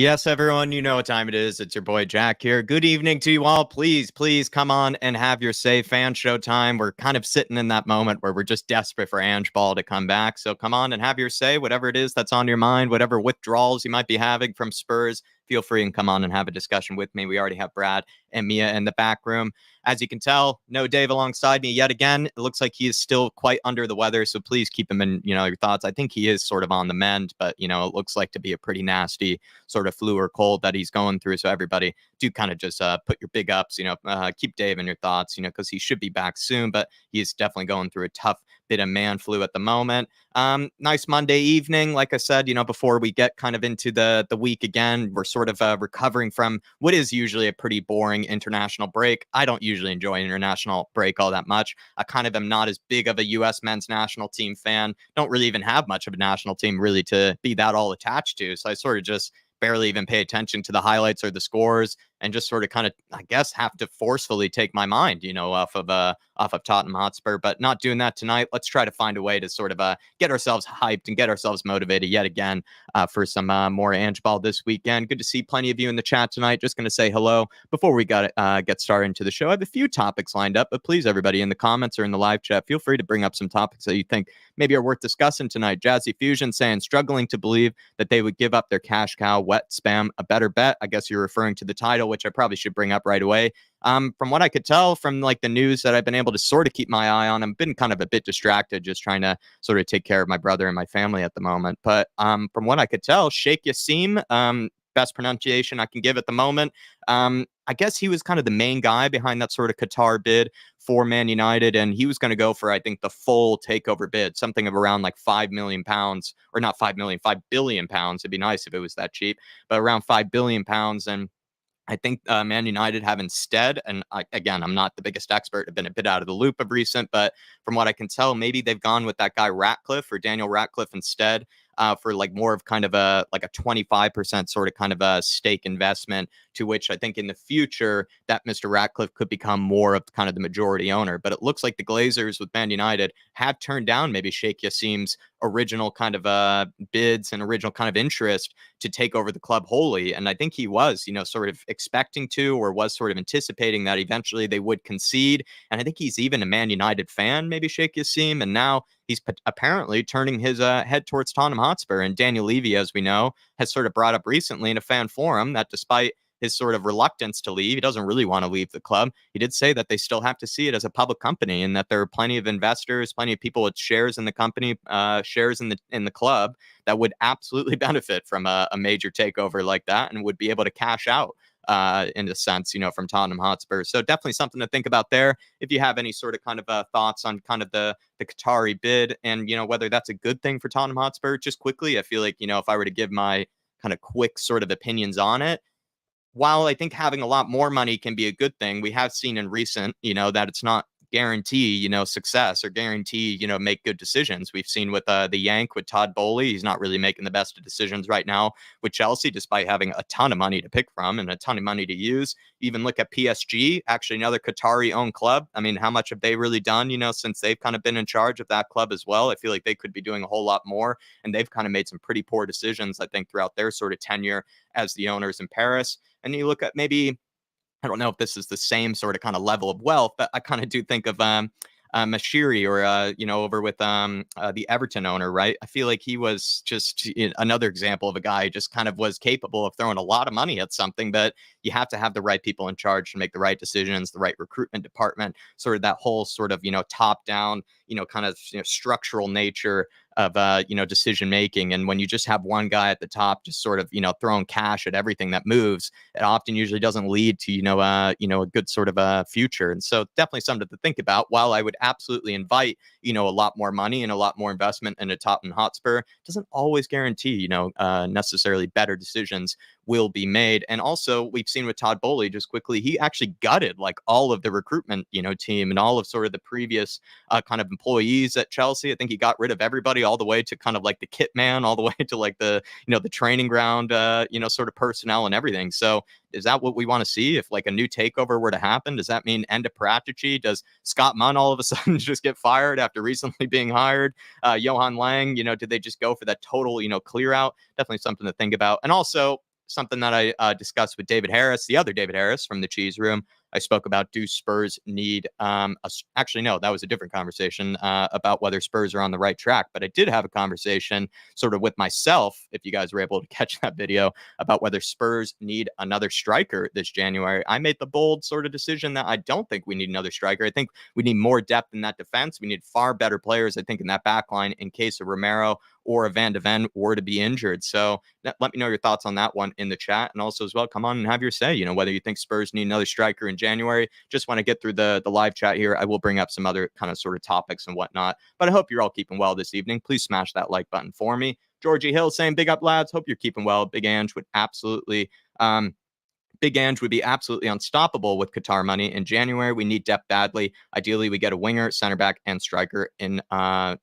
Yes, everyone, you know what time it is. It's your boy Jack here. Good evening to you all. Please come on and have your say. Fan show time. We're kind of sitting in that moment where we're just desperate for Ange Ball to come back. So come on and have your say, whatever it is that's on your mind, whatever withdrawals you might be having from Spurs. Feel free and come on and have a discussion with me. We already have Brad and Mia in the back room. As you can tell, no Dave alongside me yet again. It looks like he is still quite under the weather, so please keep him in, your thoughts. I think he is sort of on the mend, but, it looks like to be a pretty nasty sort of flu or cold that he's going through. So everybody do kind of just put your big ups, keep Dave in your thoughts, because he should be back soon, but he's definitely going through a tough bit of man flu at the moment. Nice Monday evening. Like I said, before we get kind of into the week again, we're sort of recovering from what is usually a pretty boring international break. I don't usually enjoy international break all that much. I kind of am not as big of a U.S. men's national team fan. Don't really even have much of a national team really to be that all attached to. So I sort of just barely even pay attention to the highlights or the scores, and just sort of kind of, I guess, have to forcefully take my mind, off of Tottenham Hotspur, but not doing that tonight. Let's try to find a way to sort of get ourselves hyped and get ourselves motivated yet again for some more Ange Ball this weekend. Good to see plenty of you in the chat tonight. Just going to say hello before we get started into the show. I have a few topics lined up, but please, everybody in the comments or in the live chat, feel free to bring up some topics that you think maybe are worth discussing tonight. Jazzy Fusion saying, struggling to believe that they would give up their cash cow, wet spam, a better bet. I guess you're referring to the title, which I probably should bring up right away. From what I could tell from like the news that I've been able to sort of keep my eye on, I've been kind of a bit distracted just trying to sort of take care of my brother and my family at the moment. But from what I could tell, Sheikh Yassim, best pronunciation I can give at the moment. I guess he was kind of the main guy behind that sort of Qatar bid for Man United, and he was going to go for, I think, the full takeover bid, something of around like £5 million, or not 5 million, £5 billion. It'd be nice if it was that cheap, but around £5 billion. And I think Man United have instead, and again, I'm not the biggest expert, I've been a bit out of the loop of recent, but from what I can tell, maybe they've gone with that guy Ratcliffe or Daniel Ratcliffe instead, for like more of kind of a 25% sort of kind of a stake investment, to which I think in the future that Mr. Ratcliffe could become more of kind of the majority owner. But it looks like the Glazers with Man United have turned down maybe Sheikh Yassim's original kind of bids and original kind of interest to take over the club wholly. And I think he was, sort of expecting to, or was sort of anticipating that eventually they would concede. And I think he's even a Man United fan, maybe Sheikh Yassim. And now he's apparently turning his head towards Tottenham Hotspur. And Daniel Levy, as we know, has sort of brought up recently in a fan forum that despite his sort of reluctance to leave, he doesn't really want to leave the club. He did say that they still have to see it as a public company, and that there are plenty of investors, plenty of people with shares in the company, shares in the club, that would absolutely benefit from a major takeover like that, and would be able to cash out in a sense, from Tottenham Hotspur. So definitely something to think about there. If you have any sort of kind of thoughts on kind of the Qatari bid, and whether that's a good thing for Tottenham Hotspur, just quickly, I feel like if I were to give my kind of quick sort of opinions on it, while I think having a lot more money can be a good thing, we have seen in recent, that it's not guarantee, success, or guarantee, make good decisions. We've seen with the Yank with Todd Boehly, he's not really making the best of decisions right now with Chelsea, despite having a ton of money to pick from and a ton of money to use. Even look at PSG, actually another Qatari-owned club. I mean, how much have they really done, since they've kind of been in charge of that club as well? I feel like they could be doing a whole lot more, and they've kind of made some pretty poor decisions, I think, throughout their sort of tenure as the owners in Paris. And you look at maybe, I don't know if this is the same sort of kind of level of wealth, but I kind of do think of Mashiri, or over with the Everton owner, right? I feel like he was just another example of a guy who just kind of was capable of throwing a lot of money at something, but you have to have the right people in charge to make the right decisions, the right recruitment department, sort of that whole sort of top down, kind of structural nature of decision making. And when you just have one guy at the top just sort of throwing cash at everything that moves, it often usually doesn't lead to a good sort of a future. And so definitely something to think about. While I would absolutely invite a lot more money and a lot more investment in a Tottenham Hotspur, doesn't always guarantee necessarily better decisions will be made. And also we've seen with Todd Boehly, just quickly, he actually gutted like all of the recruitment team and all of sort of the previous kind of employees at Chelsea. I think he got rid of everybody, all the way to kind of like the kit man, all the way to like the the training ground sort of personnel and everything. So is that what we want to see if like a new takeover were to happen? Does that mean end of Paratici? Does Scott Munn all of a sudden just get fired after recently being hired? Johan Lang, did they just go for that total clear out? Definitely something to think about. And also, something that I discussed with David Harris, the other David Harris from the Cheese Room. I spoke about, do Spurs need actually, no, that was a different conversation about whether Spurs are on the right track. But I did have a conversation sort of with myself, if you guys were able to catch that video, about whether Spurs need another striker this January. I made the bold sort of decision that I don't think we need another striker. I think we need more depth in that defense. We need far better players, I think, in that back line in case of Romero or a Van de Ven were to be injured. So let me know your thoughts on that one in the chat. And also as well, come on and have your say, whether you think Spurs need another striker in January. Just want to get through the live chat here. I will bring up some other kind of sort of topics and whatnot, but I hope you're all keeping well this evening. Please smash that like button for me. Georgie Hill saying, big up lads. Hope you're keeping well. Big Ange would absolutely, Big Ange would be absolutely unstoppable with Qatar money. In January, we need depth badly. Ideally, we get a winger, center back, and striker in. Come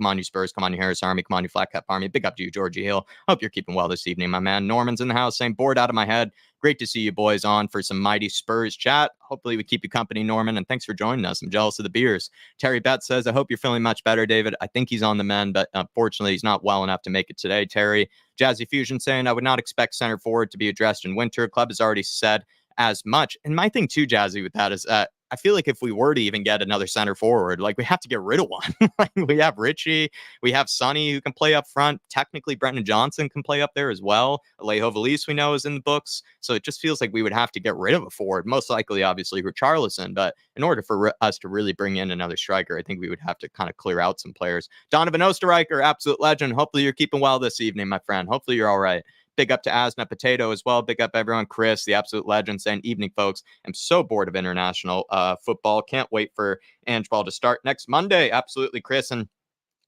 on, you Spurs. Come on, you Harris Army. Come on, you Flat Cap Army. Big up to you, Georgie Hill. Hope you're keeping well this evening, my man. Norman's in the house saying, bored out of my head. Great to see you boys on for some mighty Spurs chat. Hopefully we keep you company, Norman, and thanks for joining us. I'm jealous of the beers. Terry Betts says, I hope you're feeling much better, David. I think he's on the mend, but unfortunately he's not well enough to make it today. Terry. Jazzy Fusion saying, I would not expect center forward to be addressed in winter. Club has already said as much. And my thing too, Jazzy, with that is I feel like if we were to even get another center forward, like we have to get rid of one. Like we have Richie, we have Sonny who can play up front. Technically, Brenton Johnson can play up there as well. Alejo Valise we know is in the books. So it just feels like we would have to get rid of a forward, most likely, obviously, Richarlison. But in order for us to really bring in another striker, I think we would have to kind of clear out some players. Donovan Osterreicher, absolute legend. Hopefully you're keeping well this evening, my friend. Hopefully you're all right. Big up to Asna Potato as well. Big up everyone. Chris, the absolute legend, saying, evening, folks. I'm so bored of international football. Can't wait for Ange Ball to start next Monday. Absolutely, Chris. And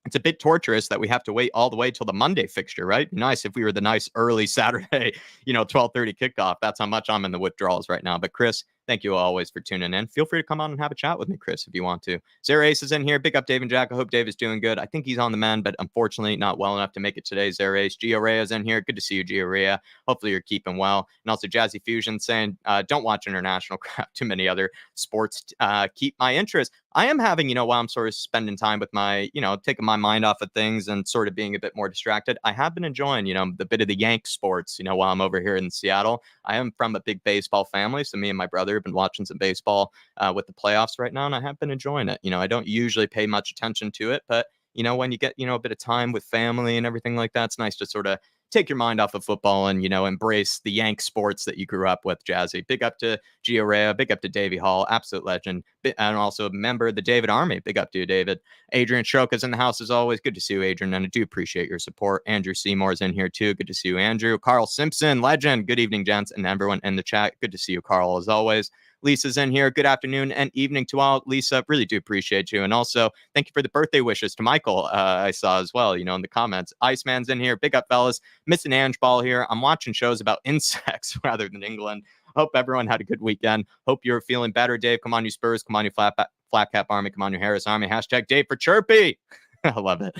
it's a bit torturous that we have to wait all the way till the Monday fixture, right? Nice if we were the nice early Saturday, 12:30 kickoff. That's how much I'm in the withdrawals right now. But Chris, thank you always for tuning in. Feel free to come on and have a chat with me, Chris, if you want to. Zara Ace is in here. Big up Dave and Jack. I hope Dave is doing good. I think he's on the mend, but unfortunately not well enough to make it today. Zara Ace. Gio Rea is in here. Good to see you, Gio Rea. Hopefully you're keeping well. And also Jazzy Fusion saying, don't watch international crap. Too many other sports keep my interest. I am having, while I'm sort of spending time with my, taking my mind off of things and sort of being a bit more distracted, I have been enjoying, the bit of the Yank sports, while I'm over here in Seattle. I am from a big baseball family, so me and my brother have been watching some baseball with the playoffs right now, and I have been enjoying it. I don't usually pay much attention to it, but, when you get, a bit of time with family and everything like that, it's nice to sort of take your mind off of football and, embrace the Yank sports that you grew up with, Jazzy. Big up to Gio Rea, big up to Davey Hall, absolute legend, and also a member of the David Army. Big up to you, David. Adrian Shoka's in the house as always. Good to see you, Adrian, and I do appreciate your support. Andrew Seymour's in here too. Good to see you, Andrew. Carl Simpson, legend. Good evening, gents, and everyone in the chat. Good to see you, Carl, as always. Lisa's in here. Good afternoon and evening to all. Lisa, really do appreciate you. And also, thank you for the birthday wishes to Michael. I saw as well, in the comments. Iceman's in here. Big up, fellas. Missing Ange Ball here. I'm watching shows about insects rather than England. Hope everyone had a good weekend. Hope you're feeling better, Dave. Come on, you Spurs. Come on, you Flat Cap Army. Come on, you Harris Army. Hashtag Dave for Chirpy. I love it.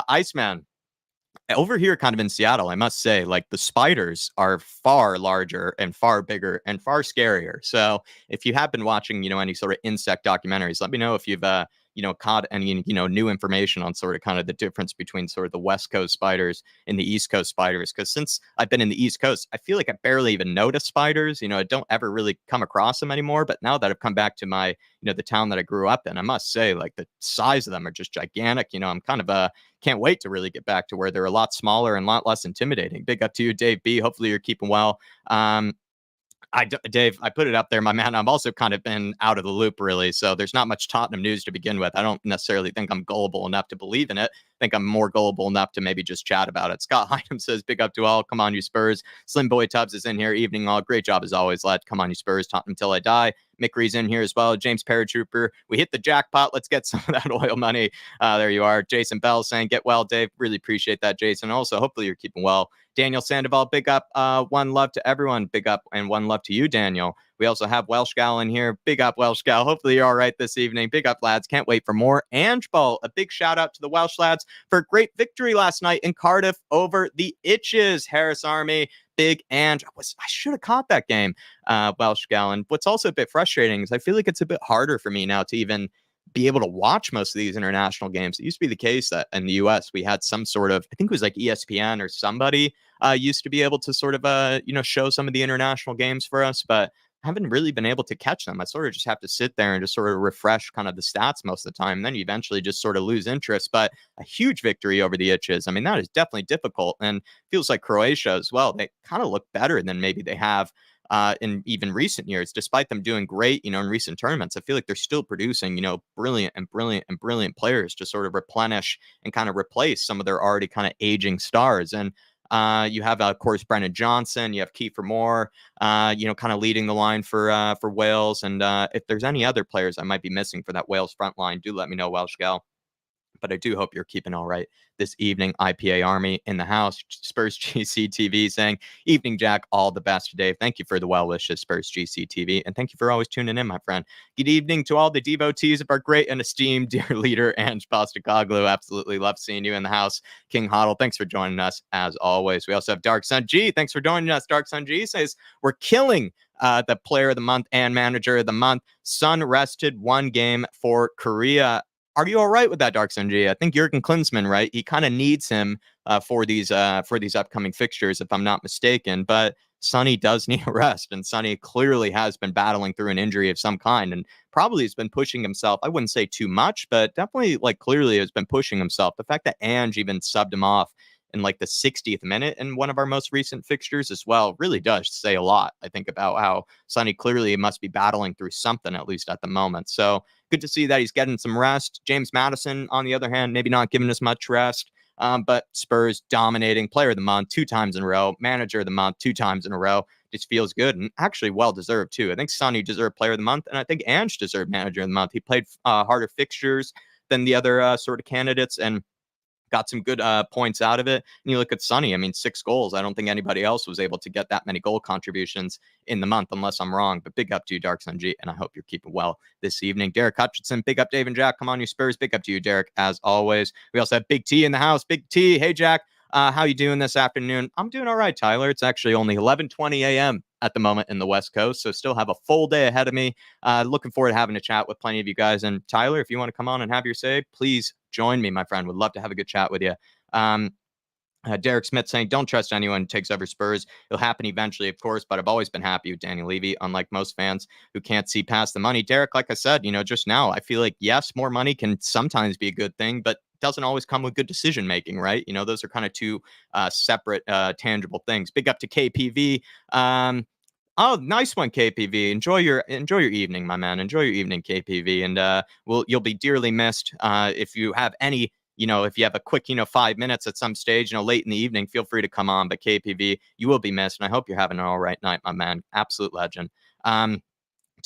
Iceman. Over here, kind of in Seattle, I must say, like the spiders are far larger and far bigger and far scarier. So if you have been watching, any sort of insect documentaries, let me know if you've, caught any, new information on sort of kind of the difference between sort of the West Coast spiders and the East Coast spiders. Because since I've been in the East Coast, I feel like I barely even notice spiders. I don't ever really come across them anymore. But now that I've come back to my, the town that I grew up in, I must say, like the size of them are just gigantic. I'm kind of can't wait to really get back to where they're a lot smaller and a lot less intimidating. Big up to you, Dave B. Hopefully you're keeping well. Dave, I put it up there, my man. I've also kind of been out of the loop, really. So there's not much Tottenham news to begin with. I don't necessarily think I'm gullible enough to believe in it. I think I'm more gullible enough to maybe just chat about it. Scott Hyndam says, big up to all. Come on, you Spurs. Slim Boy Tubbs is in here. Evening all. Great job as always, lad. Come on, you Spurs. Tottenham till I die. Mickery's in here as well. James Paratrooper. We hit the jackpot. Let's get some of that oil money. There you are. Jason Bell saying, get well, Dave. Really appreciate that, Jason. Also, hopefully you're keeping well. Daniel Sandoval, big up. One love to everyone. Big up and one love to you, Daniel. We also have Welsh Gal in here. Big up, Welsh Gal. Hopefully you're all right this evening. Big up, lads. Can't wait for more Ange Ball. A big shout out to the Welsh lads for a great victory last night in Cardiff over the Itches. Harris Army. Big Ange. I should have caught that game, Welsh Gal. And what's also a bit frustrating is I feel like it's a bit harder for me now to even be able to watch most of these international games. It used to be the case that in the US we had some sort of, I think it was like ESPN or somebody used to be able to sort of show some of the international games for us, but I haven't really been able to catch them. I sort of just have to sit there and just sort of refresh kind of the stats most of the time. And then you eventually just sort of lose interest. But a huge victory over the Itches. I mean, that is definitely difficult. And feels like Croatia as well. They kind of look better than maybe they have in even recent years, despite them doing great, in recent tournaments. I feel like they're still producing, brilliant and brilliant and brilliant players to sort of replenish and kind of replace some of their already kind of aging stars. And you have, of course, Brennan Johnson. You have Kiefer Moore, kind of leading the line for Wales. And if there's any other players I might be missing for that Wales front line, do let me know, Welsh Gal. But I do hope you're keeping all right this evening. IPA Army in the house. Spurs GC TV saying, evening, Jack. All the best today. Thank you for the well wishes, Spurs GC TV. And thank you for always tuning in, my friend. Good evening to all the devotees of our great and esteemed dear leader, Ange Postecoglou. Absolutely love seeing you in the house. King Hoddle, thanks for joining us as always. We also have Dark Sun G. Thanks for joining us. Dark Sun G says, we're killing the player of the month and manager of the month. Sun rested one game for Korea. Are you all right with that, Dark Sun G? I think Jurgen Klinsmann, right? He kind of needs him for these upcoming fixtures, if I'm not mistaken. But Sonny does need a rest, and Sonny clearly has been battling through an injury of some kind, and probably has been pushing himself. I wouldn't say too much, but definitely clearly has been pushing himself. The fact that Ange even subbed him off in the 60th minute in one of our most recent fixtures as well really does say a lot, I think, about how Sonny clearly must be battling through something, at least at the moment. So good to see that he's getting some rest. James Madison, on the other hand, maybe not giving us much rest, but Spurs dominating player of the month 2 times in a row, manager of the month 2 times in a row. Just feels good and actually well-deserved, too. I think Sonny deserved player of the month, and I think Ange deserved manager of the month. He played harder fixtures than the other sort of candidates, and got some good points out of it. And you look at Sonny, I mean, 6 goals. I don't think anybody else was able to get that many goal contributions in the month, unless I'm wrong. But big up to you, Dark Sun G, and I hope you're keeping well this evening. Derek Hutchinson, big up Dave and Jack. Come on, you Spurs. Big up to you, Derek, as always. We also have Big T in the house. Big T, hey, Jack. How you doing this afternoon? I'm doing all right, Tyler. It's actually only 11:20 a.m. at the moment in the West Coast, so still have a full day ahead of me. Looking forward to having a chat with plenty of you guys. And Tyler, if you want to come on and have your say, please join me, my friend. Would love to have a good chat with you. Derek Smith saying, don't trust anyone who takes over Spurs. It'll happen eventually, of course, but I've always been happy with Daniel Levy, unlike most fans who can't see past the money. Derek, like I said, just now, I feel like, yes, more money can sometimes be a good thing, but doesn't always come with good decision making, right? Those are kind of two separate, tangible things. Big up to KPV. Oh, nice one, KPV. Enjoy your evening, my man. Enjoy your evening, KPV, and you'll be dearly missed. If you have any, if you have a quick, 5 minutes at some stage, late in the evening, feel free to come on. But KPV, you will be missed, and I hope you're having an all right night, my man. Absolute legend.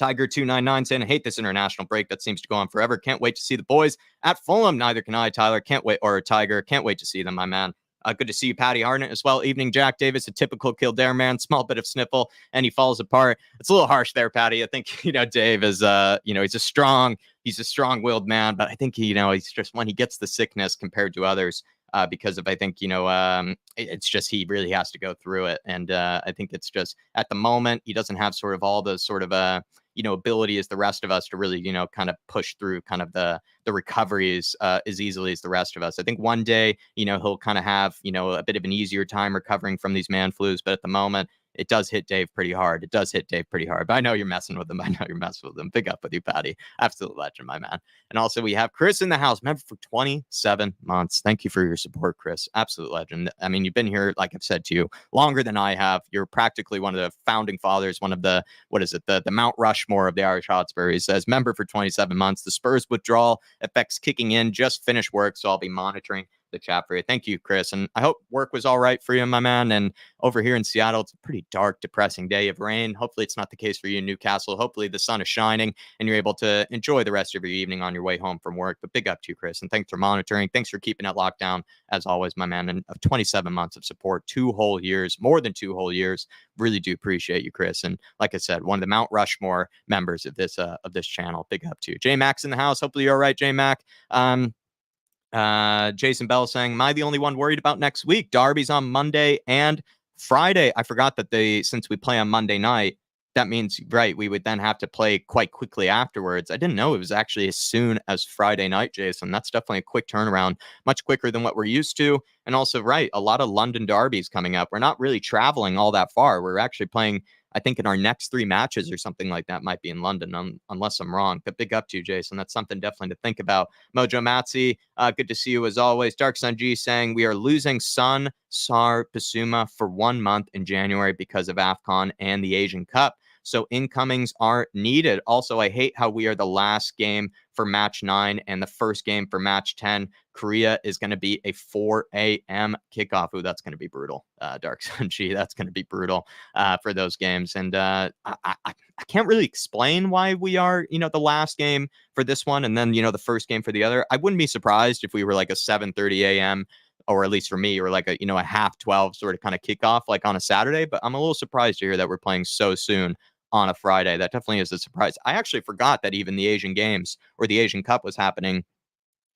Tiger299 saying, I hate this international break that seems to go on forever. Can't wait to see the boys at Fulham. Neither can I, Tyler. Can't wait, or Tiger. Can't wait to see them, my man. Good to see you, Patty Harnett, as well. Evening, Jack Davis, a typical Kildare man. Small bit of sniffle, and he falls apart. It's a little harsh there, Patty. I think, Dave is, he's a strong-willed man, but I think, he's just, when he gets the sickness compared to others, because of, I think, it's just he really has to go through it. And I think it's just, at the moment, he doesn't have sort of all the sort of, ability as the rest of us to really, kind of push through kind of the recoveries as easily as the rest of us. I think one day, he'll kind of have, a bit of an easier time recovering from these man flus. But at the moment, it does hit Dave pretty hard. But I know you're messing with him. Big up with you, Patty. Absolute legend, my man. And also we have Chris in the house, member for 27 months. Thank you for your support, Chris. Absolute legend. I mean, you've been here, like I've said to you, longer than I have. You're practically one of the founding fathers, one of the, the Mount Rushmore of the Irish Hotspur. He says, member for 27 months. The Spurs withdrawal effects kicking in, just finished work, so I'll be monitoring the chat for you. Thank you, Chris. And I hope work was all right for you, my man. And over here in Seattle, it's a pretty dark, depressing day of rain. Hopefully it's not the case for you in Newcastle. Hopefully the sun is shining and you're able to enjoy the rest of your evening on your way home from work. But big up to you, Chris. And thanks for monitoring. Thanks for keeping it locked down, as always, my man. And of 27 months of support, 2 whole years, more than 2 whole years. Really do appreciate you, Chris. And like I said, one of the Mount Rushmore members of this channel. Big up to you. J Max in the house. Hopefully you're all right, J Mac. Jason Bell saying, am I the only one worried about next week? Derby's on Monday and Friday. I forgot that since we play on Monday night, that means, right, we would then have to play quite quickly afterwards. I didn't know it was actually as soon as Friday night, Jason. That's definitely a quick turnaround, much quicker than what we're used to. And also, right, a lot of London derbies coming up. We're not really traveling all that far. We're actually playing, I think, in our next 3 matches or something like that might be in London, unless I'm wrong. But big up to you, Jason. That's something definitely to think about. Mojo Matsi, good to see you as always. Dark Sun G saying we are losing Sun, Sar, Basuma for 1 month in January because of AFCON and the Asian Cup. So incomings are needed. Also, I hate how we are the last game for match 9 and the first game for match 10. Korea is going to be a 4 a.m. kickoff. Ooh, that's going to be brutal. Dark Sun G, that's going to be brutal for those games. And I can't really explain why we are, the last game for this one and then, the first game for the other. I wouldn't be surprised if we were like a 7:30 a.m. or at least for me, or like a half 12 sort of kind of kickoff like on a Saturday. But I'm a little surprised to hear that we're playing so soon on a Friday. That definitely is a surprise. I actually forgot that even the Asian games or the Asian Cup was happening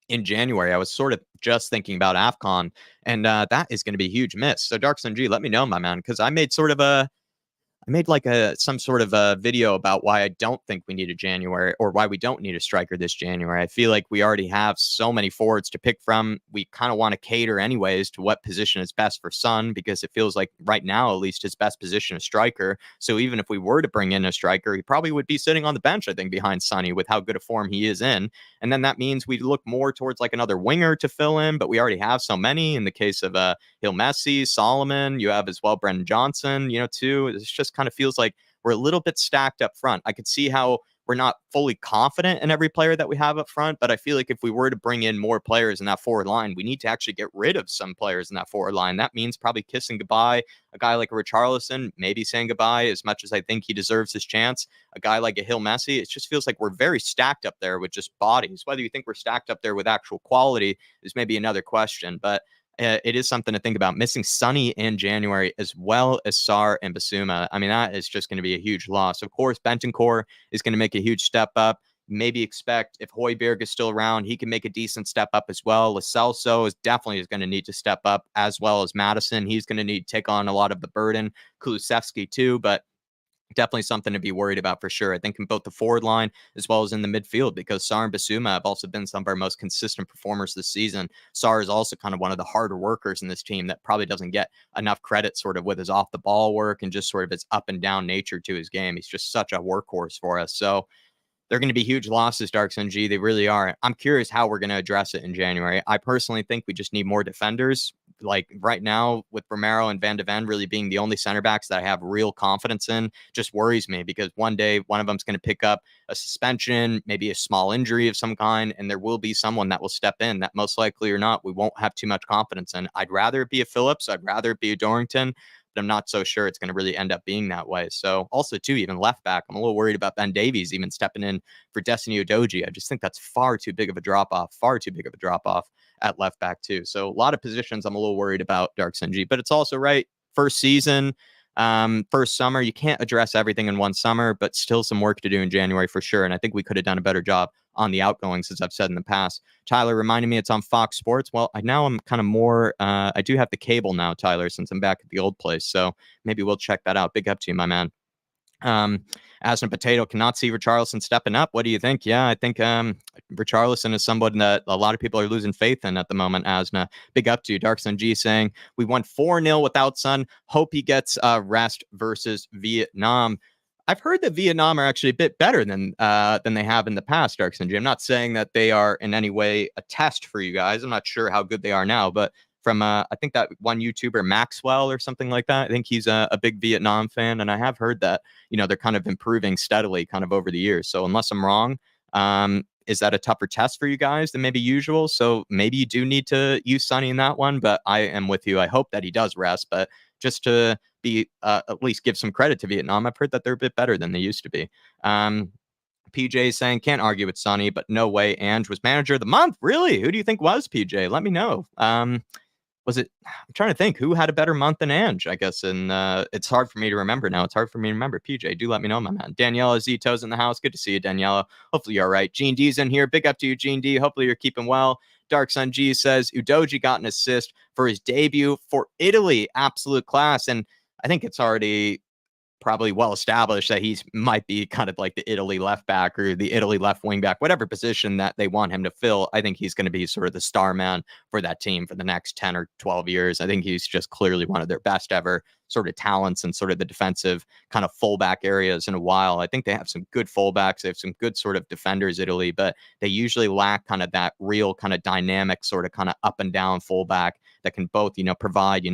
in January. I was sort of just thinking about AFCON, and that is going to be a huge miss. So Dark Sun G, let me know, my man, because I made like some sort of a video about why I don't think we need a January or why we don't need a striker this January. I feel like we already have so many forwards to pick from. We kind of want to cater anyways to what position is best for Son, because it feels like right now, at least his best position is striker. So even if we were to bring in a striker, he probably would be sitting on the bench, I think, behind Sonny with how good a form he is in. And then that means we look more towards like another winger to fill in, but we already have so many in the case of Hill Messi, Solomon, you have as well Brendan Johnson, too. It just kind of feels like we're a little bit stacked up front. I could see how we're not fully confident in every player that we have up front, but I feel like if we were to bring in more players in that forward line, we need to actually get rid of some players in that forward line. That means probably kissing goodbye a guy like a Richarlison, maybe saying goodbye as much as I think he deserves his chance. A guy like a Hill Messi, it just feels like we're very stacked up there with just bodies. Whether you think we're stacked up there with actual quality is maybe another question, but it is something to think about. Missing Sonny in January as well as Sar and Basuma. I mean, that is just going to be a huge loss. Of course, Bentancur is going to make a huge step up. Maybe expect if Højbjerg is still around, he can make a decent step up as well. Lo Celso is definitely going to need to step up, as well as Madison. He's going to need to take on a lot of the burden. Kulusevski too, but definitely something to be worried about for sure. I think in both the forward line as well as in the midfield, because Sar and Basuma have also been some of our most consistent performers this season. Sar is also kind of one of the harder workers in this team that probably doesn't get enough credit sort of with his off the ball work and just sort of his up and down nature to his game. He's just such a workhorse for us. So they're going to be huge losses, Dark Sun G. They really are. I'm curious how we're going to address it in January. I personally think we just need more defenders. Like right now, with Romero and Van de Ven really being the only center backs that I have real confidence in, just worries me, because one day one of them's going to pick up a suspension, maybe a small injury of some kind, and there will be someone that will step in that most likely or not we won't have too much confidence in. I'd rather it be a Phillips. I'd rather it be a Dorrington. But I'm not so sure it's going to really end up being that way. So also, too, even left back, I'm a little worried about Ben Davies even stepping in for Destiny Udogie. I just think that's far too big of a drop-off at left back, too. So a lot of positions I'm a little worried about, Dark Sun G. But it's also right. First season, first summer, you can't address everything in one summer, but still some work to do in January for sure. And I think we could have done a better job on the outgoings, as I've said in the past. Tyler reminded me it's on Fox Sports. Well, I'm kind of more, I do have the cable now, Tyler, since I'm back at the old place. So maybe we'll check that out. Big up to you, my man. Aston Potato cannot see Richarlison stepping up. What do you think? Yeah, I think Richarlison is someone that a lot of people are losing faith in at the moment. Asna, big up to you. Dark Sun G saying we won 4-0 without Sun. Hope he gets rest versus Vietnam. I've heard that Vietnam are actually a bit better than they have in the past, Dark Sun G. I'm not saying that they are in any way a test for you guys. I'm not sure how good they are now, but from I think that one YouTuber, Maxwell or something like that, I think he's a big Vietnam fan, and I have heard that they're kind of improving steadily kind of over the years. So unless I'm wrong, is that a tougher test for you guys than maybe usual? So maybe you do need to use Sonny in that one, but I am with you. I hope that he does rest, but just to be at least give some credit to Vietnam, I've heard that they're a bit better than they used to be. PJ saying, can't argue with Sonny, but no way Ange was manager of the month. Really? Who do you think was, PJ? Let me know. Was it? I'm trying to think who had a better month than Ange, I guess. And it's hard for me to remember now. It's hard for me to remember. PJ, do let me know, my man. Daniela Zito's in the house. Good to see you, Daniela. Hopefully you're all right. Gene D's in here. Big up to you, Gene D. Hopefully you're keeping well. Dark Sun G says Udogie got an assist for his debut for Italy. Absolute class. And I think it's already probably well established that he's might be kind of like the Italy left back or the Italy left wing back, whatever position that they want him to fill. I think he's going to be sort of the star man for that team for the next 10 or 12 years. I think he's just clearly one of their best ever sort of talents and sort of the defensive kind of fullback areas in a while. I think they have some good fullbacks. They have some good sort of defenders, Italy, but they usually lack kind of that real kind of dynamic sort of kind of up and down fullback that can both, provide,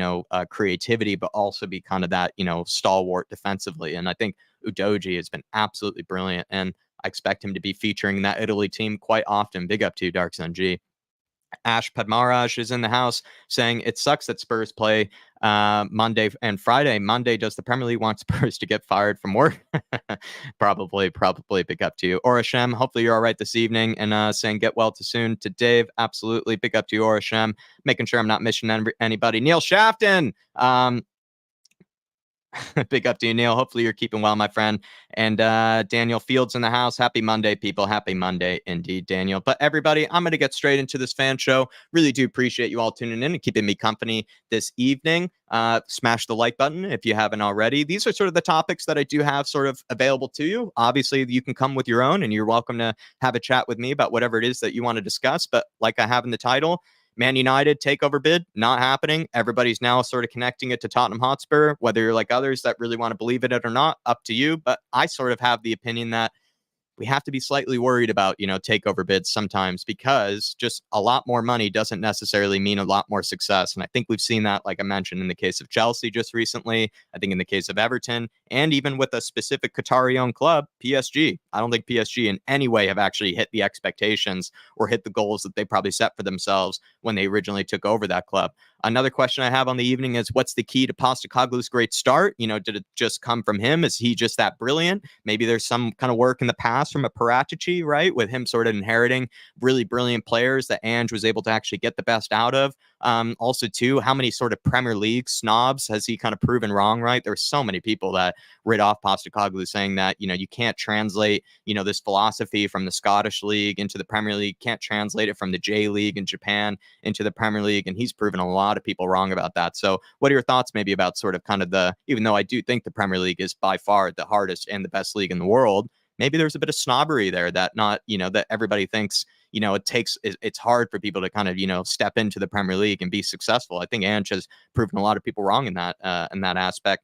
creativity, but also be kind of that, stalwart defensively. And I think Udogie has been absolutely brilliant. And I expect him to be featuring that Italy team quite often. Big up to you, Dark Sun G. Ash Padmaraj is in the house saying it sucks that Spurs play Monday and Friday. Monday, does the Premier League want Spurs to get fired from work? Probably. Big up to you. Orashem, hopefully you're all right this evening. And saying get well too soon to Dave. Absolutely. Big up to you, Orashem. Making sure I'm not missing anybody. Neil Shafton. Big up to you, Neil. Hopefully you're keeping well, my friend. And Daniel Fields in the house. Happy Monday, people. Happy Monday indeed, Daniel. But everybody, I'm going to get straight into this fan show. Really do appreciate you all tuning in and keeping me company this evening. Smash the like button if you haven't already. These are sort of the topics that I do have sort of available to you. Obviously, you can come with your own and you're welcome to have a chat with me about whatever it is that you want to discuss. But like I have in the title, Man United takeover bid, not happening. Everybody's now sort of connecting it to Tottenham Hotspur. Whether you're like others that really want to believe in it or not, up to you. But I sort of have the opinion that we have to be slightly worried about, takeover bids sometimes, because just a lot more money doesn't necessarily mean a lot more success. And I think we've seen that, like I mentioned, in the case of Chelsea just recently, I think in the case of Everton, and even with a specific Qatari-owned club, PSG. I don't think PSG in any way have actually hit the expectations or hit the goals that they probably set for themselves when they originally took over that club. Another question I have on the evening is, what's the key to Postecoglou's great start? Did it just come from him? Is he just that brilliant? Maybe there's some kind of work in the past from a Paratici, right? With him sort of inheriting really brilliant players that Ange was able to actually get the best out of. Also, too, how many sort of Premier League snobs has he kind of proven wrong, right? There's so many people that rid off Postecoglou saying that, you can't translate, this philosophy from the Scottish League into the Premier League, can't translate it from the J League in Japan into the Premier League. And he's proven a lot of people wrong about that. So what are your thoughts maybe about sort of kind of even though I do think the Premier League is by far the hardest and the best league in the world, maybe there's a bit of snobbery there that that everybody thinks, it's hard for people to kind of, step into the Premier League and be successful. I think Ange has proven a lot of people wrong in that aspect.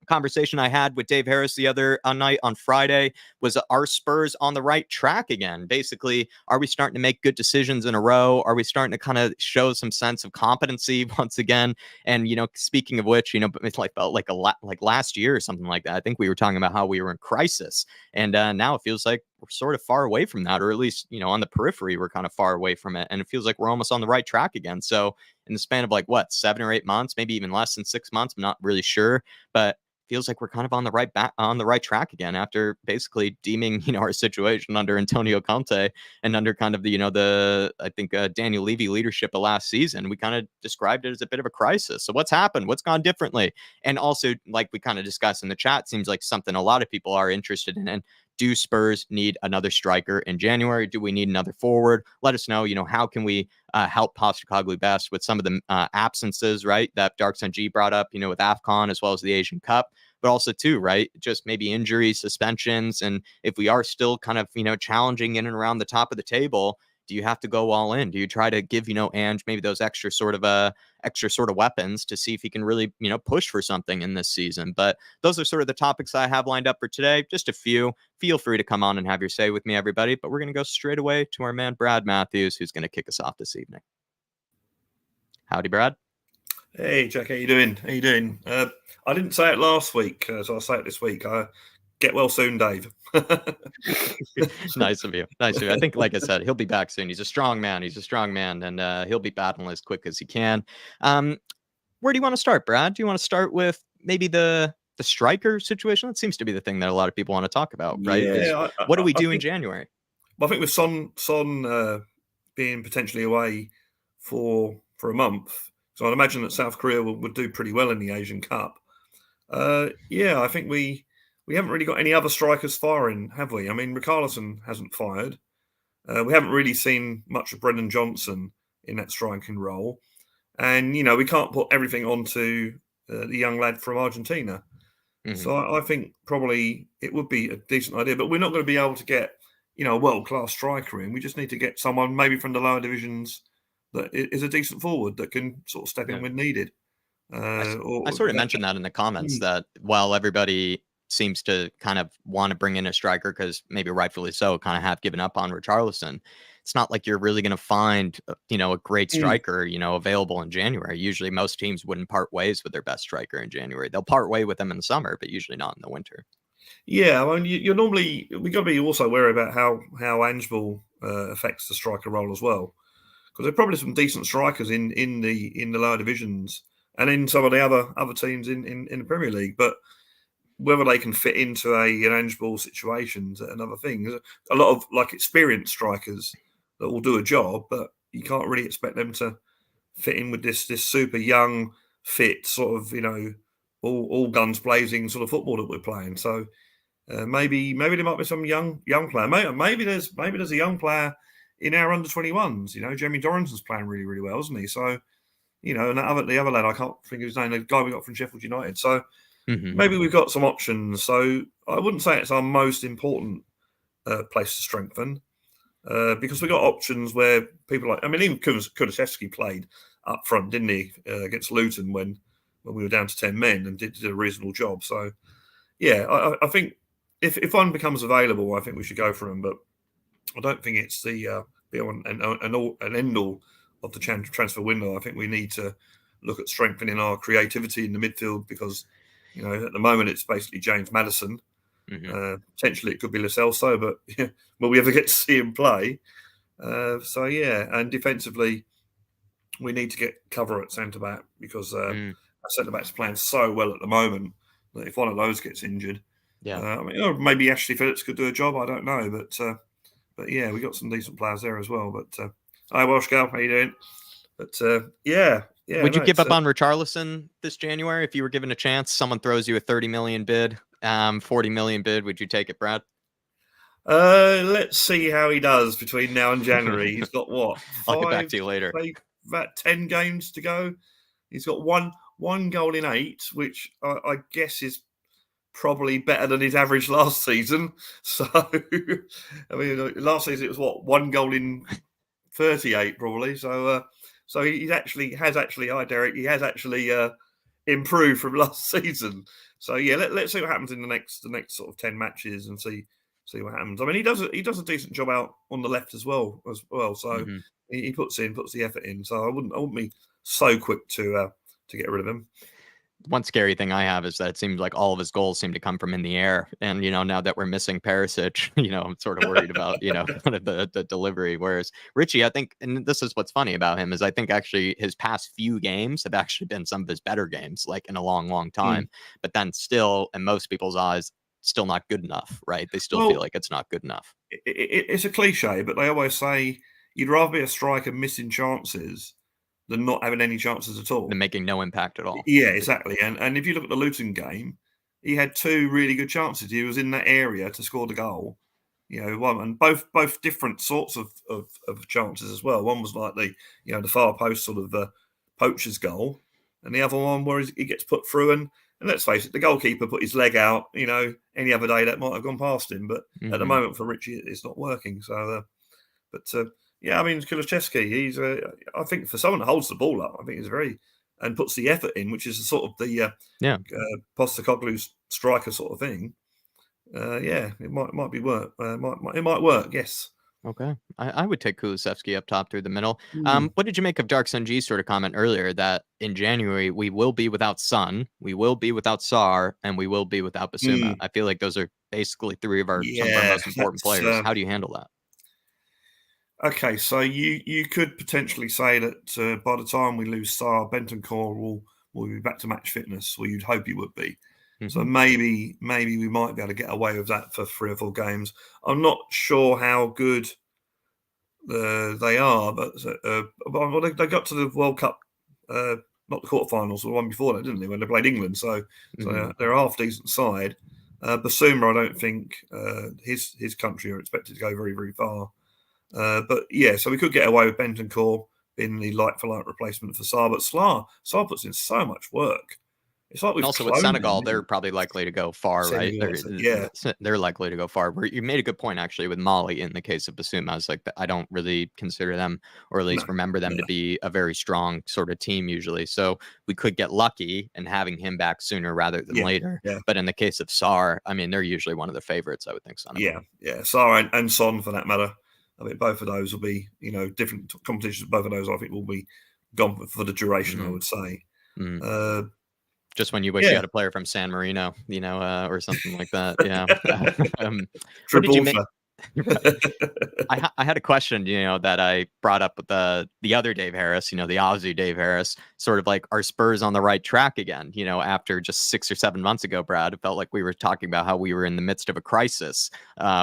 Conversation I had with Dave Harris the other night on Friday was, are Spurs on the right track again? Basically, are we starting to make good decisions in a row? Are we starting to kind of show some sense of competency once again? And, speaking of which, it's felt like like last year or something like that. I think we were talking about how we were in crisis, and now it feels like we're sort of far away from that, or at least, on the periphery, we're kind of far away from it. And it feels like we're almost on the right track again. So in the span of 7 or 8 months, maybe even less than 6 months, I'm not really sure, but feels like we're kind of on the right track again after basically deeming, our situation under Antonio Conte and under kind of I think Daniel Levy leadership of last season. We kind of described it as a bit of a crisis. So what's happened? What's gone differently? And also, like we kind of discussed in the chat, seems like something a lot of people are interested in. And do Spurs need another striker in January? Do we need another forward? Let us know, how can we help Postecoglou best with some of the absences, right, that Dark Sun G brought up, with AFCON as well as the Asian Cup, but also too, right, just maybe injuries, suspensions. And if we are still kind of, challenging in and around the top of the table, do you have to go all in? Do you try to give, Ange maybe those extra sort of weapons to see if he can really, push for something in this season? But those are sort of the topics I have lined up for today. Just a few. Feel free to come on and have your say with me, everybody. But we're going to go straight away to our man, Brad Matthews, who's going to kick us off this evening. Howdy, Brad. Hey, Jack. How you doing? I didn't say it last week, so I'll say it this week. Get well soon, Dave. Nice of you. I think, like I said, he'll be back soon. He's a strong man, and he'll be battling as quick as he can. Where do you want to start, Brad? Do you want to start with maybe the striker situation? That seems to be the thing that a lot of people want to talk about, right? Yeah. What do we do in January? I think with Son being potentially away for a month, so I'd imagine that South Korea would do pretty well in the Asian Cup. I think we haven't really got any other strikers firing, have we? I mean, Richarlison hasn't fired. We haven't really seen much of Brendan Johnson in that striking role. And, we can't put everything onto the young lad from Argentina. So I think probably it would be a decent idea, but we're not going to be able to get, a world-class striker in. We just need to get someone maybe from the lower divisions that is a decent forward that can sort of step in when needed. I sort of mentioned that in the comments that while everybody seems to kind of want to bring in a striker because maybe rightfully so, kind of have given up on Richarlison, it's not like you're really going to find, a great striker, available in January. Usually most teams wouldn't part ways with their best striker in January. They'll part way with them in the summer, but usually not in the winter. Yeah, I mean, you're normally, we got to be also wary about how Ange affects the striker role as well, because there are probably some decent strikers in the lower divisions and in some of the other teams in the Premier League, but whether they can fit into an Ange situations and other things, a lot of like experienced strikers that will do a job, but you can't really expect them to fit in with this super young, fit sort of all guns blazing sort of football that we're playing. So maybe there might be some young player. Maybe there's a young player in our under 21s. Jamie Dorranson's playing really really well, isn't he? So and the other lad, I can't think of his name, the guy we got from Sheffield United. So maybe we've got some options. So I wouldn't say it's our most important place to strengthen. Because we got options where people even Kulusevski played up front, didn't he, against Luton when we were down to 10 men and did a reasonable job. So, yeah, I think if one becomes available, I think we should go for him. But I don't think it's the an end all of the transfer window. I think we need to look at strengthening our creativity in the midfield because, at the moment it's basically James Maddison. Potentially it could be Lo Celso, but will we ever get to see him play? So yeah, and defensively, we need to get cover at centre back because our centre back's playing so well at the moment that if one of those gets injured, maybe Ashley Phillips could do a job. I don't know, but yeah, we got some decent players there as well. But hi, Welsh Gal, how you doing? But yeah. Would you give up on Richarlison this January if you were given a chance? Someone throws you a 30 million bid. 40 million bid, would you take it, Brad? Let's see how he does between now and January. He's got what? I'll get back to you later. About 10 games to go. He's got one goal in 8, which I guess is probably better than his average last season. So, last season it was what, 1 goal in 38 probably. So, he has actually, hi Derek, he has actually improved from last season. So yeah, let's see what happens in the next sort of 10 matches and see what happens. I mean, he does a decent job out on the left as well. So he puts the effort in. So I wouldn't be so quick to get rid of him. One scary thing I have is that it seems like all of his goals seem to come from in the air. And, now that we're missing Perisic, I'm sort of worried about, kind of the delivery. Whereas Richie, I think, and this is what's funny about him, is I think actually his past few games have actually been some of his better games, like in a long, long time. But then still, in most people's eyes, still not good enough, right? They still feel like it's not good enough. It's a cliche, but they always say you'd rather be a striker missing chances than not having any chances at all. Than making no impact at all. Yeah, exactly. And if you look at the Luton game, he had 2 really good chances. He was in that area to score the goal. And both different sorts of chances as well. One was like the far post sort of poacher's goal, and the other one where he gets put through and let's face it, the goalkeeper put his leg out. Any other day that might have gone past him, but at the moment for Richie, it's not working. So, yeah, I mean, Kulusevski, he's, I think for someone that holds the ball up, I think he's and puts the effort in, which is the sort of the Postecoglou's striker sort of thing. It might be work. It might work, yes. Okay. I would take Kulusevski up top through the middle. What did you make of Dark Sun G's sort of comment earlier that in January we will be without Son, we will be without Sarr, and we will be without Basuma? I feel like those are basically some of our most important players. How do you handle that? Okay, so you could potentially say that by the time we lose Sarr, Bentancur will be back to match fitness, or you'd hope he would be. So maybe we might be able to get away with that for 3 or 4 games. I'm not sure how good they are, but they got to the World Cup, not the quarterfinals, the one before that, didn't they? When they played England, so they're a half decent side. Basuma, I don't think his country are expected to go very, very far. But yeah, so we could get away with Bentancur being the like-for-like replacement for Sarr. But Sarr puts in so much work it's like we've And also with cloned Senegal, him. they're probably likely to go far, right? Senegal, yeah. They're likely to go far. Where you made a good point actually with Mali in the case of Bassouma. I was like, I don't really consider them, or at least No, remember them to be a very strong sort of team usually. So we could get lucky in having him back sooner rather than later. Yeah. But in the case of Sarr, I mean, they're usually one of the favorites, I would think. Senegal. Yeah. Sarr and Son for that matter. I mean, both of those will be, different competitions. Both of those, I think, will be gone for the duration. I would say. Just when you wish you had a player from San Marino, or something like that. Yeah. What did you make? I had a question, that I brought up with the other Dave Harris, the Aussie Dave Harris, sort of like, are Spurs on the right track again? After just 6 or 7 months ago, Brad, it felt like we were talking about how we were in the midst of a crisis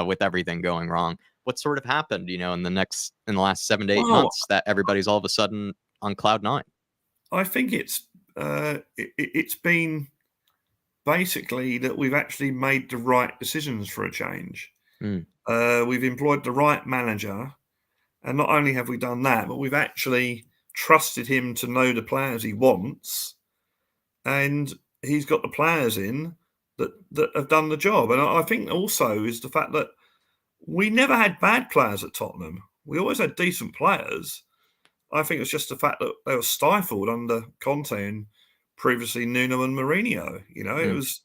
with everything going wrong. What sort of happened, in the last 7 to 8 months that everybody's all of a sudden on cloud 9? I think it's been basically that we've actually made the right decisions for a change. We've employed the right manager, and not only have we done that, but we've actually trusted him to know the players he wants, and he's got the players in that have done the job. And I think also is the fact that we never had bad players at Tottenham. We always had decent players. I think it's just the fact that they were stifled under Conte and previously Nuno and Mourinho. It was,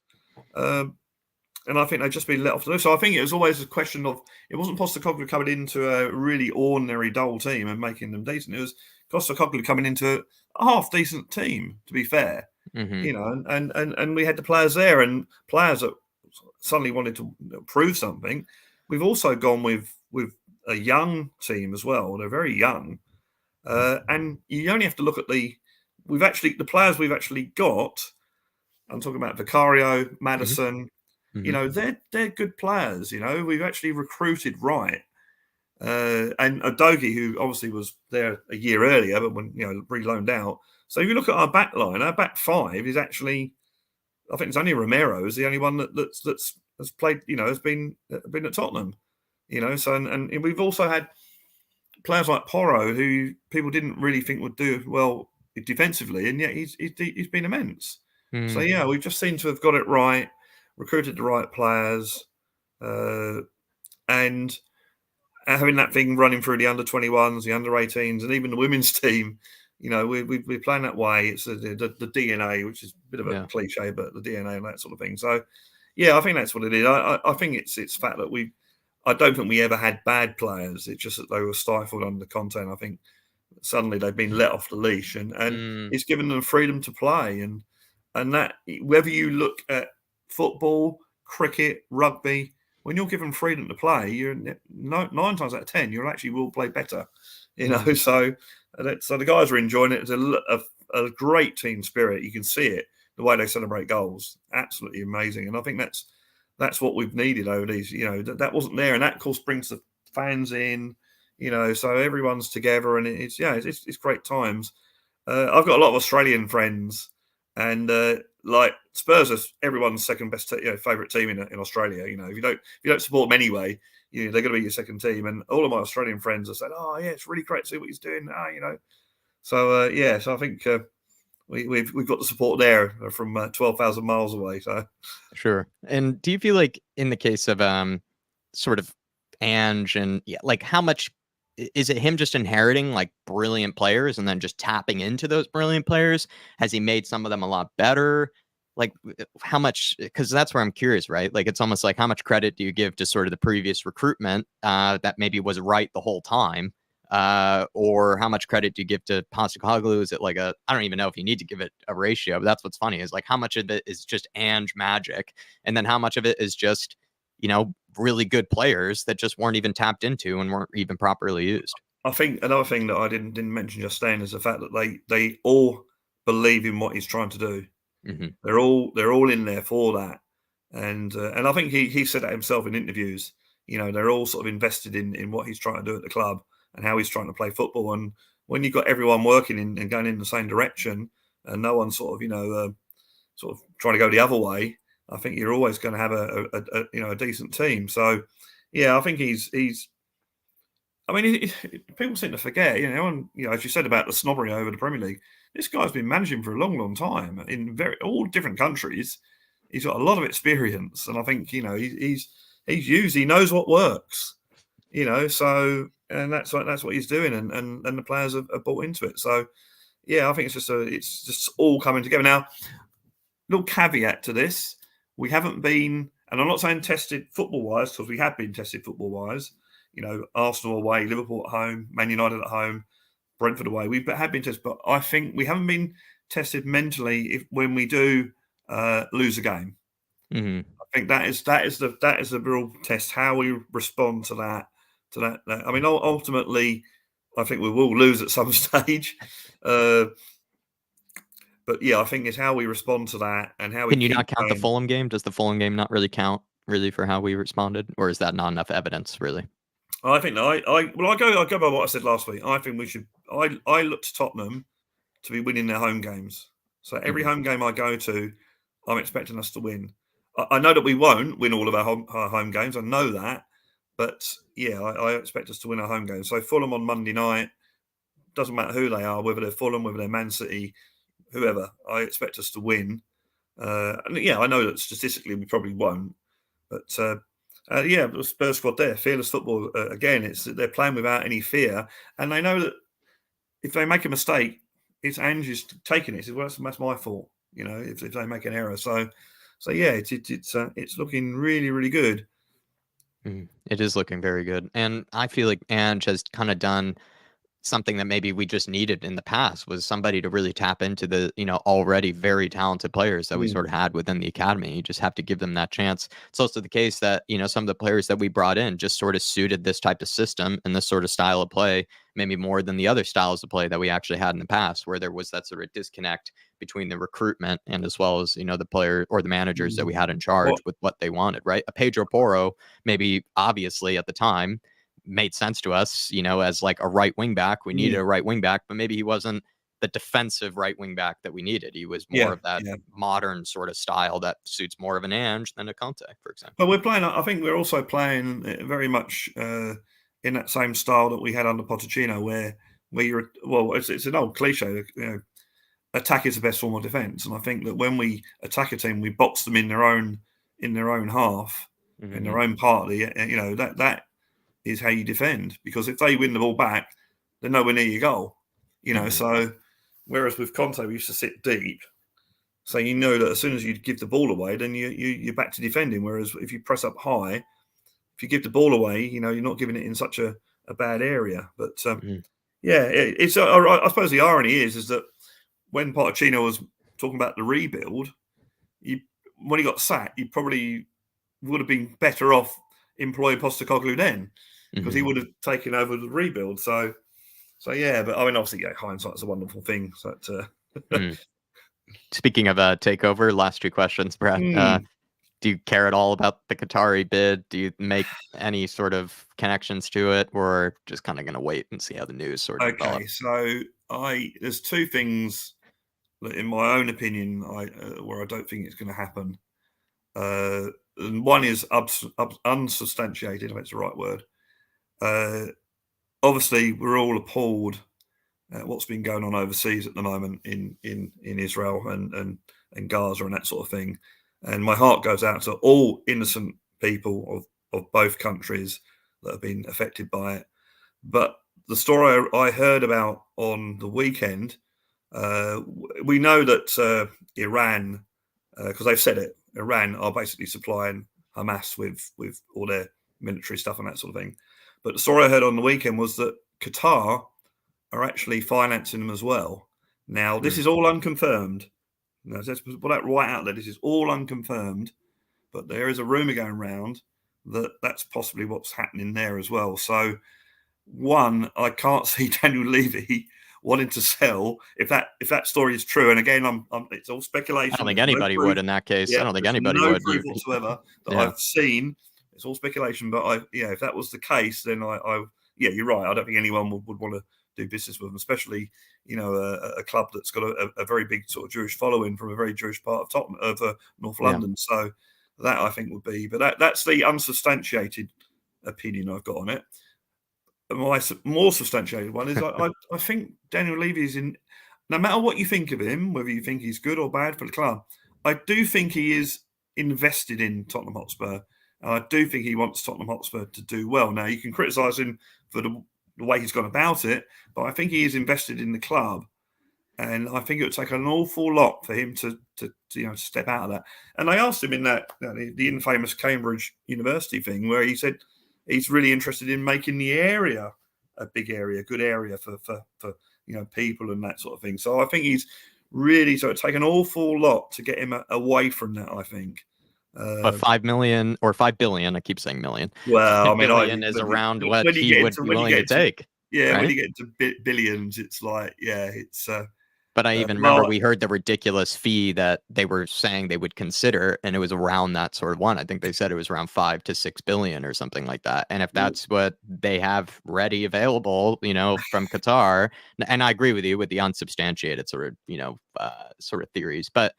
and I think they've just been let off the loose. So I think it was always a question of, it wasn't Postecoglou coming into a really ordinary, dull team and making them decent. It was Postecoglou coming into a half decent team, to be fair. And we had the players there, and players that suddenly wanted to prove something. We've also gone with a young team as well. They're very young. And you only have to look at the players we've actually got. I'm talking about Vicario, Madison. They're good players. We've actually recruited right. And Udogie, who obviously was there a year earlier, but when re-loaned out. So if you look at our back line, our back five is actually, I think it's only Romero is the only one that's played. Has been at Tottenham. So and we've also had players like Porro, who people didn't really think would do well defensively, and yet he's been immense. So yeah, we just seem to have got it right, recruited the right players, and having that thing running through the under-21s, the under-18s, and even the women's team. We're playing that way. It's the DNA, which is a bit of a cliche, but the DNA and that sort of thing. So yeah, I think that's what it is. I think it's the fact that I don't think we ever had bad players. It's just that they were stifled under Conte. And I think suddenly they've been let off the leash, and it's given them freedom to play. And that, whether you look at football, cricket, rugby, when you're given freedom to play, you're 9 times out of 10, you actually will play better. So the guys are enjoying it. It's a great team spirit. You can see it, the way they celebrate goals. Absolutely amazing. And I think that's what we've needed over these, that wasn't there. And that, of course, brings the fans in, so everyone's together, and it's great times. I've got a lot of Australian friends, and like Spurs are everyone's second best, favourite team in Australia. If you don't support them anyway, they're going to be your second team. And all of my Australian friends have said, "Oh yeah, it's really great to see what he's doing." So so I think we've got the support there from 12,000 miles away. So sure. And do you feel like in the case of sort of Ange and like how much is it him just inheriting like brilliant players and then just tapping into those brilliant players? Has he made some of them a lot better? Like how much, because that's where I'm curious, right? Like it's almost like how much credit do you give to sort of the previous recruitment that maybe was right the whole time? Or how much credit do you give to Postecoglou? Is it like I don't even know if you need to give it a ratio, but that's what's funny is like how much of it is just Ange magic, and then how much of it is just, really good players that just weren't even tapped into and weren't even properly used. I think another thing that I didn't mention just then is the fact that they all believe in what he's trying to do. They're all in there for that, and I think he said that himself in interviews. They're all sort of invested in what he's trying to do at the club and how he's trying to play football. And when you've got everyone working and going in the same direction, and no one sort of trying to go the other way, I think you're always going to have a decent team. So yeah, I think he's. I mean, people seem to forget, and as you said about the snobbery over the Premier League, this guy's been managing for a long, long time in all different countries. He's got a lot of experience, and I think he's used. He knows what works. So and that's what he's doing, and the players have bought into it. So yeah, I think it's just all coming together now. Little caveat to this: we haven't been, and I'm not saying tested football wise, because we have been tested football wise. Arsenal away, Liverpool at home, Man United at home, Brentford away. We have been tested, but I think we haven't been tested mentally when we do lose a game. Mm-hmm. I think that is the real test, how we respond to that. I mean, ultimately, I think we will lose at some stage. But yeah, I think it's how we respond to that and how we. Can you not count the Fulham game? Does the Fulham game not really count for how we responded, or is that not enough evidence really? I think I go by what I said last week. I think we should. I look to Tottenham to be winning their home games. So every home game I go to, I'm expecting us to win. I know that we won't win all of our home games. I know that, but yeah, I expect us to win our home games. So Fulham on Monday night, doesn't matter who they are, whether they're Fulham, whether they're Man City, whoever. I expect us to win. And yeah, I know that statistically we probably won't, but yeah, the Spurs squad there, fearless football. Again, they're playing without any fear, and they know that if they make a mistake, it's Ange's taking it. He says, well, that's my fault. If they make an error. So yeah, it's looking really, really good. It is looking very good, and I feel like Ange has kind of done something that maybe we just needed in the past, was somebody to really tap into the already very talented players that we sort of had within the academy. You just have to give them that chance. It's also the case that some of the players that we brought in just sort of suited this type of system and this sort of style of play maybe more than the other styles of play that we actually had in the past, where there was that sort of disconnect between the recruitment and as well as the player or the managers that we had in charge with what they wanted, right? A Pedro Porro, maybe obviously at the time, made sense to us, as like a right wing back. We needed a right wing back, but maybe he wasn't the defensive right wing back that we needed. He was more of that modern sort of style that suits more of an Ange than a Conte, for example. But we're playing. I think we're also playing very much in that same style that we had under Pochettino, where you're it's an old cliche. Attack is the best form of defense, and I think that when we attack a team, we box them in their own half, in their own part. That is how you defend, because if they win the ball back, they're nowhere near your goal. So whereas with Conte, we used to sit deep, so that as soon as you give the ball away, then you're back to defending. Whereas if you press up high, if you give the ball away, you're not giving it in such a bad area. But yeah, it's I suppose the irony is that when Pochettino was talking about the rebuild, when he got sacked, you probably would have been better off employing Postecoglou then, because he would have taken over the rebuild. So yeah, but I mean, obviously, hindsight's a wonderful thing. So speaking of takeover, last two questions, Brad. Do you care at all about the Qatari bid? Do you make any sort of connections to it, or just kind of going to wait and see how the news sort of develops? So there's two things that, in my own opinion, where I don't think it's going to happen. And one is unsubstantiated, if it's the right word. Obviously, we're all appalled at what's been going on overseas at the moment in Israel and Gaza and that sort of thing. And my heart goes out to all innocent people of both countries that have been affected by it. But the story I heard about on the weekend, we know that Iran, because they've said it, Iran are basically supplying Hamas with all their military stuff and that sort of thing. But the story I heard on the weekend was that Qatar are actually financing them as well. Now, this is all unconfirmed. Let's put that right out there. This is all unconfirmed, but there is a rumor going around that that's possibly what's happening there as well. So, one, I can't see Daniel Levy wanting to sell if that story is true. And again, it's all speculation. I don't think anybody would in that case. I don't think anybody would. No proof whatsoever that I've seen. It's all speculation. But if that was the case, then you're right. I don't think anyone would want to do business with them, especially a club that's got a very big sort of Jewish following from a very Jewish part of North London. So that I think would be, but that's the unsubstantiated opinion I've got on it. My more substantiated one is I think Daniel Levy is in. no matter what you think of him, whether you think he's good or bad for the club, I do think he is invested in Tottenham Hotspur. And I do think he wants Tottenham Hotspur to do well. Now, you can criticise him for the way he's gone about it, but I think he is invested in the club. And I think it would take an awful lot for him to step out of that. And I asked him in that the infamous Cambridge University thing, where he said he's really interested in making the area a big area, a good area for people and that sort of thing. So I think he's really it'd take an awful lot to get him away from that, I think. But 5 million or 5 billion, I keep saying million. Well, I mean, billion is around what he would be willing to take. Yeah, right? When you get into billions, it's like, it's. But I even remember we heard the ridiculous fee that they were saying they would consider, and it was around that sort of one. I think they said it was around 5 to 6 billion or something like that. And if that's what they have ready available, from Qatar, and I agree with you with the unsubstantiated sort of theories, but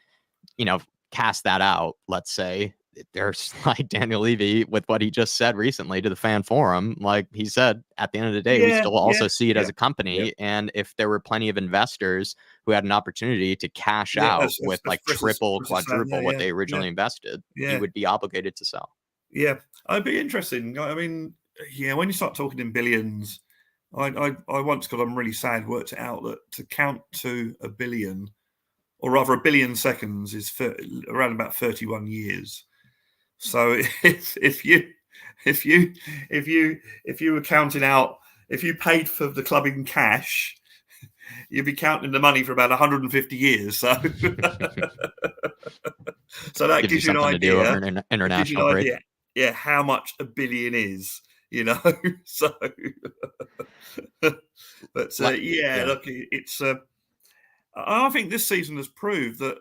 cast that out. Let's say there's like Daniel Levy with what he just said recently to the fan forum. Like he said, at the end of the day, we still also see it as a company. And if there were plenty of investors who had an opportunity to cash out with like triple, quadruple what they originally invested, he would be obligated to sell. Yeah, I'd be interesting. I mean, when you start talking in billions, I once, because I'm really sad, worked it out that to count to a billion, or rather a billion seconds, is around about 31 years. So if you were counting out, if you paid for the club in cash, you'd be counting the money for about 150 years. So, so that gives you an idea. Over an international break. Yeah, how much a billion is, So, but look, it's. I think this season has proved that.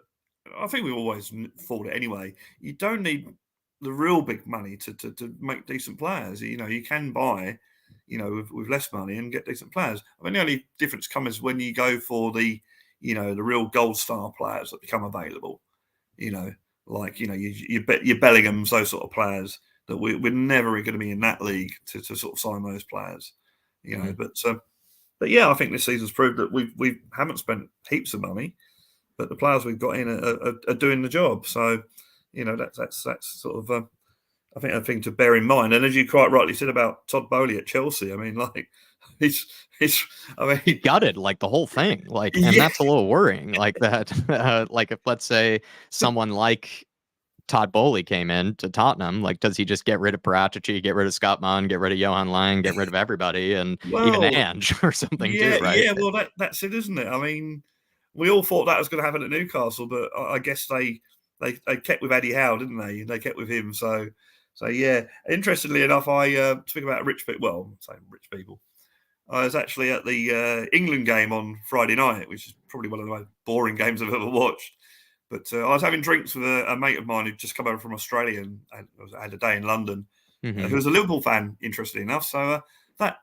I think we always thought it anyway. You don't need the real big money to make decent players. You can buy, with less money and get decent players. I mean, the only difference comes when you go for the real gold star players that become available. Like your Bellinghams, those sort of players that we're never going to be in that league to sort of sign those players. But yeah, I think this season's proved that we haven't spent heaps of money, but the players we've got in are doing the job. So, that's sort of, I think, a thing to bear in mind. And as you quite rightly said about Todd Boehly at Chelsea, I mean, like, he gutted like the whole thing, like, and that's a little worrying. Like that, like if let's say someone like Todd Boehly came in to Tottenham, like, does he just get rid of Paratici, get rid of Scott Munn, get rid of Johan Lang, get rid of everybody, and even Ange or something too, right? Yeah, well, that's it, isn't it? I mean, we all thought that was going to happen at Newcastle, but I guess they kept with Eddie Howe, didn't they? They kept with him. So yeah. Interestingly enough, I speak about rich people. Well, I'm saying rich people. I was actually at the England game on Friday night, which is probably one of the most boring games I've ever watched. But I was having drinks with a mate of mine who'd just come over from Australia and I had a day in London, who was a Liverpool fan, interestingly enough. So that,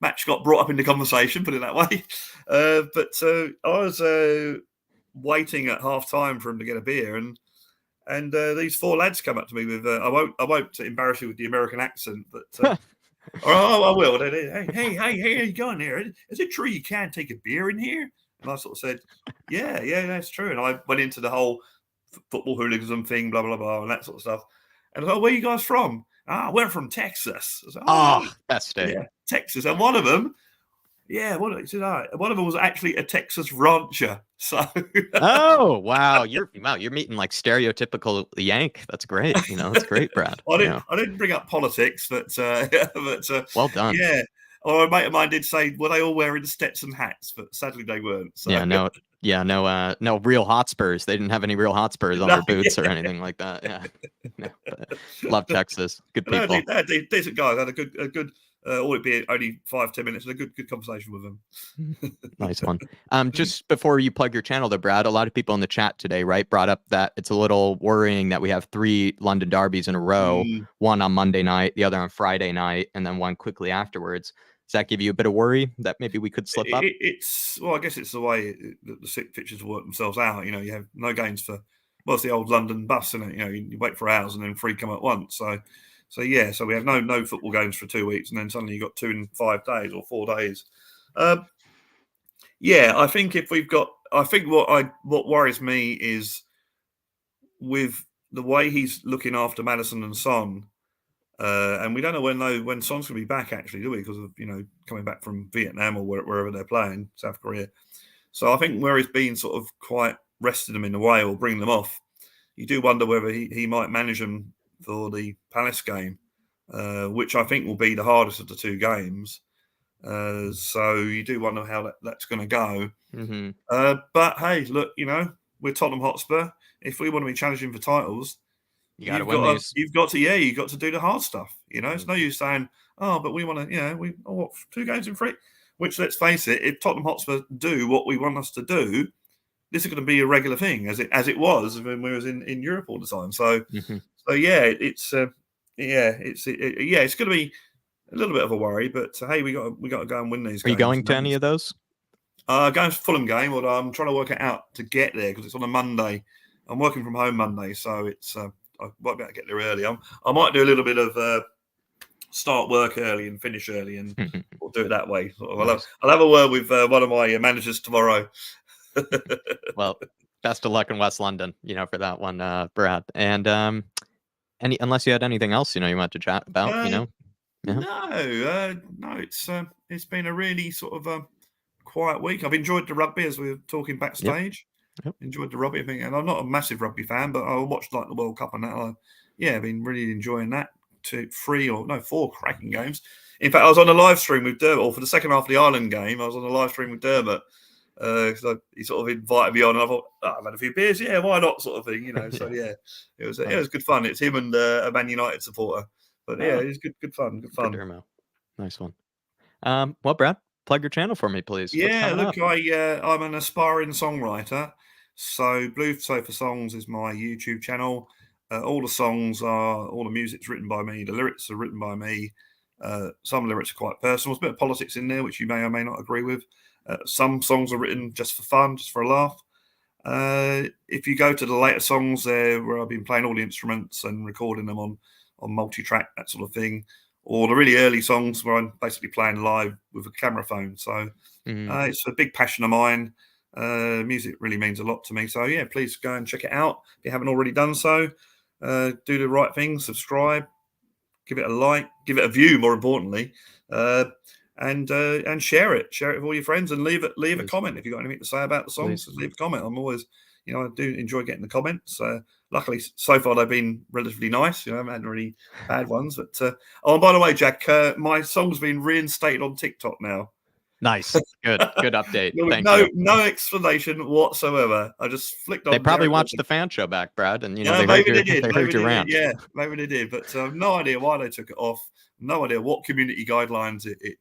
match got brought up into conversation, put it that way. But I was waiting at half time for him to get a beer, and these four lads come up to me with I won't embarrass you with the American accent, but I will. Hey, how you going there? Is it true you can't take a beer in here? And I sort of said, yeah, that's true. And I went into the whole football hooliganism thing, blah, blah, blah, and that sort of stuff. And I was like, where are you guys from? We're from Texas. I was like, best state. Yeah, Texas. And one of them, one of them was actually a Texas rancher. So, oh wow, you're meeting like stereotypical Yank. That's great. That's great, Brad. I didn't bring up politics, but well done. Yeah. Or a mate of mine did say, were they all wearing Stetson hats? But sadly, they weren't. So. No real Hotspurs. They didn't have any real Hotspurs on their boots or anything like that. Yeah, love Texas. Good people. They're decent guys. Had a good. Albeit only 5-10 minutes, and a good conversation with them. Nice one. Just before you plug your channel there, Brad, a lot of people in the chat today, right, brought up that it's a little worrying that we have 3 London derbies in a row, one on Monday night, the other on Friday night, and then one quickly afterwards. Does that give you a bit of worry that maybe we could slip up? I guess it's the way the fixtures work themselves out. You have no games for, it's the old London bus, isn't it? You wait for hours and then 3 come at once. So we have no football games for 2 weeks, and then suddenly you've got 2 in 5 days or 4 days. I think if we've got I think what worries me is with the way he's looking after Maddison and Son. And we don't know when Son's going to be back, actually, do we? Because of coming back from Vietnam or wherever they're playing, South Korea. So I think where he's been sort of quite resting them in a way or bringing them off, you do wonder whether he might manage them for the Palace game, which I think will be the hardest of the two games. So you do wonder how that's going to go. Mm-hmm. But hey, look, we're Tottenham Hotspur. If we want to be challenging for titles, you've got to do the hard stuff. It's no use saying, oh, but we want to, 2 games in 3. Which, let's face it, if Tottenham Hotspur do what we want us to do, this is going to be a regular thing, as it was when we was in Europe all the time. So, mm-hmm. It's going to be a little bit of a worry. But hey, we got to go and win these. Are you going to any of those? Going to Fulham game, although I'm trying to work it out to get there because it's on a Monday. I'm working from home Monday, so it's I won't be able to get there early. I might do a little bit of start work early and finish early, and we'll do it that way. Nice. I'll have a word with one of my managers tomorrow. Well, best of luck in West London, for that one, Brad. And unless you had anything else, you want to chat about, No, it's been a really sort of quiet week. I've enjoyed the rugby as we were talking backstage. Yep. Enjoyed the rugby thing, and I'm not a massive rugby fan, but I watched like the World Cup and that. I've been really enjoying that. 4 cracking games. In fact, I was on a live stream with Dermot, or for the second half of the Ireland game, I was on a live stream with Dermot. So he sort of invited me on, and I thought, I've had a few beers, why not, sort of thing, So it was good fun. It's him and a Man United supporter, but it was good fun. Dermo. Nice one. Well, Brad, plug your channel for me, please. Yeah, look, I'm an aspiring songwriter. So Blue Sofa Songs is my YouTube channel. All the music's written by me. The lyrics are written by me. Some lyrics are quite personal. There's a bit of politics in there, which you may or may not agree with. Some songs are written just for fun, just for a laugh. If you go to the later songs there, where I've been playing all the instruments and recording them on multi-track, that sort of thing, or the really early songs where I'm basically playing live with a camera phone. So it's a big passion of mine. Music really means a lot to me. So please go and check it out if you haven't already done so. Do the right thing, subscribe, give it a like, give it a view, more importantly, and share it with all your friends, and leave a comment if you've got anything to say about the songs. Leave a comment. I'm always, I do enjoy getting the comments. Luckily, so far they've been relatively nice. I haven't had really bad ones. But and by the way, Jack, my song's been reinstated on TikTok now. Nice, good update. Thank you. No explanation whatsoever. I just flicked on. They probably watched the fan show back, Brad, and they heard your rant. Yeah, maybe they did, but no idea why they took it off. No idea what community guidelines it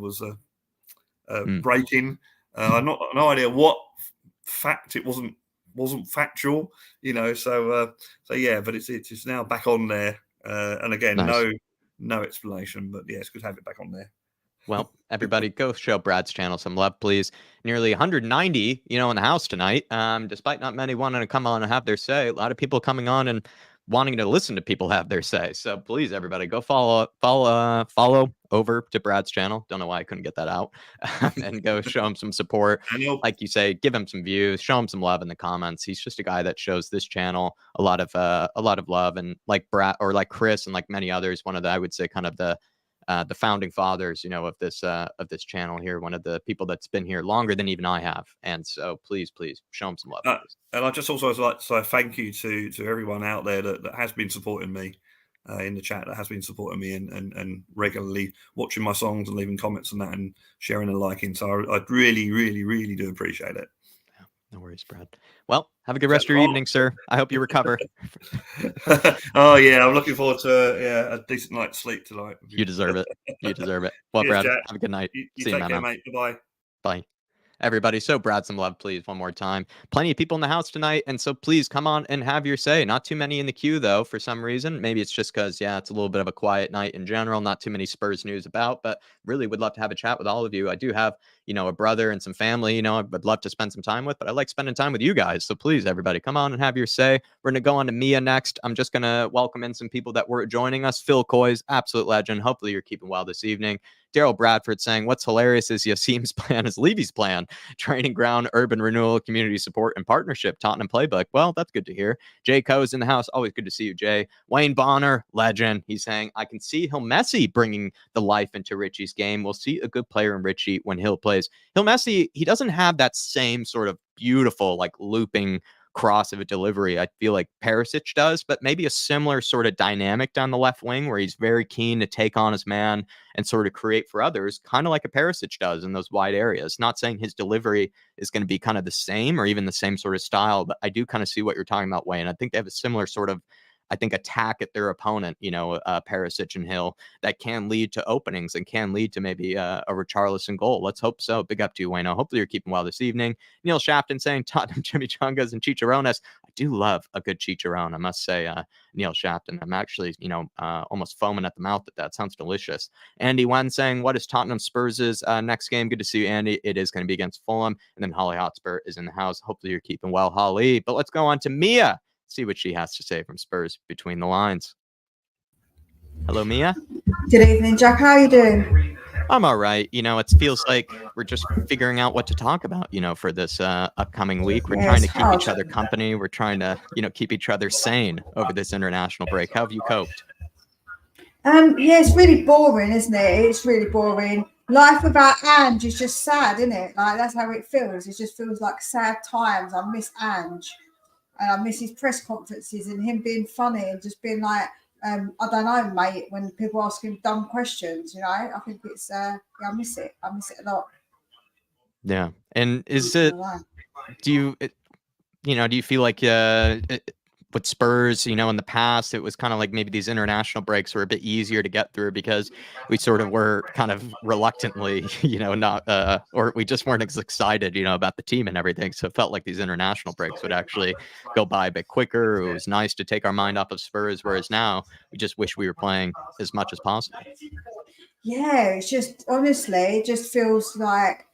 was breaking. No idea what fact it wasn't factual. So but it's now back on there, and again, nice. No explanation, but it's good to have it back on there. Well, everybody, go show Brad's channel some love, please. Nearly 190, in the house tonight. Despite not many wanting to come on and have their say, a lot of people coming on and wanting to listen to people have their say. So please, everybody, go follow over to Brad's channel. Don't know why I couldn't get that out. And go show him some support. Like you say, give him some views, show him some love in the comments. He's just a guy that shows this channel a lot of love, and like Brad or like Chris and like many others, one of the, I would say, kind of the founding fathers, of this channel here, one of the people that's been here longer than even I have. And so please show him some love. And I just also like to say thank you to everyone out there that has been supporting me in the chat, that has been supporting me and regularly watching my songs and leaving comments and that and sharing and liking. So I really, really, really do appreciate it. No worries, Brad. Well, have a good rest of your evening, sir. I hope you recover. Oh, yeah. I'm looking forward to a decent night's sleep tonight. You deserve it. Well, Brad, Jack, have a good night. You See you, take care, mate. Goodbye. Bye. Everybody, so Brad, some love, please, one more time. Plenty of people in the house tonight, and so please come on and have your say. Not too many in the queue, though, for some reason. Maybe it's just because, it's a little bit of a quiet night in general. Not too many Spurs news about, but really would love to have a chat with all of you. I do have, a brother and some family, I would love to spend some time with, but I like spending time with you guys. So please, everybody, come on and have your say. We're going to go on to Mia next. I'm just going to welcome in some people that were joining us. Phil Coy's absolute legend. Hopefully you're keeping well this evening. Daryl Bradford saying, what's hilarious is Yassim's plan is Levy's plan. Training ground, urban renewal, community support, and partnership. Tottenham playbook. Well, that's good to hear. Jay Coe's in the house. Always good to see you, Jay. Wayne Bonner, legend. He's saying, I can see Hill Messi bringing the life into Richie's game. We'll see a good player in Richie when Hill plays. Hill Messi, he doesn't have that same sort of beautiful, like looping cross of a delivery I feel like Perisic does, but maybe a similar sort of dynamic down the left wing where he's very keen to take on his man and sort of create for others, kind of like a Perisic does in those wide areas. Not saying his delivery is going to be kind of the same or even the same sort of style, but I do kind of see what you're talking about, Wayne. I think they have a similar sort of, I think, attack at their opponent, Perisic and Hill, that can lead to openings and can lead to maybe a Richarlison goal. Let's hope so. Big up to you, Wayno. Hopefully you're keeping well this evening. Neil Shafton saying Tottenham chimichangas and chicharrones. I do love a good chicharron, I must say, Neil Shafton. I'm actually, almost foaming at the mouth at that. Sounds delicious. Andy Wen saying, what is Tottenham Spurs' next game? Good to see you, Andy. It is going to be against Fulham. And then Holly Hotspur is in the house. Hopefully you're keeping well, Holly. But let's go on to Mia. See what she has to say from Spurs between the lines. Hello, Mia. Good evening, Jack. How are you doing? I'm all right. It feels like we're just figuring out what to talk about, for this upcoming week. We're trying to keep each other company. We're trying to, keep each other sane over this international break. How have you coped? Yeah, it's really boring, isn't it? It's really boring. Life without Ange is just sad, isn't it? Like, that's how it feels. It just feels like sad times. I miss Ange. And I miss his press conferences and him being funny and just being like, I don't know, mate, when people ask him dumb questions, I think it's, I miss it. I miss it a lot. Yeah. And is it, do you feel like with Spurs, in the past, it was kind of like maybe these international breaks were a bit easier to get through because we sort of were kind of reluctantly, not, or we just weren't as excited, about the team and everything. So it felt like these international breaks would actually go by a bit quicker. It was nice to take our mind off of Spurs, whereas now we just wish we were playing as much as possible. Yeah, it's just, honestly, it just feels like,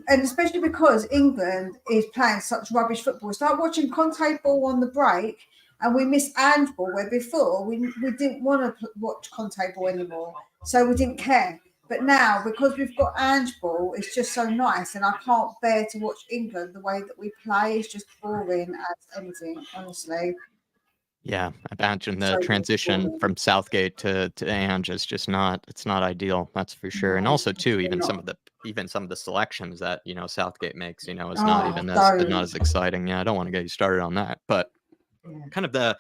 and especially because England is playing such rubbish football. It's like watching Conte ball on the break and we miss Ange ball, where before we didn't want to watch Conte ball anymore. So we didn't care. But now, because we've got Ange ball, it's just so nice. And I can't bear to watch England the way that we play. It's just boring as anything, honestly. Yeah, I imagine the transition from Southgate to Ange is just it's not ideal. That's for sure. And also too, even some of the selections that, Southgate makes, is not even not as exciting. Yeah, I don't want to get you started on that, but kind of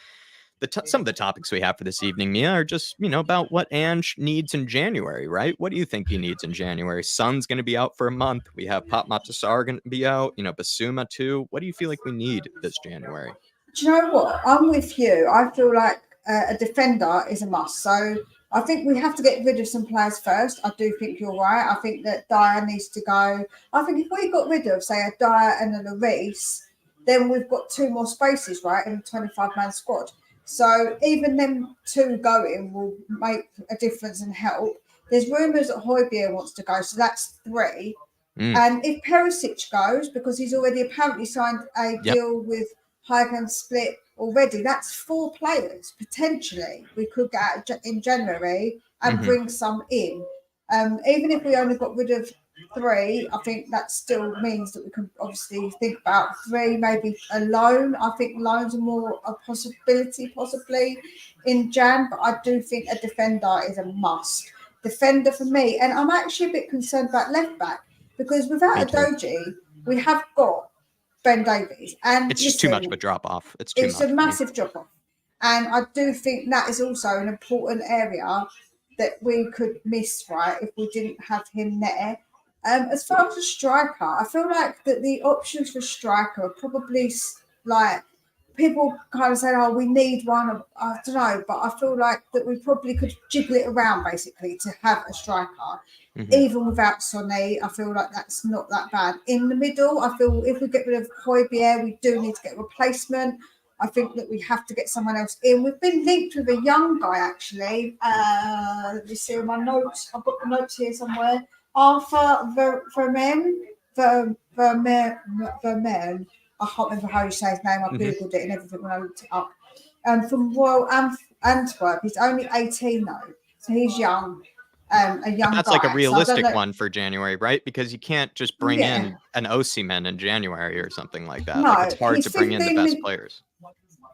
some of the topics we have for this evening, Mia, are just, about what Ange needs in January, right? What do you think he needs in January? Son's going to be out for a month. We have Pop Matasar going to be out, Basuma too. What do you feel like we need this January? Do you know what? I'm with you. I feel like a defender is a must. So I think we have to get rid of some players first. I do think you're right. I think that Dyer needs to go. I think if we got rid of, say, a Dyer and a Lloris, then we've got two more spaces, right, in a 25-man squad. So even them two going will make a difference and help. There's rumours that Højbjerg wants to go, so that's three. And if Perisic goes, because he's already apparently signed a deal with Highland Split already, that's four players potentially we could get in January and bring some in. Even if we only got rid of three, I think that still means that we can obviously think about three, maybe a loan. I think loans are more a possibility possibly in Jan, but I do think a defender is a must. Defender for me, and I'm actually a bit concerned about left back because without Udogie, we have got Ben Davies, and it's just too much of a drop off. It's a massive drop off, and I do think that is also an important area that we could miss, right, if we didn't have him there. As far as a striker, I feel like that the options for striker are probably like people kind of say, "Oh, we need one." I don't know, but I feel like that we probably could jiggle it around basically to have a striker. Even without Sonny, I feel like that's not that bad. In the middle, I feel if we get rid of Højbjerg, we do need to get a replacement. I think that we have to get someone else in. We've been linked with a young guy, actually. Let me see my notes. I've got the notes here somewhere. Arthur Vermeeren. I can't remember how you say his name. I Googled it and everything when I looked it up. From Royal Antwerp. He's only 18, though. So he's young. a young That's guy. like a So realistic one for January, right? Because you can't just bring Yeah. in an Osimhen in January or something like that. No, Like it's hard he's to bring in the 15 best mil- players.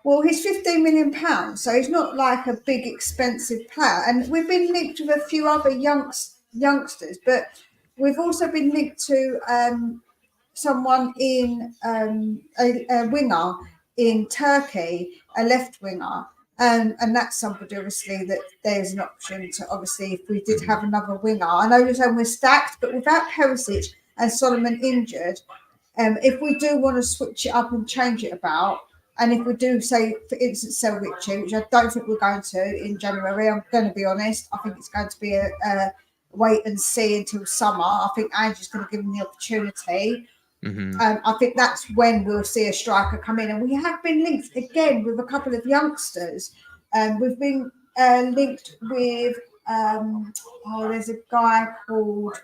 Well, he's £15 million, so he's not like a big expensive player. And we've been linked with a few other youngsters, but we've also been linked to someone in a winger in Turkey, a left winger. And that's somebody, obviously, that there's an option to, obviously, if we did have another winger. I know you're saying we're stacked, but without Perisic and Solomon injured, if we do want to switch it up and change it about, and if we do, say, for instance, sell Richie, which I don't think we're going to in January, I'm going to be honest, I think it's going to be a wait and see until summer. I think Ange is going to give him the opportunity. I think that's when we'll see a striker come in. And we have been linked again with a couple of youngsters. We've been linked with, there's a guy called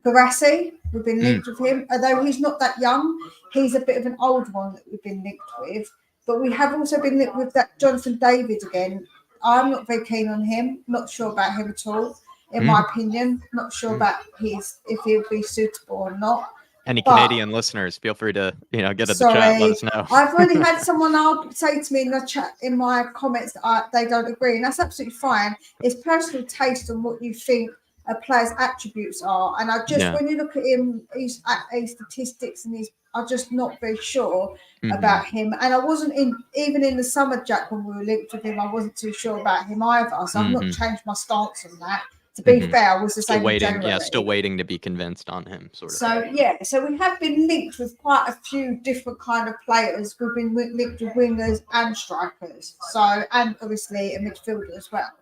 Barassi. We've been linked with him. Although he's not that young, he's a bit of an old one that we've been linked with. But we have also been linked with that Jonathan David again. I'm not very keen on him. Not sure about him at all, in my opinion. Not sure about if he'll be suitable or not. Any Canadian listeners, feel free to get in the chat. Let us know. I've already had someone say to me in the chat, in my comments, that they don't agree, and that's absolutely fine. It's personal taste on what you think a player's attributes are, and when you look at him, his statistics, and I'm just not very sure about him. And I wasn't even in the summer, Jack, when we were linked with him, I wasn't too sure about him either. So I've not changed my stance on that. To be fair, I was the still same waiting. generally. Yeah, still waiting to be convinced on him, sort of. So we have been linked with quite a few different kind of players. We've been linked with wingers and strikers. And obviously a midfielder as well.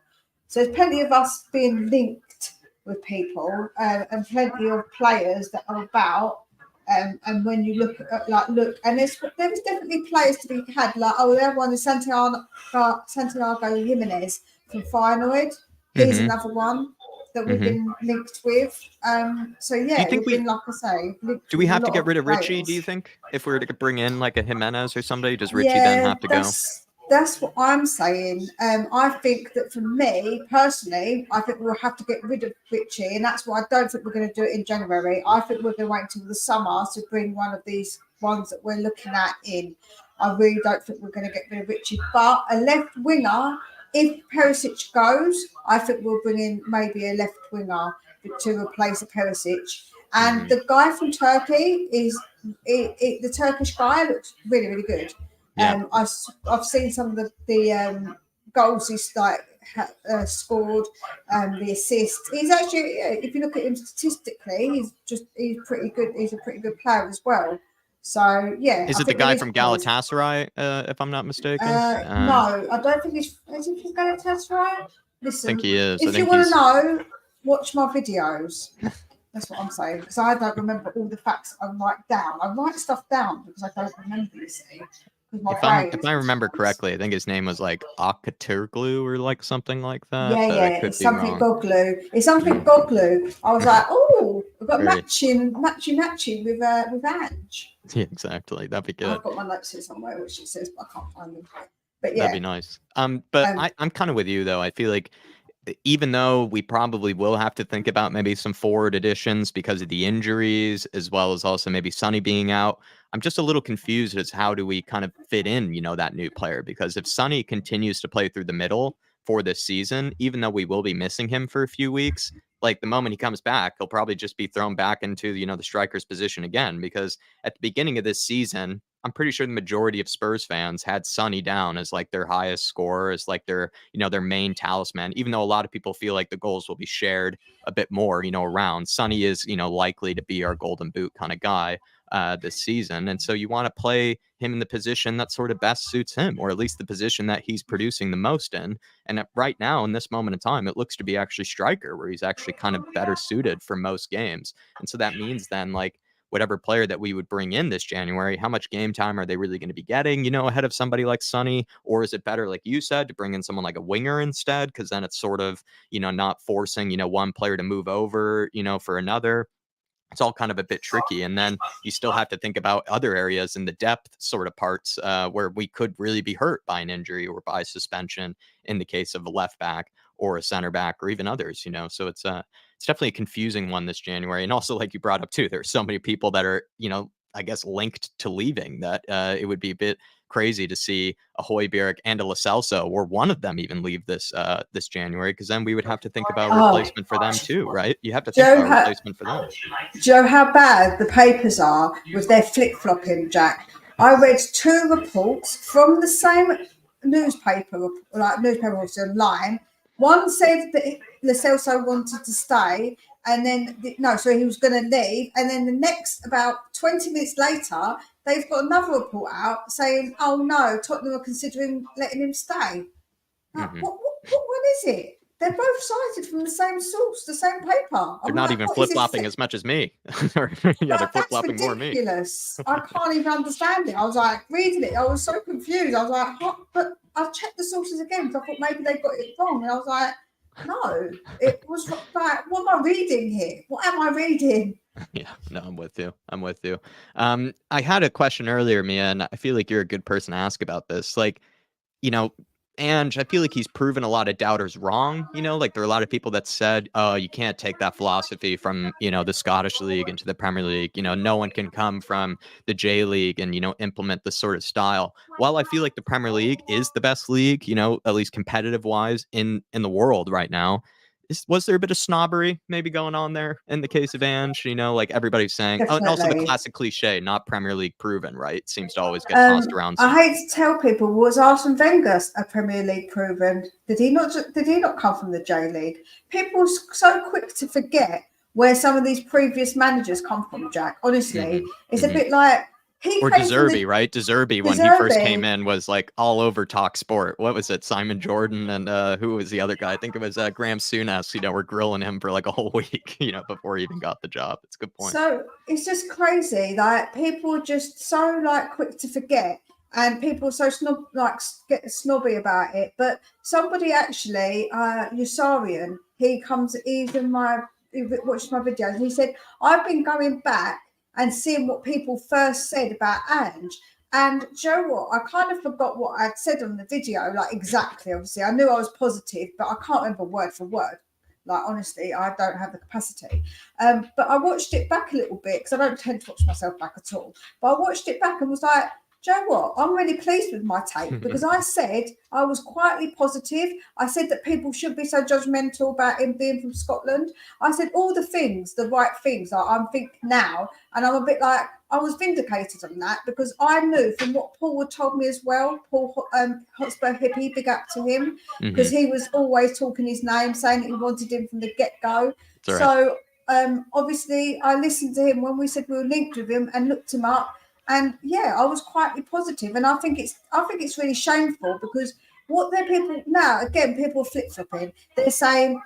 So there's plenty of us being linked with people and plenty of players that are about. And when you look at and there's definitely players to be had. Like the other one is Santiago Jimenez from Feyenoord. He's another one that we've been linked with. We've been, like I say, linked. Do we have to get rid of players. Richie, do you think? If we were to bring in like a Jimenez or somebody, does Richie then have to go? That's what I'm saying. I think that for me, personally, I think we'll have to get rid of Richie, and that's why I don't think we're going to do it in January. I think we're going to wait until the summer to bring one of these ones that we're looking at in. I really don't think we're going to get rid of Richie. But a left winger, if Perisic goes, I think we'll bring in maybe a left winger to replace a Perisic. And the guy from Turkey the Turkish guy looks really, really good. Yeah. I've seen some of the goals he's scored, the assists. He's actually, if you look at him statistically, he's pretty good. He's a pretty good player as well. So yeah. Is it the guy from Galatasaray, if I'm not mistaken? No, I don't think he's from Galatasaray. Listen, I think he is. If you want to know, watch my videos. That's what I'm saying, because I don't remember all the facts I write down. I write stuff down because I don't remember, you see. If I remember correctly, I think his name was like Postecoglou or like something like that. Yeah, it's something Postecoglou. It's something Postecoglou. I was like, oh, we've got matching with Ange. Yeah, exactly. That'd be good. I've got my notes here somewhere, which it says, but I can't find them. But yeah, that'd be nice. But I'm kind of with you though. I feel like even though we probably will have to think about maybe some forward additions because of the injuries, as well as also maybe Sonny being out, I'm just a little confused as how do we kind of fit in, that new player? Because if Sonny continues to play through the middle for this season, even though we will be missing him for a few weeks, like the moment he comes back, he'll probably just be thrown back into, the striker's position again. Because at the beginning of this season, I'm pretty sure the majority of Spurs fans had Sonny down as like their highest scorer, as like their main talisman, even though a lot of people feel like the goals will be shared a bit more, around. Sonny is, likely to be our golden boot kind of guy this season. And so you want to play him in the position that sort of best suits him, or at least the position that he's producing the most in. And right now, in this moment in time, it looks to be actually striker, where he's actually kind of better suited for most games. And so that means then, like, whatever player that we would bring in this January, how much game time are they really going to be getting, ahead of somebody like Sonny? Or is it better, like you said, to bring in someone like a winger instead? Because then it's sort of, not forcing, one player to move over, for another. It's all kind of a bit tricky. And then you still have to think about other areas in the depth sort of parts where we could really be hurt by an injury or by suspension in the case of a left back or a center back or even others, so it's definitely a confusing one this January. And also, like you brought up too, there's so many people that are, I guess linked to leaving that it would be a bit crazy to see a Højbjerg and a Lo Celso, or one of them even leave this January, because then we would have to think about a replacement for them too, right? You have to think about a replacement for them. Joe, how bad the papers are with their flip-flopping, Jack. I read 2 reports from the same newspaper, like newspaper online. One said that Lo Celso wanted to stay, and then so he was going to leave, and then the next, about 20 minutes later, they've got another report out saying, "Oh no, Tottenham are considering letting him stay." Like, what is it? They're both cited from the same source, the same paper. They're not even flip-flopping as much as me. They're flip-flopping more than me. Ridiculous. I can't even understand it. I was like, reading it, I was so confused. I was like, what? But I checked the sources again, because I thought maybe they got it wrong. And I was like, no, it was like, what am I reading here? What am I reading? Yeah, no, I'm with you. I had a question earlier, Mia, and I feel like you're a good person to ask about this. Like, Ange, I feel like he's proven a lot of doubters wrong. Like there are a lot of people that said, "Oh, you can't take that philosophy from the Scottish League into the Premier League. No one can come from the J League and implement this sort of style." While I feel like the Premier League is the best league, at least competitive wise in the world right now, was there a bit of snobbery maybe going on there in the case of Ange? Like everybody's saying, and also the classic cliche, not Premier League proven, right? Seems to always get tossed around. I hate to tell people, was Arsene Wenger a Premier League proven? Did he not come from the J League? People are so quick to forget where some of these previous managers come from, Jack. Honestly, it's a bit like De Zerbi, right? De Zerbi, when he first came in, was like all over Talk Sport. What was it? Simon Jordan and who was the other guy? I think it was Graham Souness. Were grilling him for like a whole week, before he even got the job. It's a good point. So it's just crazy. Like people are just so quick to forget, and people are so get snobby about it. But somebody actually, Usarian, he watches my videos, and he said, "I've been going back and seeing what people first said about Ange. And do you know what? I kind of forgot what I'd said on the video, exactly. Obviously, I knew I was positive, but I can't remember word for word. Honestly, I don't have the capacity. But I watched it back a little bit, because I don't tend to watch myself back at all. But I watched it back and was like, do you know what? I'm really pleased with my take, because I said I was quietly positive. I said that people shouldn't be so judgmental about him being from Scotland. I said all the things, the right things. I'm thinking now, and I'm a bit like, I was vindicated on that, because I knew from what Paul had told me as well. Paul Hotspur hippie, big up to him, because he was always talking his name, saying that he wanted him from the get-go. Right. So obviously I listened to him when we said we were linked with him, and looked him up. And yeah, I was quietly positive, and I think it's really shameful, because what they're people now, again, people are flip-flopping. They're saying,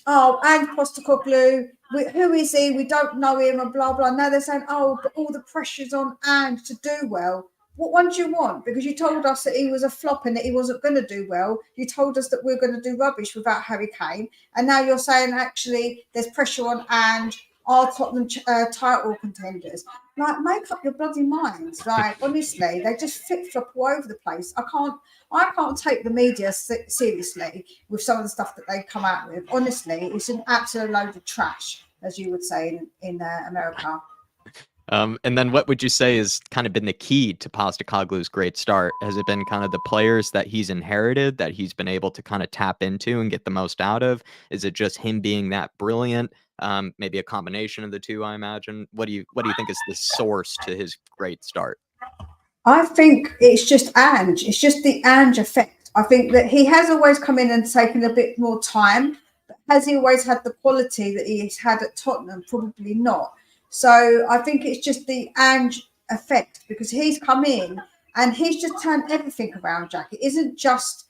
"Oh, Ange Postecoglou, who is he? We don't know him," and blah blah. Now they're saying, "Oh, but all the pressure's on Ange to do well." What one do you want? Because you told us that he was a flop and that he wasn't going to do well. You told us that we're going to do rubbish without Harry Kane, and now you're saying actually there's pressure on Ange. Are Tottenham title contenders? Make up your bloody minds. Honestly, they just flip-flop all over the place. I can't take the media seriously with some of the stuff that they come out with. Honestly, it's an absolute load of trash, as you would say in America. And then what would you say has kind of been the key to Postecoglou's great start? Has it been kind of the players that he's inherited, that he's been able to kind of tap into and get the most out of? Is it just him being that brilliant? Maybe a combination of the two, I imagine. What do you think is the source to his great start? I think it's just Ange. It's just the Ange effect. I think that he has always come in and taken a bit more time, but has he always had the quality that he's had at Tottenham? Probably not. So I think it's just the Ange effect, because he's come in and he's just turned everything around, Jack. It isn't just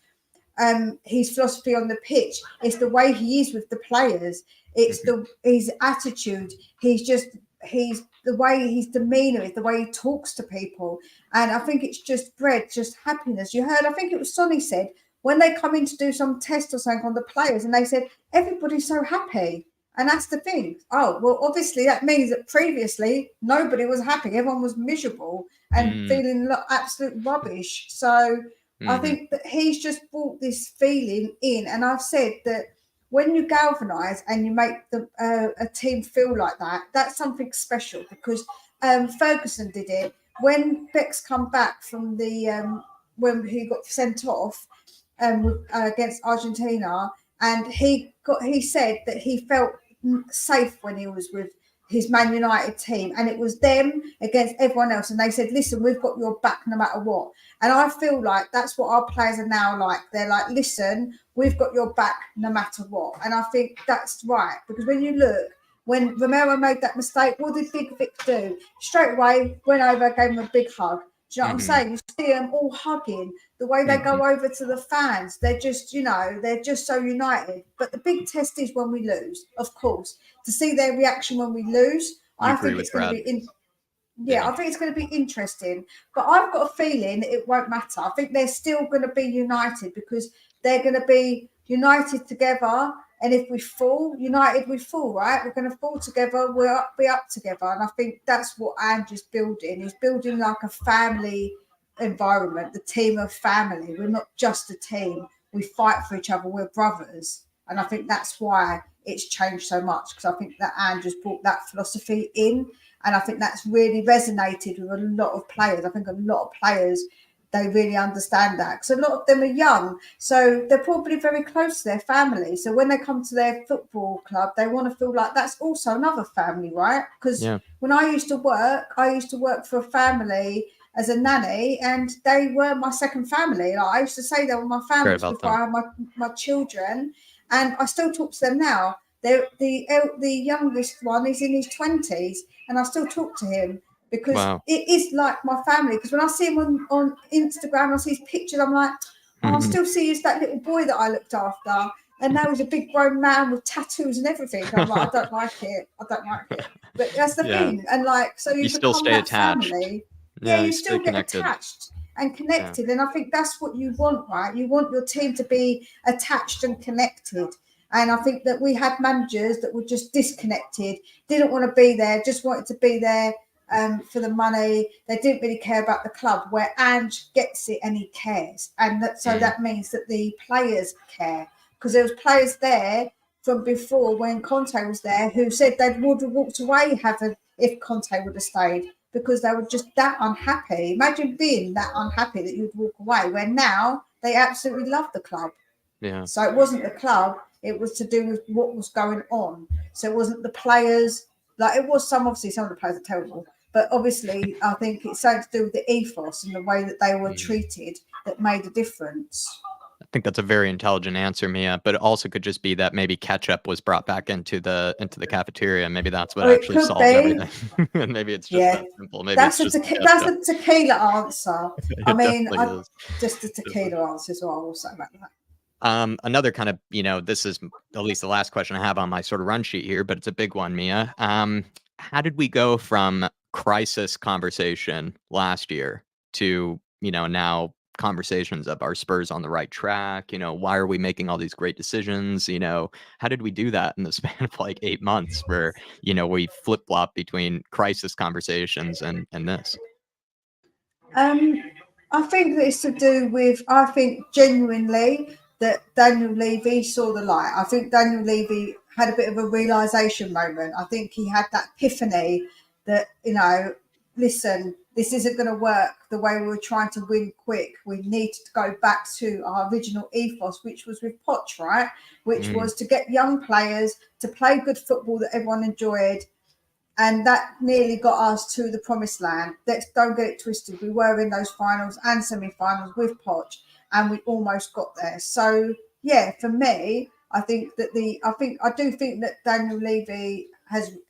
his philosophy on the pitch. It's the way he is with the players. It's his attitude. He's the way his demeanour is, the way he talks to people. And I think it's just bred just happiness. You heard, I think it was Sonny said, when they come in to do some test or something on the players, and they said, everybody's so happy. And that's the thing. Oh, well, obviously that means that previously nobody was happy. Everyone was miserable and feeling absolute rubbish. So I think that he's just brought this feeling in, and I've said that when you galvanise and you make a team feel like that, that's something special, because Ferguson did it when Beck's come back from the when he got sent off against Argentina, and he said that he felt safe when he was with his Man United team, and it was them against everyone else, and they said, listen, we've got your back no matter what. And I feel like that's what our players are now like. They're like, listen, we've got your back no matter what. And I think that's right, because when you look, when Romero made that mistake, what did Big Vic do? Straight away, went over, gave him a big hug. Do you know what I'm saying? You see them all hugging, the way they go over to the fans. They're just, they're just so united. But the big test is when we lose, of course. To see their reaction when we lose, I think it's going to be I think it's going to be interesting. But I've got a feeling it won't matter. I think they're still going to be united, because they're going to be united together. And if we fall, united, we fall, right? We're going to fall together. We'll be up together. And I think that's what Ange is building. He's building like a family environment, the team of family. We're not just a team. We fight for each other. We're brothers. And I think that's why it's changed so much, because I think that Ange has brought that philosophy in. And I think that's really resonated with a lot of players. I think a lot of players, they really understand that, because a lot of them are young, so they're probably very close to their family. So when they come to their football club, they want to feel like that's also another family, right? Because when I used to work for a family as a nanny, and they were my second family. Like, I used to say they were my family before I had my children, and I still talk to them now. The youngest one is in his 20s, and I still talk to him, because it is like my family. Because when I see him on Instagram, I see his pictures, I'm like, I still see he's that little boy that I looked after. And now he's a big grown man with tattoos and everything. I'm like, I don't like it. But that's the thing. And like, so you still become stay that attached. family. Yeah, you still get attached and connected. And I think that's what you want, right? You want your team to be attached and connected. And I think that we had managers that were just disconnected, didn't want to be there, just wanted to be there for the money. They didn't really care about the club, where Ange gets it and he cares. And that means that the players care, because there was players there from before when Conte was there who said they would have walked away if Conte would have stayed, because they were just that unhappy. Imagine being that unhappy that you'd walk away, where now they absolutely love the club. Yeah. So it wasn't the club, it was to do with what was going on. So it wasn't the players. Like, it was obviously some of the players are terrible, but obviously I think it's something to do with the ethos and the way that they were treated that made a difference. I think that's a very intelligent answer, Mia, but it also could just be that maybe ketchup was brought back into the cafeteria. Maybe that's what actually solved everything. And maybe it's just that simple. Maybe that's it's a tequila answer. I mean, just a tequila answer is what I will say about that. Another kind of, this is at least the last question I have on my sort of run sheet here, but it's a big one, Mia. How did we go from crisis conversation last year to, now conversations of our Spurs on the right track? Why are we making all these great decisions? How did we do that in the span of like 8 months where, we flip-flop between crisis conversations and this? I think that it's to do with, genuinely that Daniel Levy saw the light. I think Daniel Levy had a bit of a realisation moment. I think he had that epiphany that, listen, this isn't going to work the way we were trying to win quick. We need to go back to our original ethos, which was with Poch, right? Which was to get young players to play good football that everyone enjoyed. And that nearly got us to the promised land. Don't get it twisted. We were in those finals and semi-finals with Poch, and we almost got there. So yeah, for me, I do think that Daniel Levy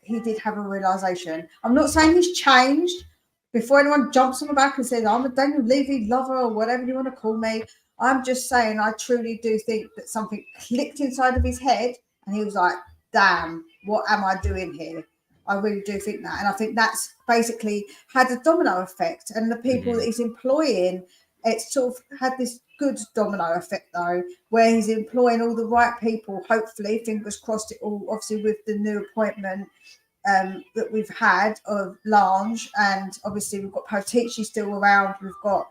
did have a realization. I'm not saying he's changed. Before anyone jumps on my back and says I'm a Daniel Levy lover or whatever you want to call me, I'm just saying I truly do think that something clicked inside of his head, and he was like, "Damn, what am I doing here?" I really do think that. And I think that's basically had a domino effect. And the people that he's employing, it's sort of had this good domino effect, though, where he's employing all the right people, hopefully, fingers crossed, it all, obviously, with the new appointment that we've had of Lange. And obviously, we've got Potici still around. We've got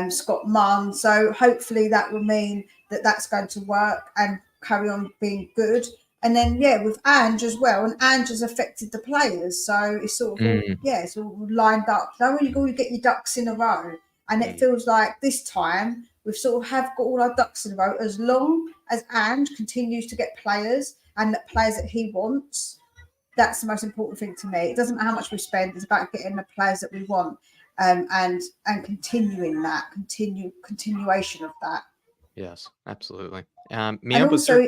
Scott Munn. So hopefully that will mean that that's going to work and carry on being good. And then, with Ange as well, and Ange has affected the players. So it's sort of, it's all lined up. Now when you get your ducks in a row, and it feels like this time we've sort of have got all our ducks in a row, as long as Ange continues to get players and the players that he wants. That's the most important thing to me. It doesn't matter how much we spend, it's about getting the players that we want, and continuing that, continuation of that. Yes, absolutely. And also,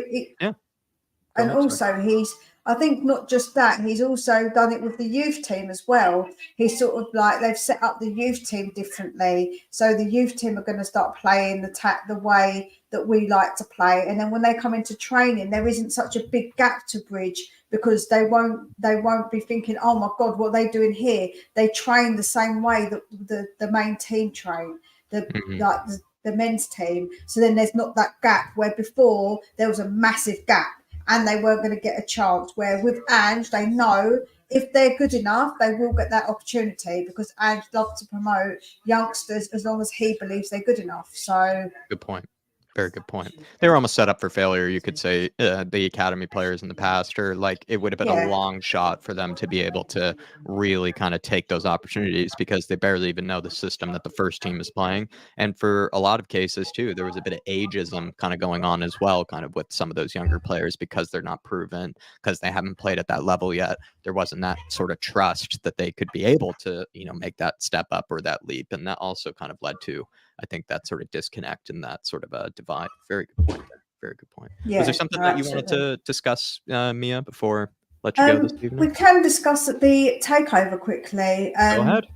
I think not just that, he's also done it with the youth team as well. He's sort of like, they've set up the youth team differently. So the youth team are going to start playing the way that we like to play. And then when they come into training, there isn't such a big gap to bridge, because they won't be thinking, oh my God, what are they doing here? They train the same way that the main team train, the men's team. So then there's not that gap where before there was a massive gap and they weren't going to get a chance. Where with Ange, they know if they're good enough, they will get that opportunity, because Ange loves to promote youngsters as long as he believes they're good enough. So good point. Very good point. They were almost set up for failure, you could say, the academy players in the past, or like it would have been a long shot for them to be able to really kind of take those opportunities, because they barely even know the system that the first team is playing. And for a lot of cases too, there was a bit of ageism kind of going on as well, kind of with some of those younger players, because they're not proven, because they haven't played at that level yet. There wasn't that sort of trust that they could be able to, make that step up or that leap. And that also kind of led to, I think, that sort of disconnect and that sort of a divide. Very good point there. Very good point. Yeah, was there something that you wanted to discuss, Mia, before let you go this evening? We can discuss the takeover quickly. Go ahead.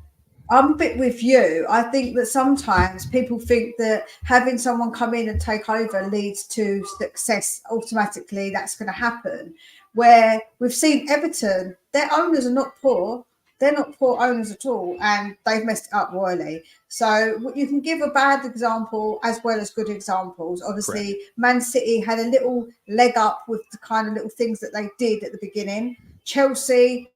I'm a bit with you. I think that sometimes people think that having someone come in and take over leads to success automatically. That's going to happen. Where we've seen Everton, their owners are not poor. They're not poor owners at all, and they've messed it up royally. So you can give a bad example as well as good examples. Obviously, correct. Man City had a little leg up with the kind of little things that they did at the beginning. Chelsea,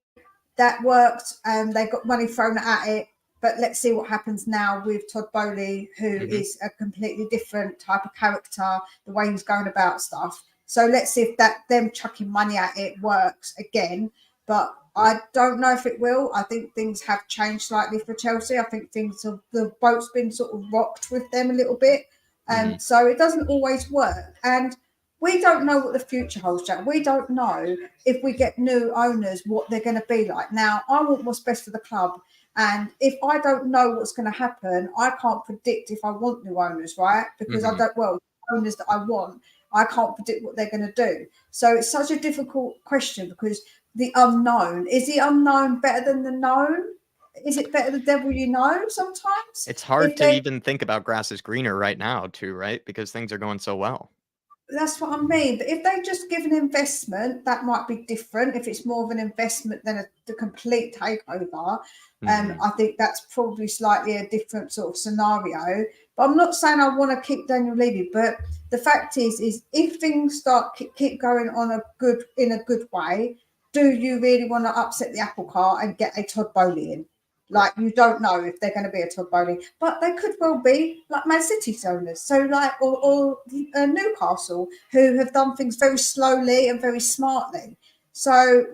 that worked, and they got money thrown at it. But let's see what happens now with Todd Boehly, who is a completely different type of character, the way he's going about stuff. So let's see if them chucking money at it works again. But I don't know if it will. I think things have changed slightly for Chelsea. I think the boat's been sort of rocked with them a little bit. So it doesn't always work. And we don't know what the future holds, Jack. We don't know if we get new owners, what they're going to be like. Now, I want what's best for the club. And if I don't know what's going to happen, I can't predict if I want new owners, right? Because owners that I want, I can't predict what they're going to do. So it's such a difficult question, because the unknown, is the unknown better than the known? Is it better the devil you know sometimes? It's hard to even think about grass is greener right now too, right? Because things are going so well. That's what I mean. But if they just give an investment, that might be different. If it's more of an investment than the complete takeover, I think that's probably slightly a different sort of scenario. But I'm not saying I want to keep Daniel Levy. But the fact is if things keep going in a good way, do you really want to upset the apple cart and get a Todd Boehly in? Like, you don't know if they're going to be a Todd Boehly, but they could well be like Man City's owners. So like, or Newcastle, who have done things very slowly and very smartly. So,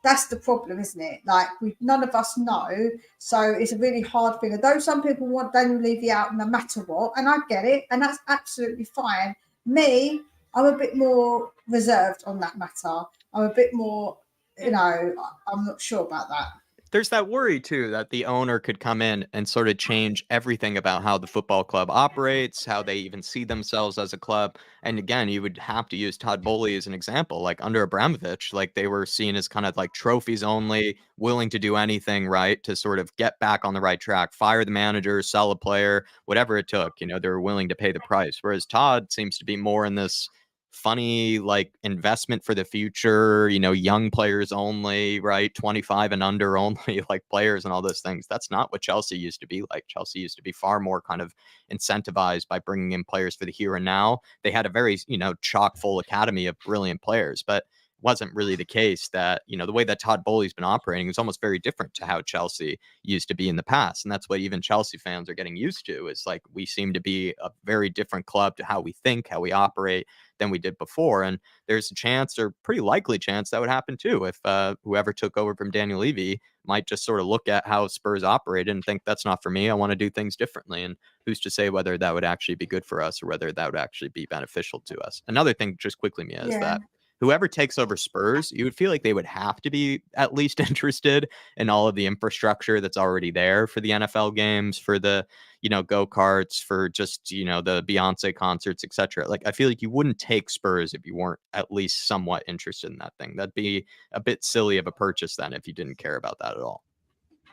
that's the problem, isn't it? Like, none of us know. So it's a really hard thing. Although some people want Daniel Levy out no matter what, and I get it, and that's absolutely fine. Me, I'm a bit more reserved on that matter. I'm a bit more, I'm not sure about that. There's that worry too that the owner could come in and sort of change everything about how the football club operates, how they even see themselves as a club. And again, you would have to use Todd Boehly as an example. Like under Abramovich, like they were seen as kind of like trophies only, willing to do anything right to sort of get back on the right track, fire the manager, sell a player, whatever it took. They were willing to pay the price. Whereas Todd seems to be more in this funny like investment for the future, young players only, right? 25 and under only, like players and all those things. That's not what Chelsea used to be like. Chelsea used to be far more kind of incentivized by bringing in players for the here and now. They had a very chock full academy of brilliant players, but wasn't really the case. That, you know, the way that Todd Bowley's been operating is almost very different to how Chelsea used to be in the past. And that's what even Chelsea fans are getting used to. It's like, we seem to be a very different club to how we think, how we operate than we did before. And there's a chance, or pretty likely chance, that would happen too if whoever took over from Daniel Levy might just sort of look at how Spurs operated and think, that's not for me, I want to do things differently. And who's to say whether that would actually be good for us or whether that would actually be beneficial to us. Another thing, just quickly, Mia, is that whoever takes over Spurs, you would feel like they would have to be at least interested in all of the infrastructure that's already there for the NFL games, for the, you know, go-karts, for just, you know, the Beyonce concerts, etc. Like, I feel like you wouldn't take Spurs if you weren't at least somewhat interested in that thing. That'd be a bit silly of a purchase then if you didn't care about that at all.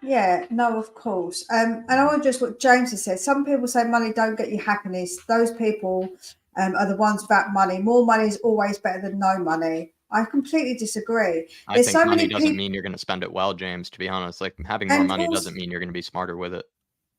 Yeah, no, of course. And I want just what James has said. Some people say money don't get you happiness. Those people are the ones without money. More money is always better than no money. I completely disagree. I think money doesn't mean you're going to spend it well, James, to be honest. Like, having more money doesn't mean you're going to be smarter with it.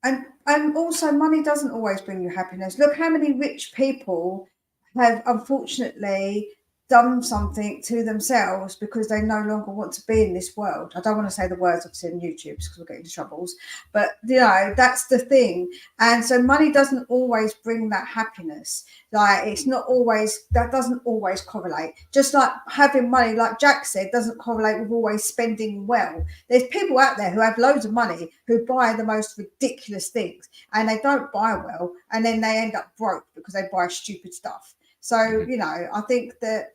And also, money doesn't always bring you happiness. Look how many rich people have, unfortunately, done something to themselves because they no longer want to be in this world. I don't want to say the words obviously on YouTube because we'll get into troubles, but you know, that's the thing. And so money doesn't always bring that happiness. Like, it's not always, that doesn't always correlate. Just like having money, like Jack said, doesn't correlate with always spending well. There's people out there who have loads of money who buy the most ridiculous things and they don't buy well, and then they end up broke because they buy stupid stuff. So, you know, I think that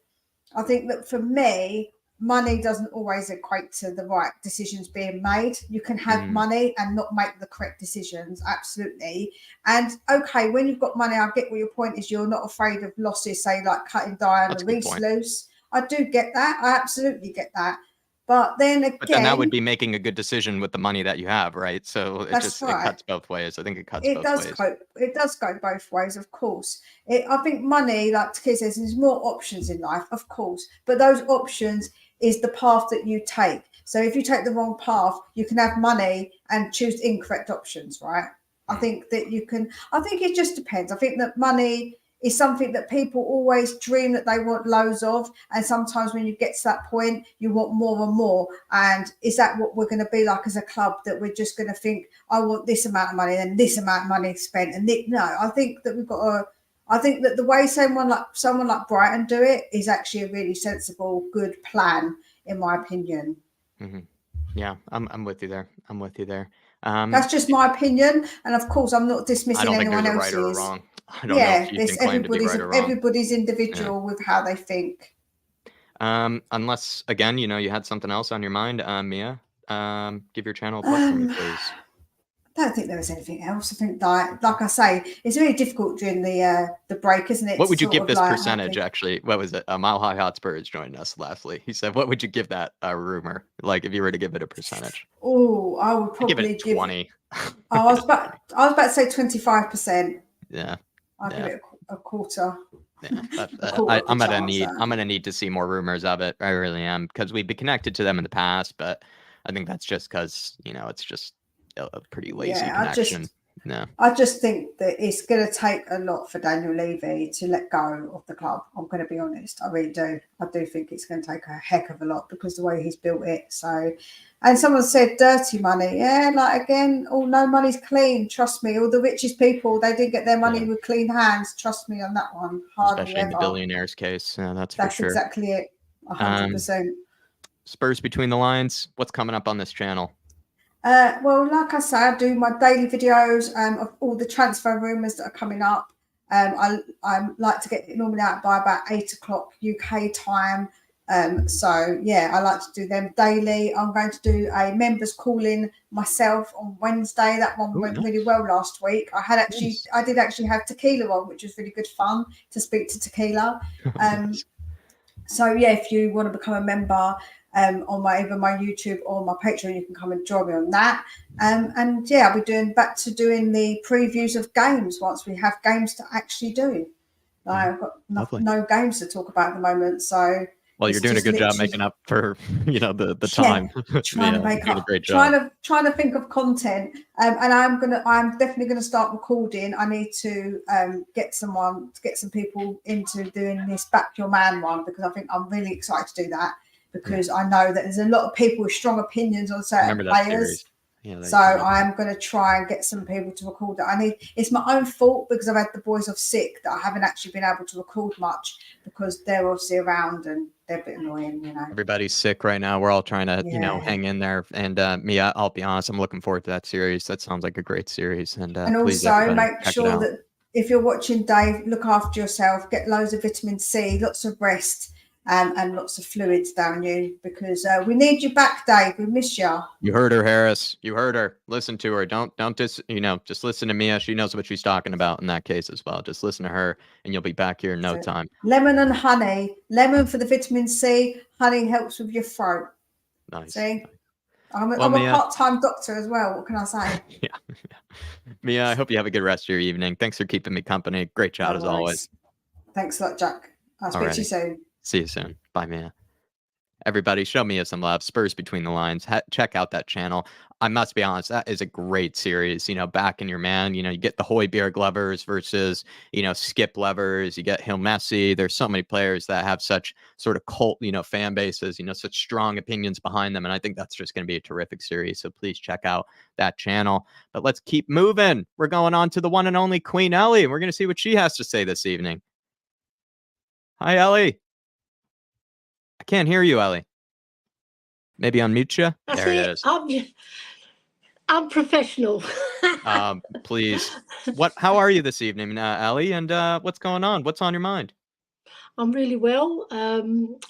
for me, money doesn't always equate to the right decisions being made. You can have money and not make the correct decisions, absolutely. And okay, when you've got money, I get what your point is. You're not afraid of losses, say like cutting Diane and Reese loose. I do get that. I absolutely get that. But then again, that would be making a good decision with the money that you have, right? So it cuts both ways. I think it cuts both ways. It does go both ways, of course. I think money, like Taki says, there's more options in life, of course. But those options is the path that you take. So if you take the wrong path, you can have money and choose incorrect options, right? I think that you can. I think it just depends. I think that money is something that people always dream that they want loads of, and sometimes when you get to that point you want more and more. And is that what we're going to be like as a club, that we're just going to think, I want this amount of money and this amount of money spent? And no, I think that I think that the way someone like Brighton do it is actually a really sensible, good plan, in my opinion. Yeah, I'm with you there. That's just my opinion, and of course I'm not dismissing anyone else's. Right or wrong. I don't know if you can claim to be right or wrong. Everybody's individual with how they think. Unless, again, you know, you had something else on your mind, Mia. Give your channel a plug for me, please. I don't think there was anything else. I think, like I say, it's really difficult during the break, isn't it? What would you give this percentage, actually? What was it? Mile High Hotspur is joining us lastly. He said, what would you give that rumor? Like, if you were to give it a percentage? Oh, I would probably give it 20. I was about to say 25%. Yeah. I'd give it a quarter. Yeah, I'm gonna need to see more rumors of it. I really am, because we've been connected to them in the past, but I think that's just because, you know, it's just a pretty lazy connection. I just think that it's going to take a lot for Daniel Levy to let go of the club. I'm going to be honest. I really do. I do think it's going to take a heck of a lot because the way he's built it. So, and someone said dirty money. Yeah, like again, no money's clean. Trust me. All the richest people, they did get their money with clean hands. Trust me on that one. Especially in the billionaires' case. Yeah, that's for sure. That's exactly it. 100%. Spurs Between the Lines. What's coming up on this channel? Well, like I say, I do my daily videos of all the transfer rumours that are coming up. I like to get it normally out by about 8 o'clock UK time. So, yeah, I like to do them daily. I'm going to do a members call-in myself on Wednesday. That one went really well last week. I did actually have Tequila on, which was really good fun to speak to Tequila. So, yeah, if you want to become a member on either my YouTube or my Patreon, you can come and join me on that. And yeah, I'll be back to doing the previews of games once we have games to actually do. I've got no games to talk about at the moment, so Well, you're It's doing a just good job literally- making up for the Yeah, time. trying to You're make doing a up, great job. trying to think of content, and I'm definitely gonna start recording. I need to get some people into doing this Back Your Man one, because I think I'm really excited to do that, because I know that there's a lot of people with strong opinions on certain Remember that players. series? Yeah, So I'm going to try and get some people to record that. It's my own fault, because I've had the boys off sick, that I haven't actually been able to record much, because they're obviously around and they're a bit annoying, Everybody's sick right now. We're all trying to, Yeah. hang in there. And Mia, I'll be honest, I'm looking forward to that series. That sounds like a great series. And please, also everybody, make check it sure out. that if you're watching Dave, look after yourself, get loads of vitamin C, lots of rest, and lots of fluids down you, because we need you back, Dave. We miss you. You heard her, Harris. You heard her. Listen to her. Don't just listen to Mia. She knows what she's talking about in that case as well. Just listen to her, and you'll be back here in no time. Lemon and honey. Lemon for the vitamin C. Honey helps with your throat. Nice. See, I'm a Mia, part-time doctor as well. What can I say? Yeah. Mia, I hope you have a good rest of your evening. Thanks for keeping me company. Great chat as always. Thanks a lot, Jack. I'll speak to you soon. See you soon. Bye, Mia. Everybody, show Mia some love. Spurs Between the Lines. Check out that channel. I must be honest, that is a great series. Back in your man. You get the Højbjerg lovers versus, Skip lovers. You get Hill Messi. There's so many players that have such sort of cult, fan bases, such strong opinions behind them. And I think that's just going to be a terrific series. So please check out that channel. But let's keep moving. We're going on to the one and only Queen Ellie. And we're going to see what she has to say this evening. Hi, Ellie. I can't hear you, Ellie. Maybe unmute you. That's there it it. is. I'm professional. Please. How are you this evening, Ellie? And what's going on? What's on your mind? I'm really well.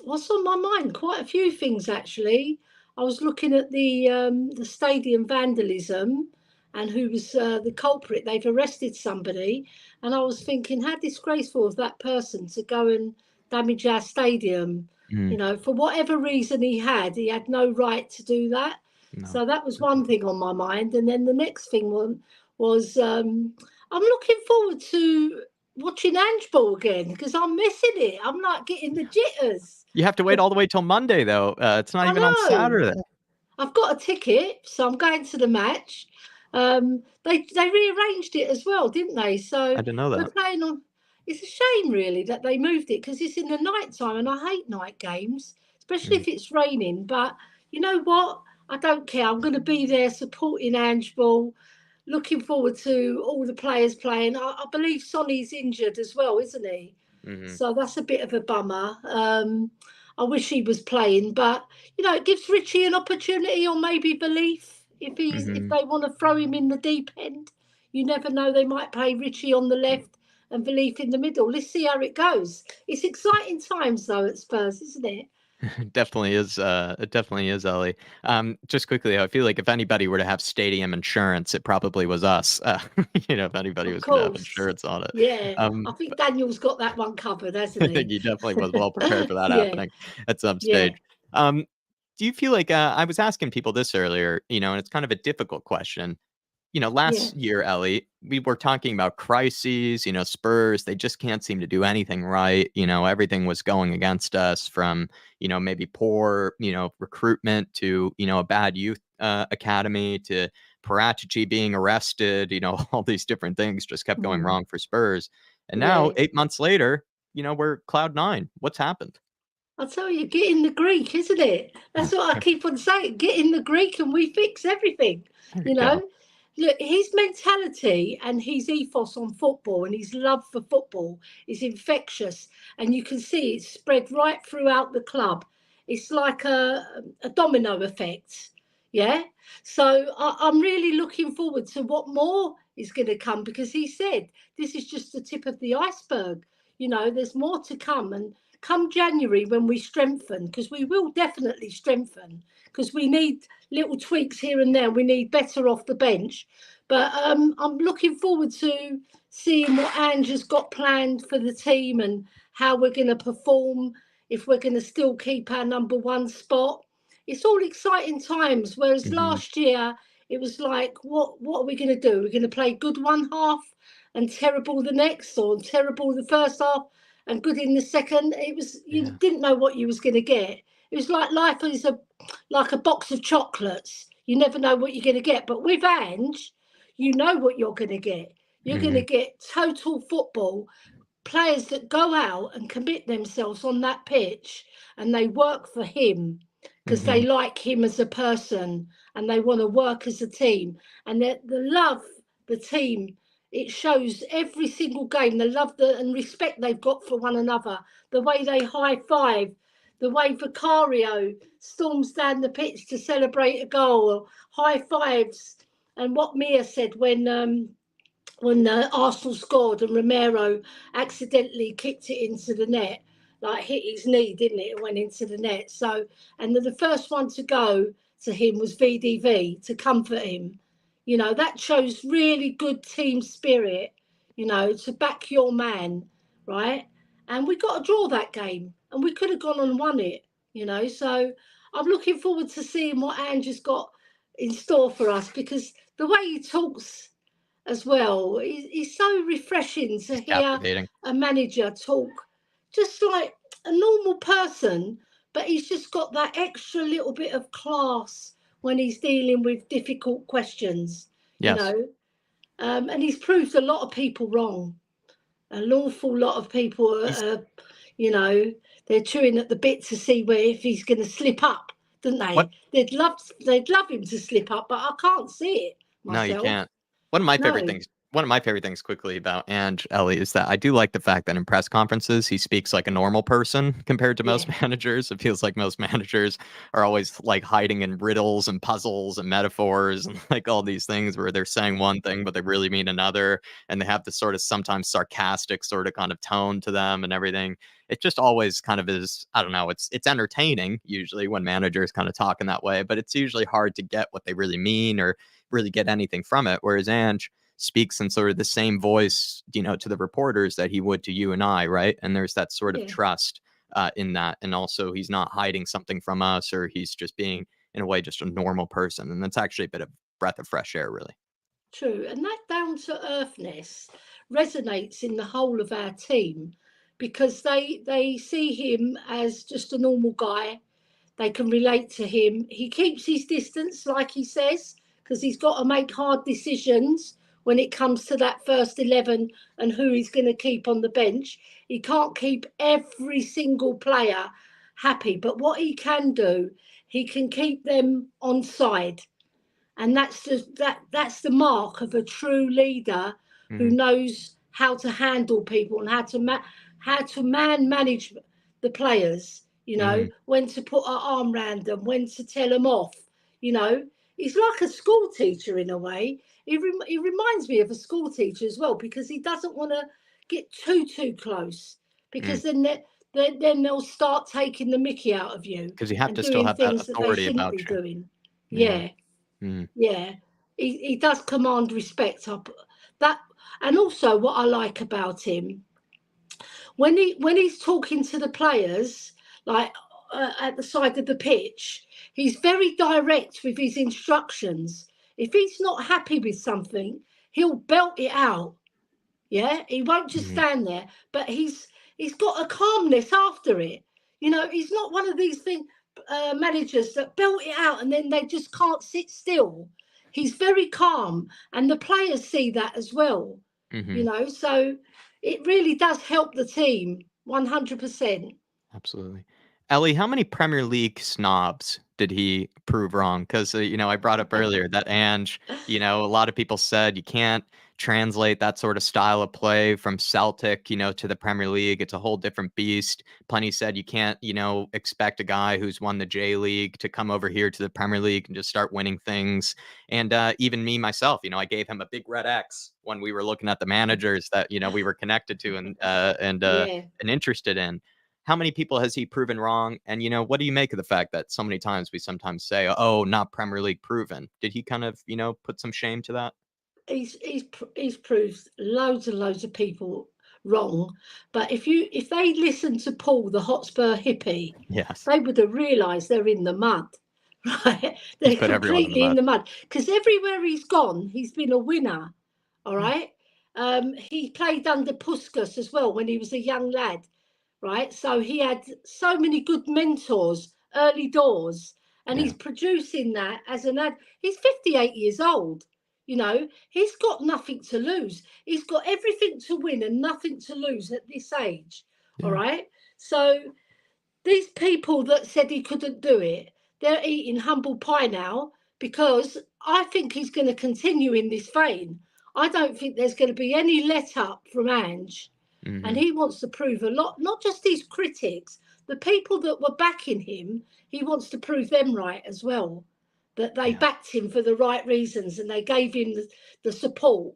What's on my mind? Quite a few things, actually. I was looking at the stadium vandalism and who was the culprit. They've arrested somebody, and I was thinking, how disgraceful of that person to go and damage our stadium. For whatever reason he had no right to do that. No. So that was one thing on my mind. And then the next thing was I'm looking forward to watching Ange Ball again, because I'm missing it. I'm like getting the jitters. You have to wait all the way till Monday, though. It's not even on Saturday. I've got a ticket, so I'm going to the match. They rearranged it as well, didn't they? So I didn't know that. We're playing on. It's a shame, really, that they moved it, because it's in the night time, and I hate night games, especially if it's raining. But you know what? I don't care. I'm going to be there supporting Ange Ball. Looking forward to all the players playing. I believe Sonny's injured as well, isn't he? So that's a bit of a bummer. I wish he was playing, but it gives Richie an opportunity, or maybe belief, if they want to throw him in the deep end. You never know, they might play Richie on the left and Belief in the middle. Let's see how it goes. It's exciting times though at Spurs, isn't it? It definitely is. It definitely is, Ellie. Just quickly, I feel like if anybody were to have stadium insurance, it probably was us. If anybody was going to have insurance on it. Yeah, I think Daniel's got that one covered, hasn't he? I think he dedefinitely was well prepared for that happening at some stage. Do you feel like I was asking people this earlier, and it's kind of a difficult question. Last year, Ellie, we were talking about crises, Spurs, they just can't seem to do anything right. Everything was going against us, from, maybe poor, recruitment to, a bad youth academy, to Paratici being arrested, all these different things just kept going wrong for Spurs. And now 8 months later, we're cloud nine. What's happened? I'll tell you, get in the Greek, isn't it? That's what I keep on saying. Get in the Greek and we fix everything, Look, his mentality and his ethos on football and his love for football is infectious, and you can see it spread right throughout the club. It's like a domino effect, So I'm really looking forward to what more is going to come, because he said this is just the tip of the iceberg. There's more to come, and come January when we strengthen, because we will definitely strengthen, because we need little tweaks here and there. We need better off the bench. But I'm looking forward to seeing what Ange has got planned for the team and how we're going to perform, if we're going to still keep our number one spot. It's all exciting times, whereas last year it was like, what are we going to do? We're going to play good one half and terrible the next, or terrible the first half and good in the second. It was, you didn't know what you was going to get. It was like life is like a box of chocolates. You never know what you're going to get. But with Ange, you know what you're going to get. You're going to get total football, players that go out and commit themselves on that pitch, and they work for him because they like him as a person and they want to work as a team. And the love, the team, it shows every single game, the love and respect they've got for one another, the way they high five, the way Vicario storms down the pitch to celebrate a goal, or high fives. And what Mia said when Arsenal scored and Romero accidentally kicked it into the net, like hit his knee, didn't it? It went into the net. So, and the first one to go to him was VDV to comfort him. You know, that shows really good team spirit, you know, to back your man, right? And we got to draw that game, and we could have gone and won it, you know. So I'm looking forward to seeing what Ange has got in store for us, because the way he talks as well, it's so refreshing to hear a manager talk just like a normal person, but he's just got that extra little bit of class when he's dealing with difficult questions, you know. And he's proved a lot of people wrong. An awful lot of people, you know, they're chewing at the bit to see if he's going to slip up, don't they? They'd love him to slip up, but I can't see it myself. No, you can't. One of my favorite things quickly about Ange, Ellie, is that I do like the fact that in press conferences he speaks like a normal person compared to most managers. It feels like most managers are always like hiding in riddles and puzzles and metaphors and like all these things where they're saying one thing but they really mean another, and they have this sort of sometimes sarcastic sort of kind of tone to them and everything. It just always kind of is, I don't know, it's entertaining usually when managers kind of talk in that way, but it's usually hard to get what they really mean or really get anything from it. Whereas Ange speaks in sort of the same voice, you know, to the reporters that he would to you and I, right? And there's that sort of trust in that. And also he's not hiding something from us, or he's just being, in a way, just a normal person. And that's actually a bit of breath of fresh air, really. True. And that down-to-earthness resonates in the whole of our team, because they see him as just a normal guy. They can relate to him. He keeps his distance, like he says, because he's got to make hard decisions when it comes to that first 11 and who he's going to keep on the bench. He can't keep every single player happy, but what he can do, he can keep them on side. And that's the mark of a true leader who knows how to handle people and how to manage the players, you know, when to put our arm around them, when to tell them off, you know. He's like a school teacher in a way. He reminds me of a school teacher as well, because he doesn't want to get too close, because then they'll start taking the mickey out of you. Because you have to still have that authority about you. Doing. Yeah. He does command respect up that. And also what I like about him, when he's talking to the players, like at the side of the pitch, he's very direct with his instructions. If he's not happy with something, he'll belt it out. Yeah, he won't just stand there, but he's got a calmness after it. You know, he's not one of these managers that belt it out and then they just can't sit still. He's very calm, and the players see that as well. You know, so it really does help the team 100%. Absolutely. Ellie, how many Premier League snobs did he prove wrong? Because, you know, I brought up earlier that Ange, you know, a lot of people said you can't translate that sort of style of play from Celtic, you know, to the Premier League. It's a whole different beast. Plenty said you can't, you know, expect a guy who's won the J League to come over here to the Premier League and just start winning things. And even me, myself, you know, I gave him a big red X when we were looking at the managers that, you know, we were connected to and interested in. How many people has he proven wrong? And, you know, what do you make of the fact that so many times we sometimes say, oh, not Premier League proven? Did he kind of, you know, put some shame to that? He's proved loads and loads of people wrong. But if they listen to Paul, the Hotspur hippie, they would have realised they're in the mud, right? They're completely in the mud. Because everywhere he's gone, he's been a winner, all right? He played under Puskas as well when he was a young lad. right? So he had so many good mentors early doors, and he's producing that as an ad. He's 58 years old. You know, he's got nothing to lose. He's got everything to win and nothing to lose at this age. All right. So these people that said he couldn't do it, they're eating humble pie now, because I think he's going to continue in this vein. I don't think there's going to be any let up from Ange. And he wants to prove a lot, not just his critics, the people that were backing him, he wants to prove them right as well, that they backed him for the right reasons and they gave him the support.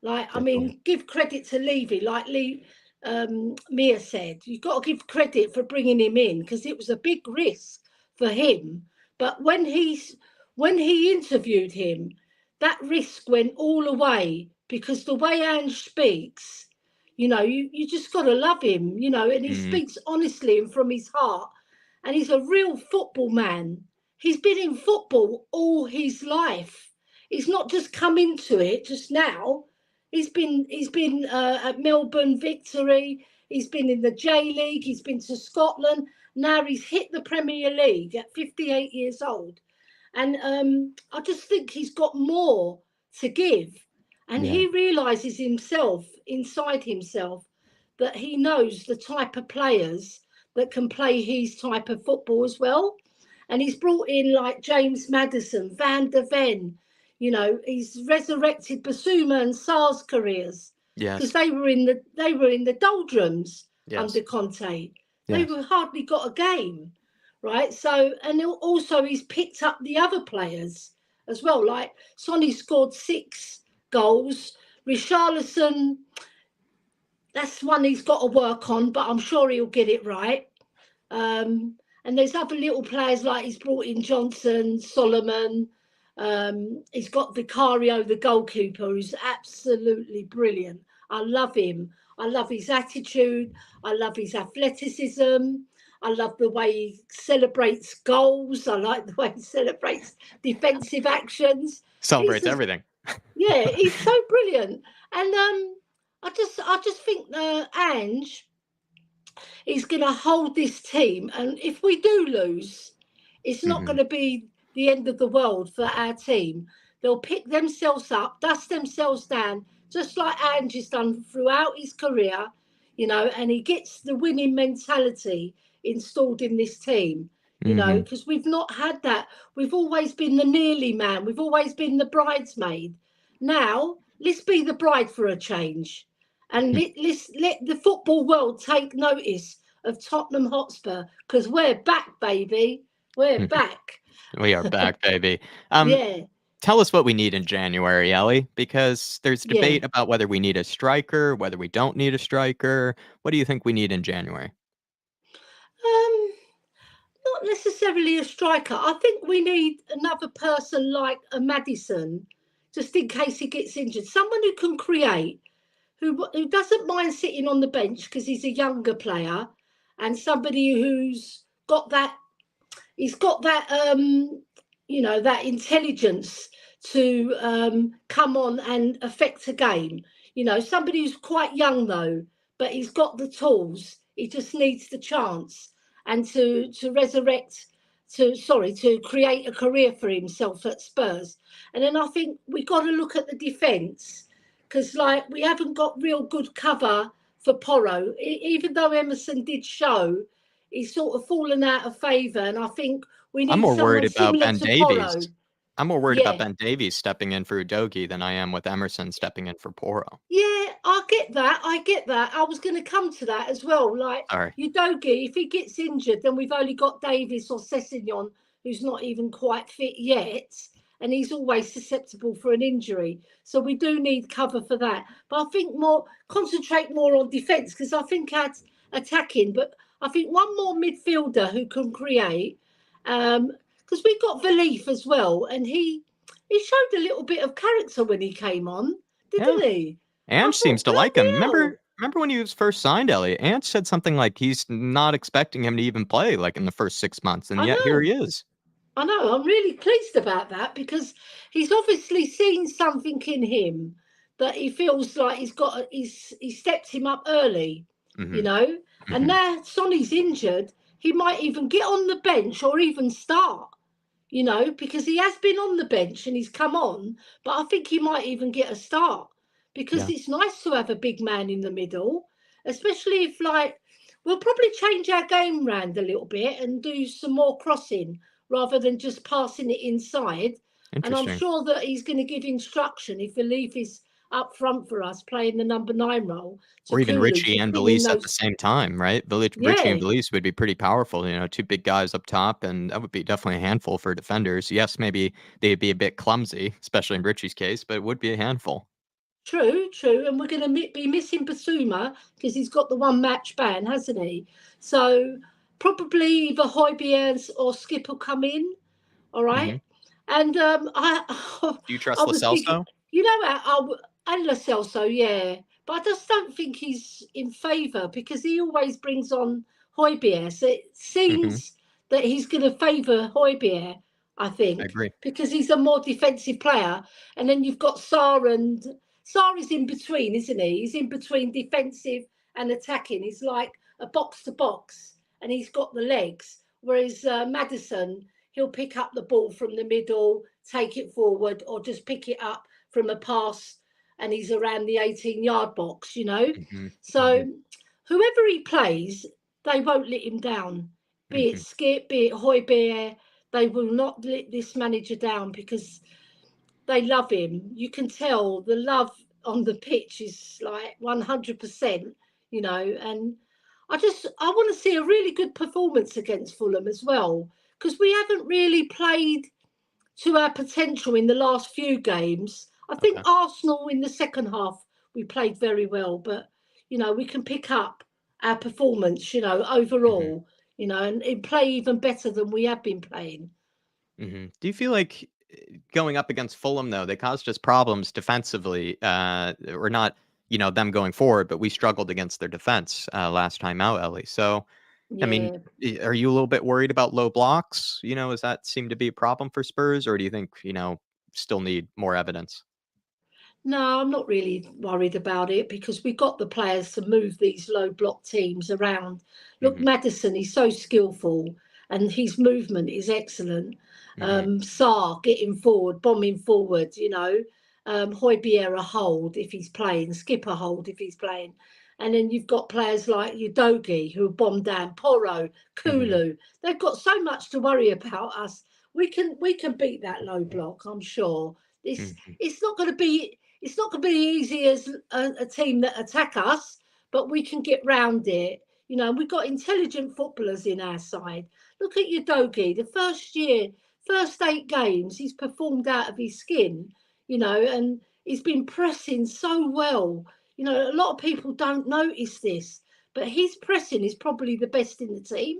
Like, I mean, give credit to Levy, like Mia said, you've got to give credit for bringing him in, because it was a big risk for him. But when he interviewed him, that risk went all away, because the way Ange speaks, you know, you just got to love him, you know, and he speaks honestly and from his heart. And he's a real football man. He's been in football all his life. He's not just come into it just now. He's been at Melbourne Victory. He's been in the J League. He's been to Scotland. Now he's hit the Premier League at 58 years old. And I just think he's got more to give. And he realises himself, inside himself, that he knows the type of players that can play his type of football as well. And he's brought in like James Maddison, Van der Ven. You know, he's resurrected Basuma and Sarr's careers, because they were in the doldrums under Conte. They were hardly got a game, right? So, and also he's picked up the other players as well. Like Sonny scored 6 goals. Richarlison, that's one he's got to work on, but I'm sure he'll get it right. And there's other little players, like he's brought in Johnson, Solomon. He's got Vicario, the goalkeeper, who's absolutely brilliant. I love him. I love his attitude. I love his athleticism. I love the way he celebrates goals. I like the way he celebrates defensive actions. Celebrates everything. Yeah, he's so brilliant. And I just think Ange is going to hold this team. And if we do lose, it's not going to be the end of the world for our team. They'll pick themselves up, dust themselves down, just like Ange has done throughout his career, you know, and he gets the winning mentality installed in this team, you know, because we've not had that. We've always been the nearly man. We've always been the bridesmaid. Now, let's be the bride for a change. And let's let the football world take notice of Tottenham Hotspur, because we're back, baby. We're back. We are back, baby. Tell us what we need in January, Ellie, because there's debate about whether we need a striker, whether we don't need a striker. What do you think we need in January? Not necessarily a striker. I think we need another person like a Maddison, just in case he gets injured. Someone who can create, who doesn't mind sitting on the bench because he's a younger player, and somebody who's got that. He's got that, you know, that intelligence to come on and affect a game. You know, somebody who's quite young though, but he's got the tools. He just needs the chance and to create a career for himself at Spurs. And then I think we've got to look at the defence, because like we haven't got real good cover for Porro, even though Emerson did show. He's sort of fallen out of favour, and I think we need. I'm more worried about Ben Davies. I'm more worried about Ben Davies stepping in for Udogie than I am with Emerson stepping in for Porro. Yeah, I get that. I was going to come to that as well. Like Udogie, if he gets injured, then we've only got Davies or Sessegnon, who's not even quite fit yet, and he's always susceptible for an injury. So we do need cover for that. But I think concentrate more on defence, because I think at attacking, but I think one more midfielder who can create, because we've got Valif as well, and he showed a little bit of character when he came on, didn't he? Ange seems to like him. Remember when he was first signed, Ellie? Ange said something like he's not expecting him to even play like in the first 6 months, and yet here he is. I know. I'm really pleased about that, because he's obviously seen something in him that he feels like he stepped him up early. you know. And now Sonny's injured, he might even get on the bench or even start, you know, because he has been on the bench and he's come on, but I think he might even get a start because it's nice to have a big man in the middle, especially if, like, we'll probably change our game round a little bit and do some more crossing rather than just passing it inside. And I'm sure that he's going to give instruction if Elif is up front for us playing the number 9 role. Or even Richie and Valise at the same time, right? Richie and Valise would be pretty powerful, you know, 2 big guys up top, and that would be definitely a handful for defenders. Yes, maybe they'd be a bit clumsy, especially in Richie's case, but it would be a handful. True. And we're going to be missing Basuma because he's got the 1 match ban, hasn't he? So probably either Højbjerg or Skip will come in, all right? And Do you trust Lo Celso? You know, and Lo Celso, yeah. But I just don't think he's in favour because he always brings on Højbjerg. So it seems that he's going to favour Højbjerg, I think. I agree. Because he's a more defensive player. And then you've got Sarr, and Sarr is in between, isn't he? He's in between defensive and attacking. He's like a box-to-box, and he's got the legs. Whereas Maddison, he'll pick up the ball from the middle, take it forward, or just pick it up from a pass, and he's around the 18-yard box, you know. So whoever he plays, they won't let him down. Be it Skip, be it Højbjerg, they will not let this manager down because they love him. You can tell the love on the pitch is like 100%, you know. And I want to see a really good performance against Fulham as well, because we haven't really played to our potential in the last few games. I think Arsenal in the second half, we played very well, but, you know, we can pick up our performance, you know, overall, you know, and play even better than we have been playing. Do you feel like going up against Fulham, though, they caused us problems defensively, or not, you know, them going forward, but we struggled against their defense last time out, Ellie. So, I mean, are you a little bit worried about low blocks? You know, does that seem to be a problem for Spurs, or do you think, you know, still need more evidence? No, I'm not really worried about it because we got the players to move these low block teams around. Look, Maddison, he's so skillful and his movement is excellent. Sarr getting forward, bombing forward, you know. Højbjerg a hold if he's playing, Skip a hold if he's playing. And then you've got players like Udogie who bomb down, Porro, Kulu. They've got so much to worry about us. We can beat that low block, I'm sure. It's not going to be easy as a team that attack us, but we can get round it. You know, we've got intelligent footballers in our side. Look at Udogie. The first 8 games, he's performed out of his skin, you know, and he's been pressing so well. You know, a lot of people don't notice this, but his pressing is probably the best in the team.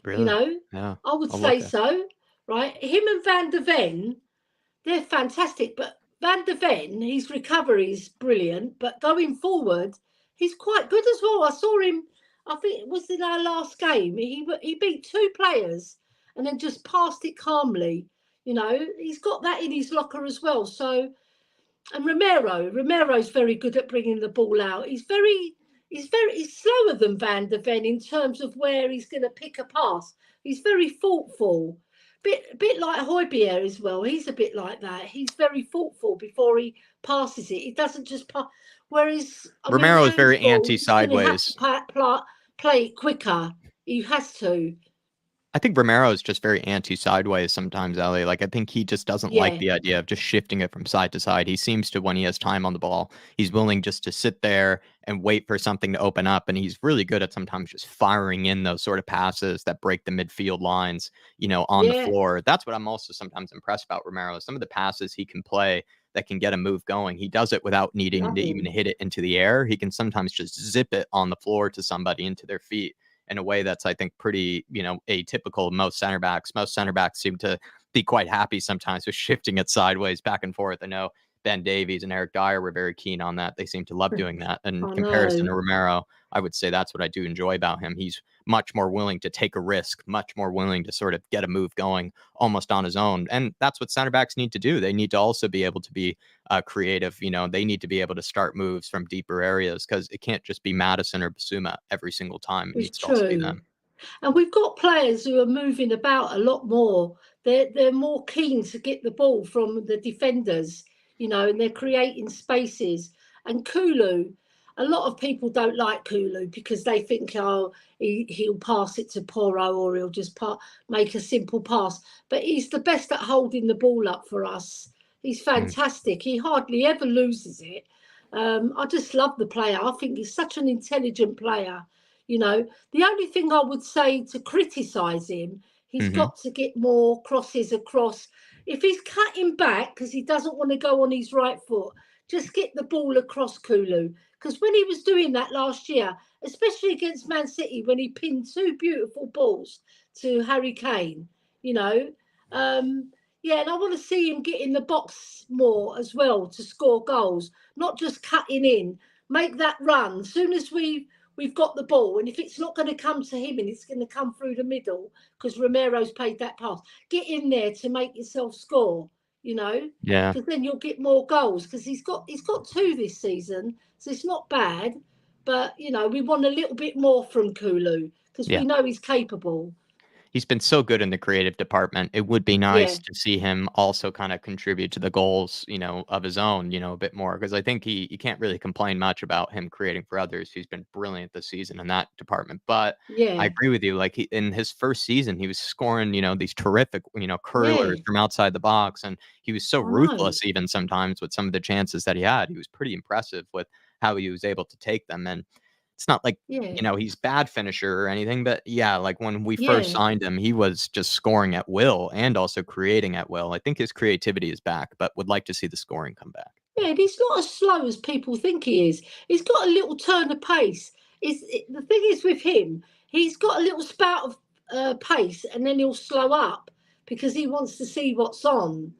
Really? You know, yeah, I would say so, right? Him and Van der Ven, they're fantastic, but Van der Ven, his recovery is brilliant, but going forward, he's quite good as well. I saw him, I think it was in our last game. He beat 2 players and then just passed it calmly. You know, he's got that in his locker as well. So, and Romero's very good at bringing the ball out. He's slower than Van der Ven in terms of where he's going to pick a pass. He's very thoughtful. Bit like Højbjerg as well. He's a bit like that. He's very thoughtful before he passes it. He doesn't just pass. Whereas Romero is very anti-sideways. Play it quicker. He has to. I think Romero is just very anti-sideways sometimes, Ellie. Like, I think he just doesn't like the idea of just shifting it from side to side. He seems to, when he has time on the ball, he's willing just to sit there and wait for something to open up. And he's really good at sometimes just firing in those sort of passes that break the midfield lines, you know, on the floor. That's what I'm also sometimes impressed about Romero. Some of the passes he can play that can get a move going. He does it without needing to even hit it into the air. He can sometimes just zip it on the floor to somebody into their feet in a way that's, I think, pretty, you know, atypical of most center backs. Most center backs seem to be quite happy sometimes with shifting it sideways back and forth. I know Ben Davies and Eric Dyer were very keen on that. They seem to love doing that. And in comparison to Romero, I would say that's what I do enjoy about him. He's much more willing to take a risk, much more willing to sort of get a move going almost on his own. And that's what center backs need to do. They need to also be able to be creative. They need to be able to start moves from deeper areas, because it can't just be Madison or Basuma every single time. It needs to also be them. And we've got players who are moving about a lot more. They're more keen to get the ball from the defenders, and they're creating spaces. And Kulu, a lot of people don't like Kulu because they think, he'll pass it to Porro, or he'll just make a simple pass. But he's the best at holding the ball up for us. He's fantastic. He hardly ever loses it. I just love the player. I think he's such an intelligent player. The only thing I would say to criticise him, he's got to get more crosses across. If he's cutting back because he doesn't want to go on his right foot, just get the ball across Kulu. Because when he was doing that last year, especially against Man City, when he pinned 2 beautiful balls to Harry Kane, and I want to see him get in the box more as well to score goals, not just cutting in. Make that run. As soon as we've got the ball, and if it's not going to come to him and it's going to come through the middle because Romero's paid that pass, get in there to make yourself score, Yeah. Because then you'll get more goals, because he's got 2 this season, so it's not bad. But, we want a little bit more from Kulu because we know he's capable. He's been so good in the creative department. It would be nice to see him also kind of contribute to the goals, of his own, a bit more, because I think you can't really complain much about him creating for others. He's been brilliant this season in that department. But I agree with you. Like, in his first season, he was scoring, these terrific, curlers from outside the box, and he was so ruthless even sometimes with some of the chances that he had. He was pretty impressive with how he was able to take them. And it's not like, he's bad finisher or anything, but like when we first signed him, he was just scoring at will and also creating at will. I think his creativity is back, but would like to see the scoring come back. Yeah, and he's not as slow as people think he is. He's got a little turn of pace. The thing is with him, he's got a little spout of pace, and then he'll slow up because he wants to see what's on,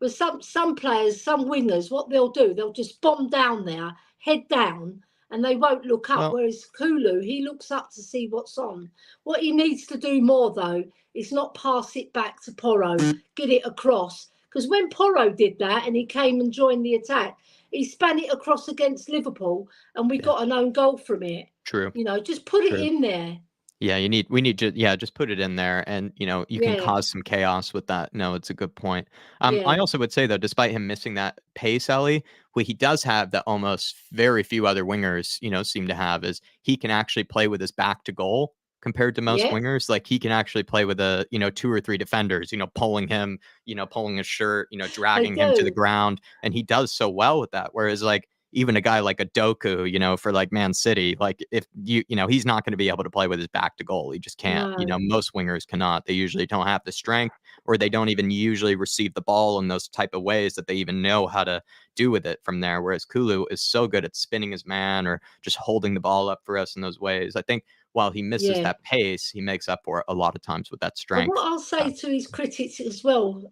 With some players, some wingers, what they'll do, they'll just bomb down there, head down, and they won't look up. Whereas Kulu, he looks up to see what's on. What he needs to do more, though, is not pass it back to Porro, get it across. Because when Porro did that and he came and joined the attack, he span it across against Liverpool, and we got an own goal from it. True. Just put it in there. Yeah, we need to, just put it in there, and you can cause some chaos with that. No, it's a good point. I also would say, though, despite him missing that pace, Ellie, what he does have that almost very few other wingers, seem to have, is he can actually play with his back to goal compared to most wingers. Like, he can actually play with 2 or 3 defenders, pulling him, pulling his shirt, dragging him to the ground, and he does so well with that. Whereas, like, even a guy like Udogie, for like Man City, like, if he's not going to be able to play with his back to goal. He just can't. No. Most wingers cannot. They usually don't have the strength, or they don't even usually receive the ball in those type of ways that they even know how to do with it from there. Whereas Kulu is so good at spinning his man or just holding the ball up for us in those ways. I think while he misses that pace, he makes up for it a lot of times with that strength. But what I'll say to his critics as well,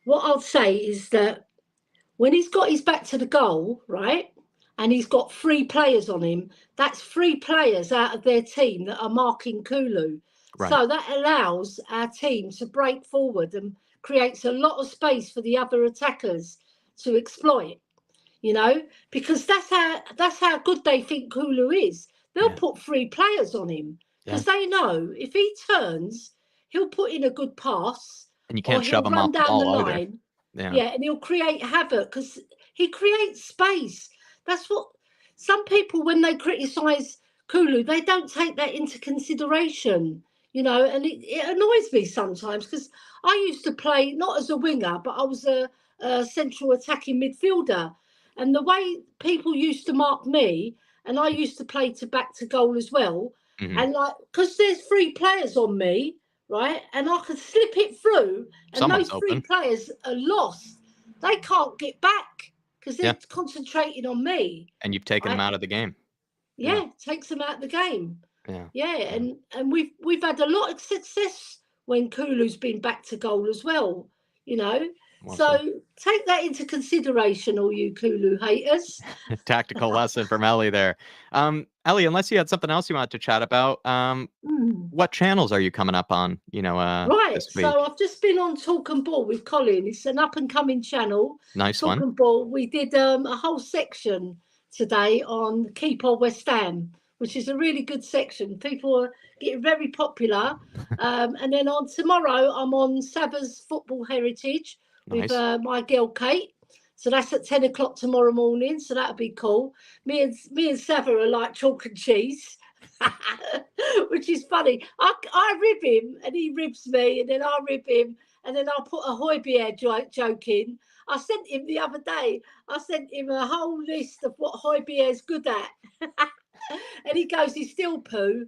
what I'll say is that when he's got his back to the goal, right, and he's got 3 players on him, that's 3 players out of their team that are marking Kulu. Right. So that allows our team to break forward and creates a lot of space for the other attackers to exploit, because that's how good they think Kulu is. They'll put 3 players on him because they know if he turns, he'll put in a good pass, and you can't shove him off the ball either. And he'll create havoc because he creates space. That's what some people, when they criticise Kulu, they don't take that into consideration, and it annoys me sometimes because I used to play not as a winger, but I was a central attacking midfielder. And the way people used to mark me, and I used to play to back to goal as well, and like, because there's 3 players on me, right? And I could slip it through, and Someone's those 3 open. players are lost. They can't get back because they're concentrating on me. And you've taken them out of the game. Takes them out of the game. And we've had a lot of success when Kulu's been back to goal as well. So take that into consideration, all you Kulu haters. Tactical lesson from Ellie there. Ellie, unless you had something else you wanted to chat about, what channels are you coming up on, Right, this week? so I've just been on Talk and Ball with Colin. It's an up-and-coming channel. Nice Talk one. and Ball. We did a whole section today on Keeper West Ham, which is a really good section. People are getting very popular. And then on tomorrow, I'm on Saba's Football Heritage with Nice. my girl Kate. So that's at 10 o'clock tomorrow morning. So that'll be cool. Me and Sava are like chalk and cheese. Which is funny. I rib him and he ribs me, and then I rib him, and then I'll put a Højbjerg joke in. I sent him the other day, I sent him a whole list of what Højbjerg's good at. And he goes, he's still poo.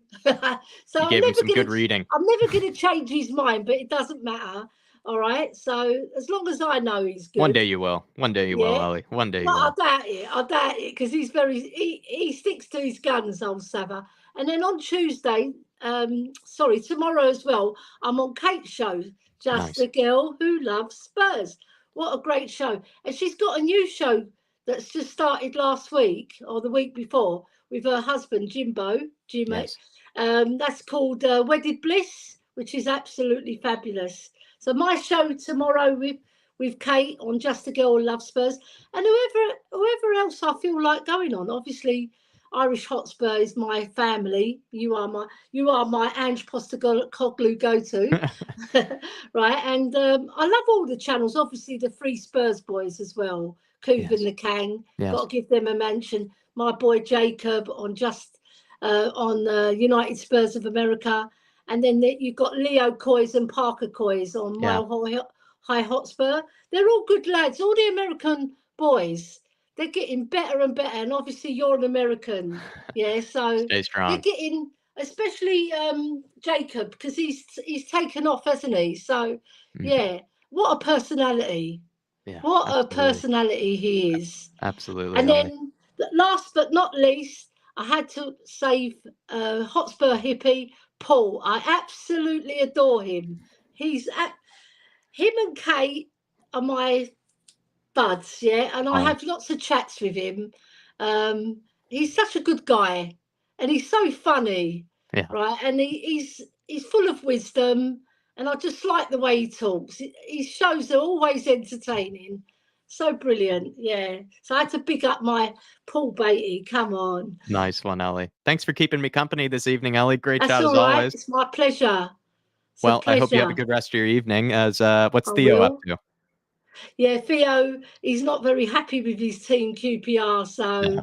So You gave him some good reading. I'm never going to change his mind, but it doesn't matter. All right. So as long as I know he's good. One day you will. One day you will, Ellie. One day you will. I doubt it because he sticks to his guns, old Sava. And then on Tuesday, tomorrow as well, I'm on Kate's show, Just a Girl Who Loves Spurs. What a great show. And she's got a new show that's just started last week or the week before with her husband, Jimmy. Yes. That's called Wedded Bliss, which is absolutely fabulous. So my show tomorrow with Kate on Just a Girl Who Loves Spurs, and whoever else I feel like going on. Obviously, Irish Hotspur is my family. You are my Ange Postecoglou go-to, right? And I love all the channels. Obviously, the Free Spurs boys as well. Coov and the Kang. Got to give them a mention. My boy Jacob on United Spurs of America, and then you've got Leo Coys and Parker Coys on Mile High Hotspur. They're all good lads. All the American boys. They're getting better and better, and obviously you're an American, so stay strong. They're getting, especially Jacob, because he's taken off, hasn't he? So what a personality! What a personality he is! Absolutely. And then last but not least, I had to save Hotspur hippie Paul. I absolutely adore him. Him and Kate are my buds, and I have lots of chats with him. He's such a good guy, and he's so funny, right? And he's full of wisdom, and I just like the way he talks. His shows are always entertaining, so brilliant. So I had to big up my Paul Beatty. Come on, nice one, Ellie. Thanks for keeping me company this evening, Ellie. Great That's chat all as right. always. It's my pleasure. I hope you have a good rest of your evening. As what's Theo up to? Yeah, Theo, he's not very happy with his team QPR, so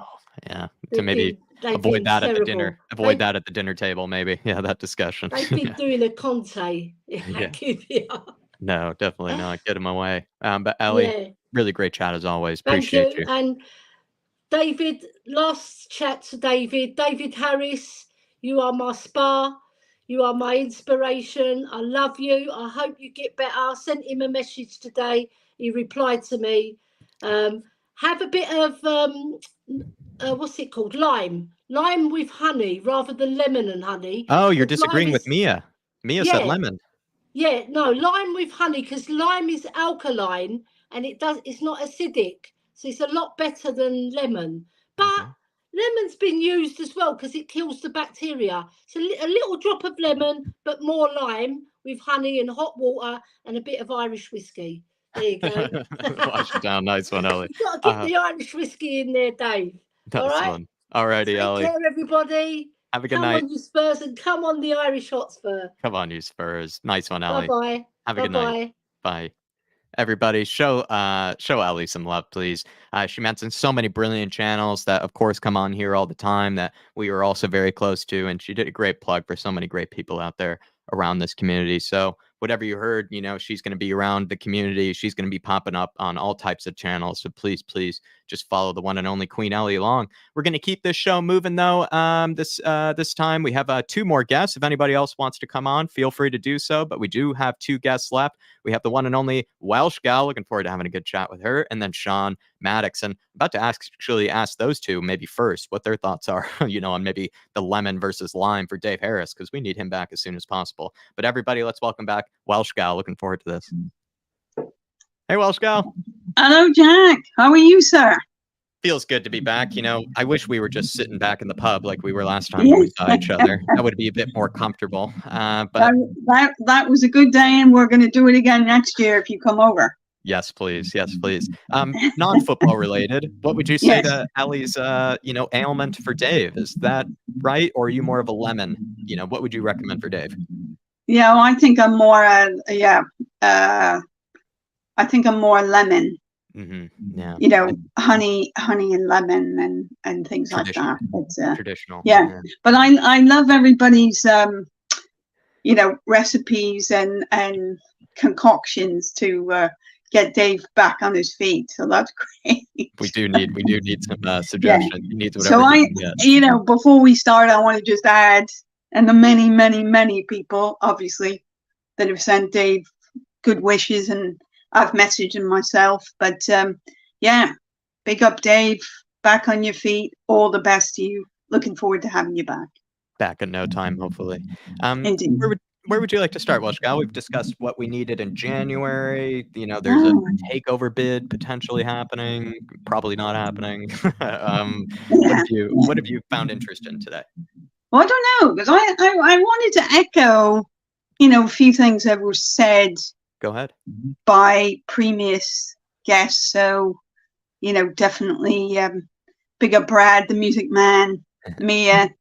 to maybe avoid that at the dinner. Avoid that at the dinner table, maybe. Yeah, that discussion. They've been doing a Conte at QPR. No, definitely not. Get him away. But Ellie, really great chat as always. Appreciate you. And David, last chat to David. David Harris, you are my spa. You are my inspiration. I love you. I hope you get better. I sent him a message today. He replied to me. Have a bit of what's it called? Lime with honey rather than lemon and honey. Oh, you're disagreeing with Mia. Mia said lemon. Yeah, no, lime with honey, because lime is alkaline and it's not acidic, so it's a lot better than lemon. But lemon's been used as well because it kills the bacteria. So a little drop of lemon, but more lime with honey and hot water and a bit of Irish whiskey. There you go. Wash it down. Nice one, Ellie. You've got to get the Irish whiskey in there, Dave. Nice one. All righty, Ellie. Take care, everybody. Have a good night. Come on, you Spurs, and come on, the Irish Hotspur. Come on, you Spurs. Nice one, Ellie. Bye-bye. Have a good night. Bye. Everybody, show Ellie some love, please. She mentioned so many brilliant channels that, of course, come on here all the time that we are also very close to, and she did a great plug for so many great people out there around this community. So whatever you heard, she's going to be around the community. She's going to be popping up on all types of channels. So please just follow the one and only Queen Ellie along. We're going to keep this show moving, though. This time we have 2 more guests. If anybody else wants to come on, feel free to do so. But we do have 2 guests left. We have the one and only Welsh Gal. Looking forward to having a good chat with her. And then Sean Maddox. And about to ask those 2 maybe first what their thoughts are, on maybe the lemon versus lime for Dave Harris, because we need him back as soon as possible. But everybody, let's welcome back Welsh Gal. Looking forward to this. Hey, Welsh Gal. Hello, Jack. How are you, sir? Feels good to be back. You know, I wish we were just sitting back in the pub like we were last time we saw each other. That would be a bit more comfortable. But that was a good day, and we're going to do it again next year if you come over. yes, please. Yes, please. Non-football related. What would you say Yes. to Ellie's, ailment for Dave? Is that right, or are you more of a lemon? You know, what would you recommend for Dave? Yeah, well, I think I'm more. I think I'm more lemon. Mm-hmm. Yeah. You know, honey and lemon and things like that. It's, traditional. Yeah, but I love everybody's recipes and concoctions to get Dave back on his feet. So that's great. We do need some suggestions. Yeah. He needs whatever So he can get. before we start, I want to just add, and the many, many, many people obviously that have sent Dave good wishes, and I've messaged him myself. But yeah, big up, Dave. Back on your feet. All the best to you. Looking forward to having you back. Back in no time, hopefully. Indeed. Where would you like to start, Welsh Gal? We've discussed what we needed in January. You know, there's a takeover bid potentially happening, probably not happening. What have you found interest in today? Well, I don't know, because I wanted to echo, a few things that were said. Go ahead. By previous guests. So, definitely big up Brad, the music man, Mia,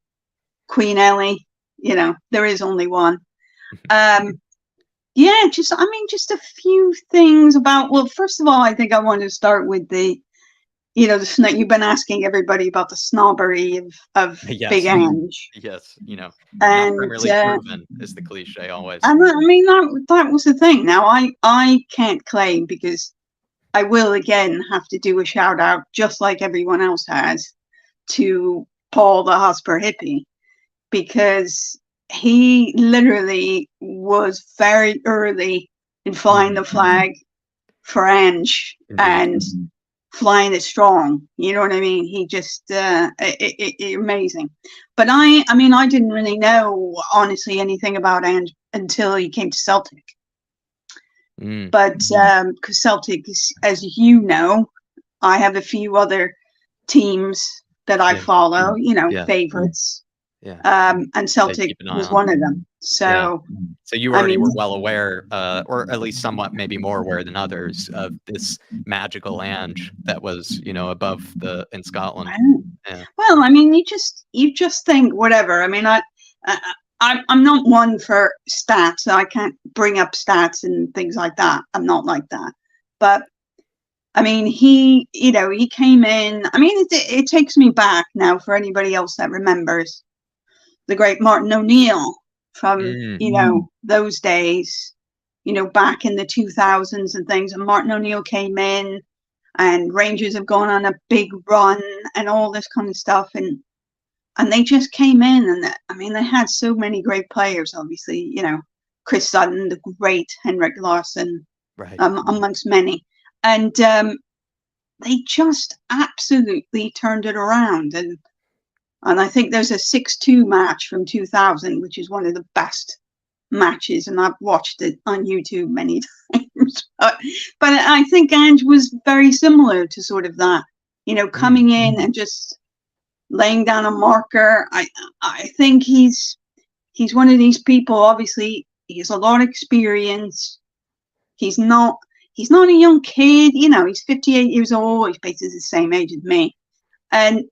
Queen Ellie. There is only one. Just a few things about. Well, first of all, I think I want to start with the you've been asking everybody about the snobbery of yes. Big Ange. Yes, and not Premier League proven is the cliche always. And that was the thing. Now I can't claim, because I will again have to do a shout out, just like everyone else has, to Paul the Hotspur hippie, because he literally was very early in flying the flag for Ange. Indeed. And flying it strong, you know what I mean? He just amazing. But I didn't really know honestly anything about Ange until he came to Celtic. But because Celtic is, as you know, I have a few other teams that I follow, favorites. Yeah. And Celtic was one of them. So you already were well aware, or at least somewhat maybe more aware than others, of this magical Ange that was, above in Scotland. Yeah. Well, you just think whatever. I'm not one for stats. I can't bring up stats and things like that. I'm not like that. But he came in. It takes me back now, for anybody else that remembers, the great Martin O'Neill from, those days, back in the 2000s and things. And Martin O'Neill came in, and Rangers have gone on a big run and all this kind of stuff. And they just came in, and they had so many great players, obviously, Chris Sutton, the great Henrik Larsson, right. Amongst many. And they just absolutely turned it around. And I think there's a 6-2 match from 2000, which is one of the best matches, and I've watched it on YouTube many times. But I think Ange was very similar to sort of that, coming in and just laying down a marker. I think he's one of these people. Obviously, he has a lot of experience. He's not a young kid. He's 58 years old. He's basically the same age as me, and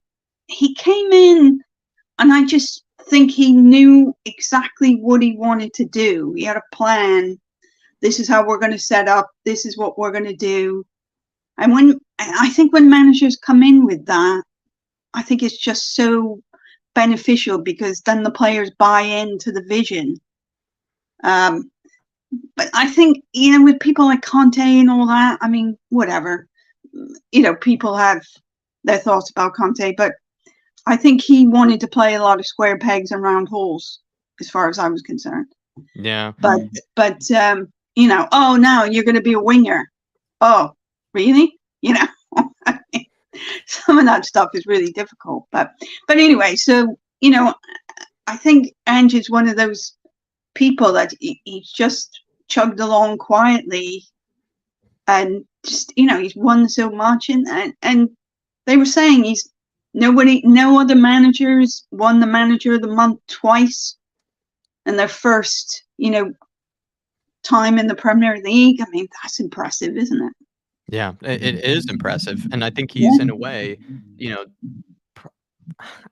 he came in, and I just think he knew exactly what he wanted to do. He had a plan. This is how we're going to set up. This is what we're going to do. And I think when managers come in with that, I think it's just so beneficial, because then the players buy into the vision. But I think, with people like Conte and all that, whatever, people have their thoughts about Conte, but I think he wanted to play a lot of square pegs and round holes, as far as I was concerned. Yeah. But oh, now you're going to be a winger. Oh, really? Some of that stuff is really difficult. But anyway, so, I think Ange is one of those people that he's just chugged along quietly. and just, he's won so much, and they were saying no other managers won the Manager of the Month twice in their first, time in the Premier League. I mean, that's impressive, isn't it? Yeah, it is impressive. And I think he's, in a way,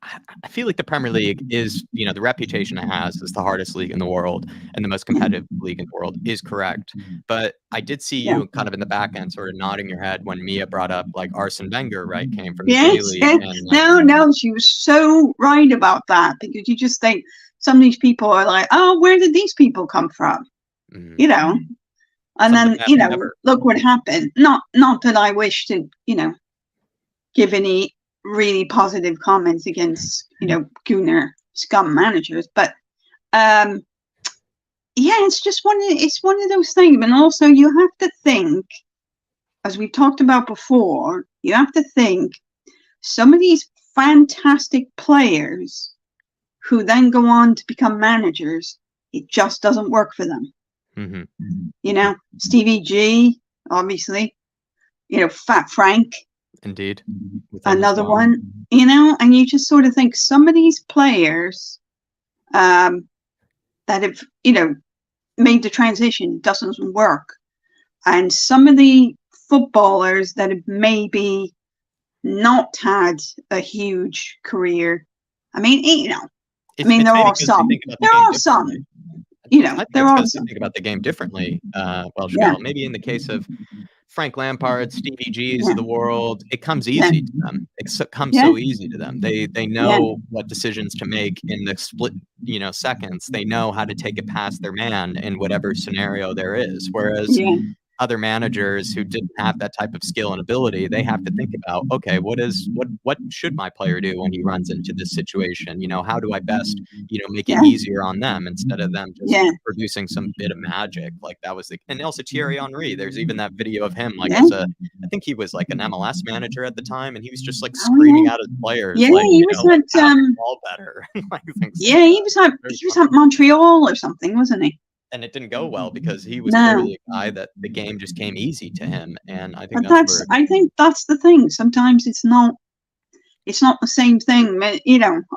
I feel like the Premier League is, the reputation it has as the hardest league in the world and the most competitive league in the world is correct. But I did see you kind of in the back end sort of nodding your head when Mia brought up like Arsene Wenger, right, came from the J-League. And, no, she was so right about that, because you just think some of these people are like, oh, where did these people come from? And then, look what happened. Not that I wish to, give any really positive comments against, Gunnar scum managers, but it's just one of those things. And also you have to think, as we talked about before, you have to think some of these fantastic players who then go on to become managers, it just doesn't work for them. Stevie G, obviously, Fat Frank. Indeed. Another one, and you just sort of think some of these players that have, made the transition doesn't work. And some of the footballers that have maybe not had a huge career. I mean, there are some. There are some. There are some. Think about the game differently. Welsh Gal. Maybe in the case of Frank Lampard, Stevie G's of the world, it comes easy to them. It comes so easy to them. They know what decisions to make in the split, seconds. They know how to take it past their man in whatever scenario there is. Whereas other managers who didn't have that type of skill and ability, they have to think about, okay, what should my player do when he runs into this situation? How do I best, make it easier on them instead of them just producing some bit of magic? Like that was and also Thierry Henry. There's even that video of him, like I think he was like an MLS manager at the time, and he was just like screaming at his players. Yeah, like, he was at ball better. he was at Montreal or something, wasn't he? And it didn't go well because he was clearly a guy that the game just came easy to him. And I think I think that's the thing. Sometimes it's not the same thing.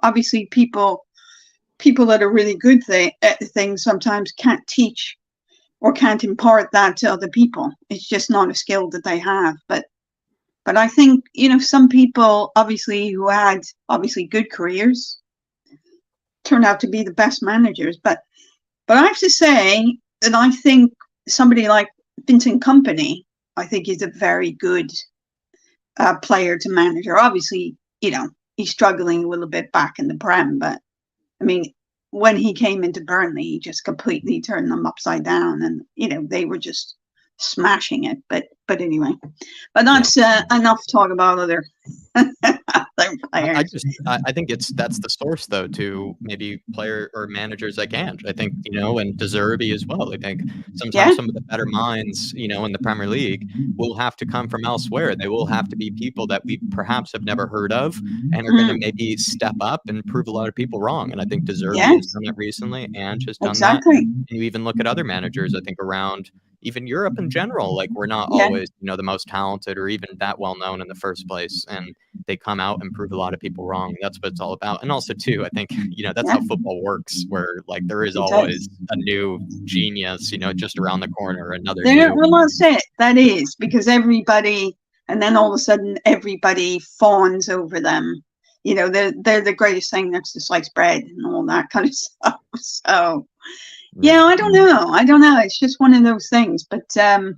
Obviously people that are really good at things sometimes can't teach or can't impart that to other people. It's just not a skill that they have. But I think, some people obviously who had obviously good careers turned out to be the best managers. But I have to say that I think somebody like Vincent Kompany, I think is a very good player to manager. Obviously, he's struggling a little bit back in the Prem, but I mean, when he came into Burnley, he just completely turned them upside down, and they were just smashing it. But anyway, but that's enough talk about other players. I think that's the source though to maybe player or managers like Ange. I think and De Zerbi as well. I think sometimes some of the better minds in the Premier League will have to come from elsewhere. They will have to be people that we perhaps have never heard of and are going to maybe step up and prove a lot of people wrong. And I think De Zerbi has done it recently. Ange has done that. And you even look at other managers, I think, around even Europe in general, like we're not always, the most talented or even that well known in the first place. And they come out and prove a lot of people wrong. That's what it's all about. And also too, I think, that's how football works, where like there is always a new genius, just around the corner, another new. Well, that's it. That is because everybody, and then all of a sudden everybody fawns over them. They're the greatest thing next to sliced bread and all that kind of stuff. So I don't know. It's just one of those things. But I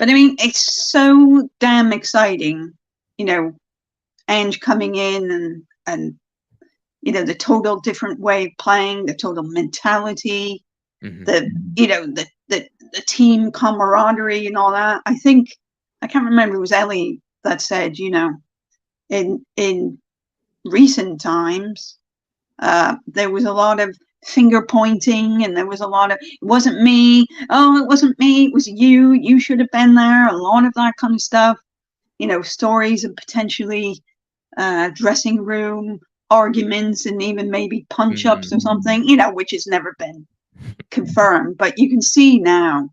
mean, it's so damn exciting, Ange coming in and the total different way of playing, the total mentality, the team camaraderie and all that. I think I can't remember, it was Ellie that said, in recent times, there was a lot of finger pointing, and there was a lot of, it wasn't me, it was you should have been there, a lot of that kind of stuff, stories of potentially dressing room arguments and even maybe punch-ups or something, which has never been confirmed. But you can see now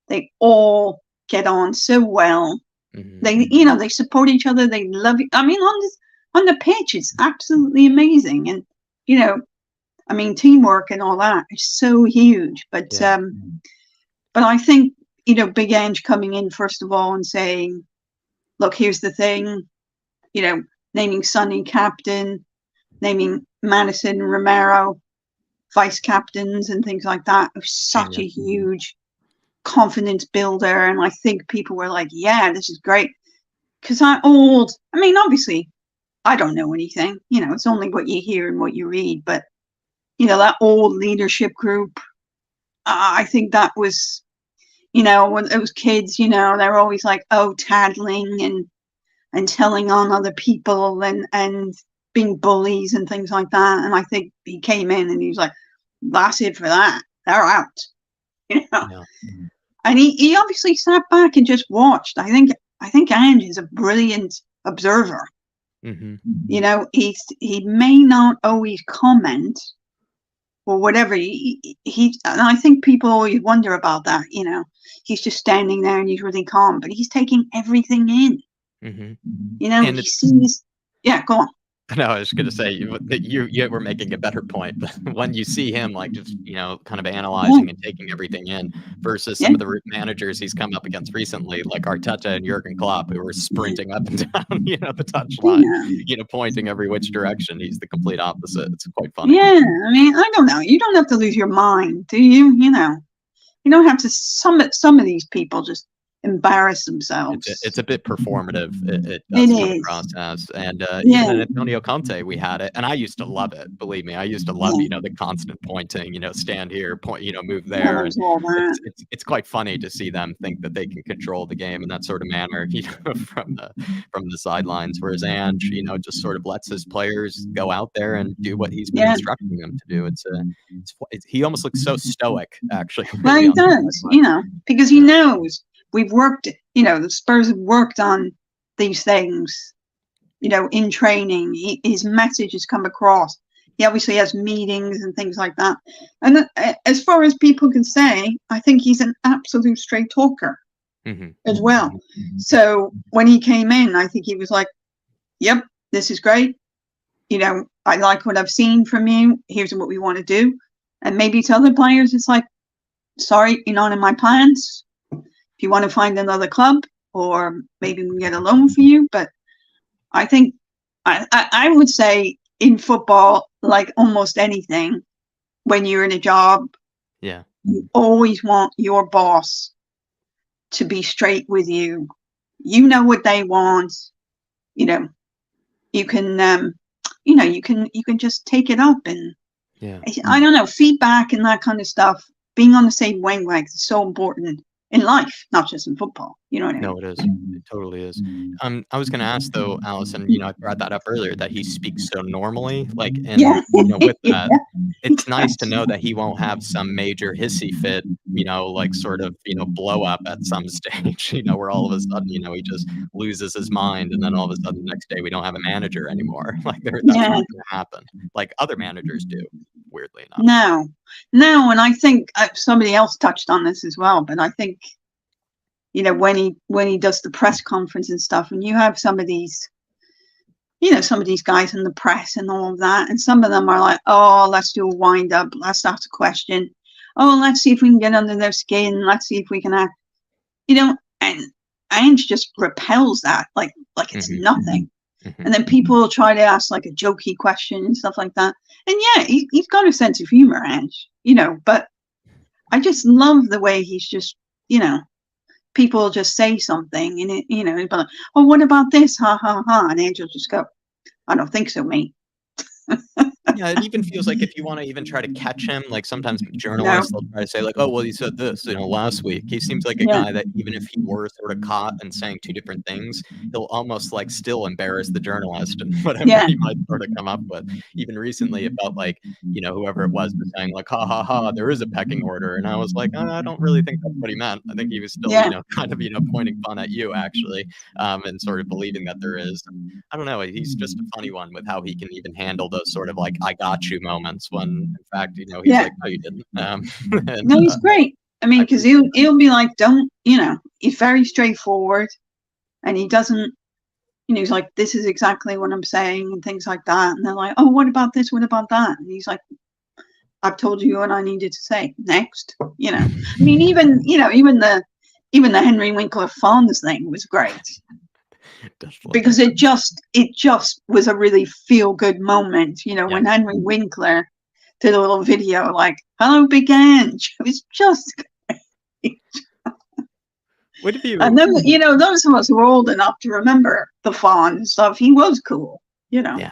they all get on so well. They, they support each other. They love it. I mean, on the pitch, it's absolutely amazing. And, I mean, teamwork and all that is so huge. But I think, Big Ange coming in, first of all, and saying, look, here's the thing, naming Sonny captain, naming Madison and Romero vice captains and things like that was such a huge confidence builder. And I think people were like, yeah, this is great. Because obviously, I don't know anything. It's only what you hear and what you read. But, that old leadership group, I think that was, when it was kids, they're always like, tattling and telling on other people and being bullies and things like that. And I think he came in and he was like, that's it for that. They're out. And he obviously sat back and just watched. I think Ange is a brilliant observer. He may not always comment or whatever. And I think people always wonder about that. He's just standing there and he's really calm, but he's taking everything in. And he sees. Yeah, go on. No, I was going to say you were making a better point, but when you see him like just kind of analyzing and taking everything in versus some of the managers he's come up against recently, like Arteta and Jurgen Klopp, who were sprinting up and down the touchline, pointing every which direction. He's the complete opposite. It's quite funny. Yeah, I mean, I don't know. You don't have to lose your mind, do you? You don't have to. Some of these people just embarrass themselves. It's a bit performative. It does come across as, and even Antonio Conte, we had it, and I used to love it. Believe me, I used to love the constant pointing. Stand here, point. Move there. It's quite funny to see them think that they can control the game in that sort of manner, from the sidelines. Whereas Ange, just sort of lets his players go out there and do what he's been instructing them to do. He almost looks so stoic, actually. Well, he does, because he knows. We've worked, the Spurs have worked on these things, in training. His message has come across. He obviously has meetings and things like that. And as far as people can say, I think he's an absolute straight talker as well. So when he came in, I think he was like, yep, this is great. I like what I've seen from you. Here's what we want to do. And maybe to other players, it's like, sorry, you're not in my plans. If you want to find another club, or maybe we can get a loan for you. But I think I would say in football, like almost anything, when you're in a job, you always want your boss to be straight with you. You know what they want. You can you can just take it up, and I don't know, feedback and that kind of stuff. Being on the same wavelength is so important in life, not just in football. You know what I mean? No, it is. It totally is. I was going to ask though, Alison, I brought that up earlier, that he speaks so normally, like, and with that, it's nice to know that he won't have some major hissy fit, like sort of, blow up at some stage, where all of a sudden, he just loses his mind, and then all of a sudden the next day we don't have a manager anymore. Like that's not going to happen, like other managers do, weirdly enough. No, and I think somebody else touched on this as well, but I think, when he does the press conference and stuff, and you have some of these guys in the press and all of that, and some of them are like, oh, let's do a wind up, let's ask a question, oh, let's see if we can get under their skin, let's see if we can act, and Ange just repels that like it's nothing. And then people will try to ask like a jokey question and stuff like that, and he's got a sense of humor, Ange, but I just love the way he's just, people just say something, and it, but like, oh, what about this? Ha ha ha! And Ange will just go, I don't think so, mate. Yeah, it even feels like if you want to even try to catch him, like sometimes journalists will try to say like, oh, well, he said this, last week. He seems like a guy that even if he were sort of caught and saying two different things, he'll almost like still embarrass the journalist and whatever he might sort of come up with. Even recently, it felt like, whoever it was saying like, ha ha ha, there is a pecking order. And I was like, oh, I don't really think that's what he meant. I think he was still, kind of, pointing fun at you actually, and sort of believing that there is. I don't know. He's just a funny one with how he can even handle those sort of like, I got you moments when in fact, he's like, no, you didn't. No, he's great. I mean, because he'll be like, don't, you know, he's very straightforward, and he doesn't, you know, he's like, this is exactly what I'm saying and things like that. And they're like, oh, what about this? What about that? And he's like, I've told you what I needed to say. Next, you know. I mean, even the Henry Winkler Fonz thing was great because it just was a really feel good moment. You know, when Henry Winkler did a little video like, "Hello, Big Ange." It was just great. What have you? And then, you know, those of us who are old enough to remember the Fonz stuff, he was cool. You know. Yeah.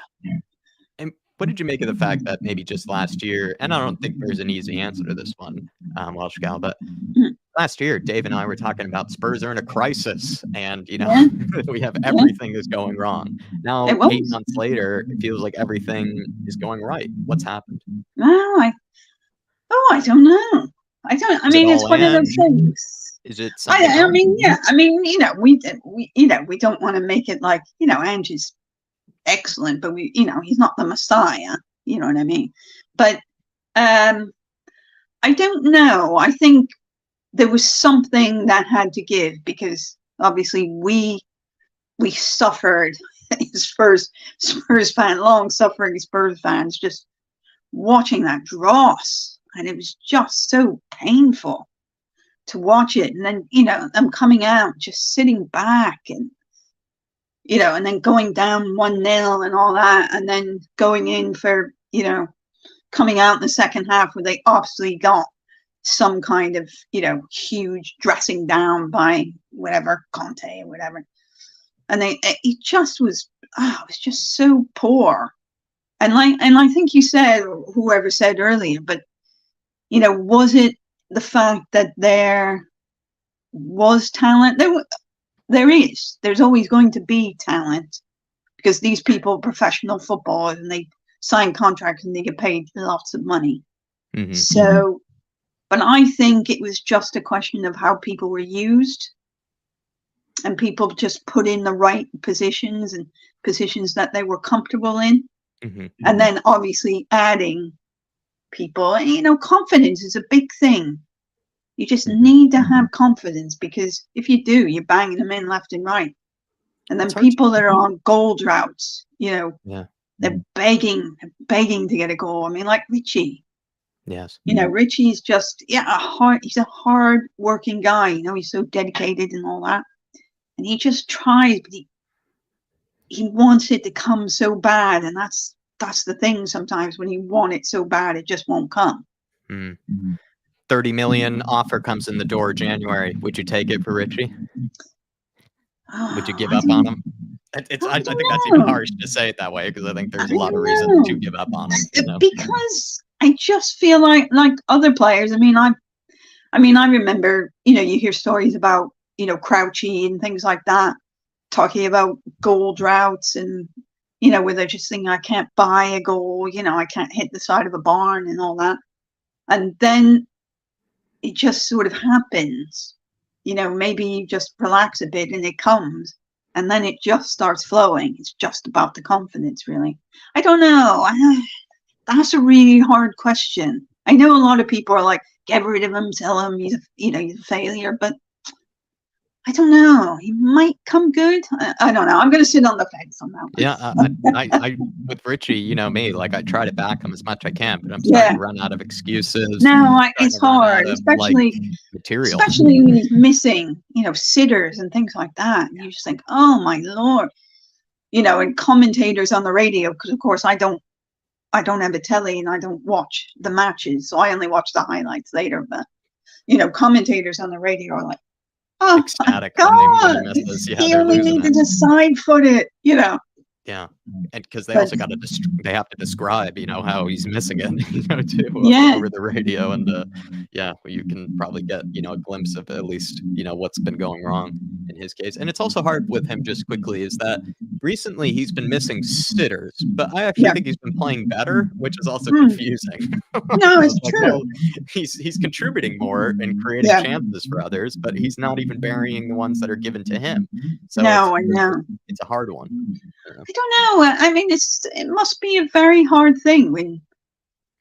And what did you make of the fact that maybe just last year, and I don't think there's an easy answer to this one, Welsh Gal, but last year, Dave and I were talking about Spurs are in a crisis, and, you know, we have everything is going wrong. Now, 8 months later, it feels like everything is going right. What's happened? I don't know. I mean, it's one of those things. Is it something I mean, yeah. I mean, you know, we don't want to make it like, you know, Ange is excellent, but you know, he's not the Messiah. You know what I mean? But I don't know. I think there was something that had to give because obviously we suffered as Spurs fan, long suffering Spurs fans, just watching that dross, and it was just so painful to watch it. And then, you know, them coming out, just sitting back, and you know, and then going down 1-0 and all that, and then going in for, you know, coming out in the second half where they obviously got some kind of, you know, huge dressing down by whatever, Conte or whatever. And it just was, it was just so poor. And I think you said, or whoever said earlier, but, you know, was it the fact that there was talent? There's always going to be talent because these people are professional footballers and they sign contracts and they get paid lots of money. Mm-hmm. So, but I think it was just a question of how people were used, and people just put in the right positions and positions that they were comfortable in. Mm-hmm. And then obviously adding people, and, you know, confidence is a big thing. You just need to have confidence, because if you do, you're banging them in left and right. And then people that are on goal droughts, you know, they're begging to get a goal. I mean, like Richie. Yes. You know, Richie's just, he's a hard working guy. You know, he's so dedicated and all that. And he just tries, but he wants it to come so bad. And that's the thing sometimes, when you want it so bad, it just won't come. Mm-hmm. 30 million offer comes in the door January. Would you take it for Richie? Would you give up on him? I think that's even harsh to say it that way, because I think there's a lot of reasons to give up on him. You know? Because I just feel like other players. I mean, I remember, you know, you hear stories about, you know, Crouchy and things like that, talking about goal droughts, and, you know, where they're just thinking, I can't buy a goal, you know, I can't hit the side of a barn and all that. And then it just sort of happens, you know, maybe you just relax a bit and it comes, and then it just starts flowing. It's just about the confidence, really. I don't know. That's a really hard question. I know a lot of people are like, get rid of him, sell him, he's a failure, but I don't know. He might come good. I don't know. I'm going to sit on the fence on that one. Yeah, I with Richie, you know me, like I try to back him as much as I can, but I'm starting to run out of excuses. No, it's hard, especially material. Especially when he's missing, you know, sitters and things like that. And you just think, oh my Lord, you know, and commentators on the radio, because of course I don't have a telly and I don't watch the matches, so I only watch the highlights later. But, you know, commentators on the radio are like, oh ecstatic my God, he only needed to side foot it, you know. Yeah, and because they also got to they have to describe, you know, how he's missing it, you know, too, over the radio, and you can probably get, you know, a glimpse of at least, you know, what's been going wrong in his case. And it's also hard with him, just quickly, is that recently he's been missing sitters, but I actually think he's been playing better, which is also confusing. No, it's true. Well, he's contributing more and creating chances for others, but he's not even burying the ones that are given to him. So no, I know it's a hard one. I don't know. I mean, it must be a very hard thing when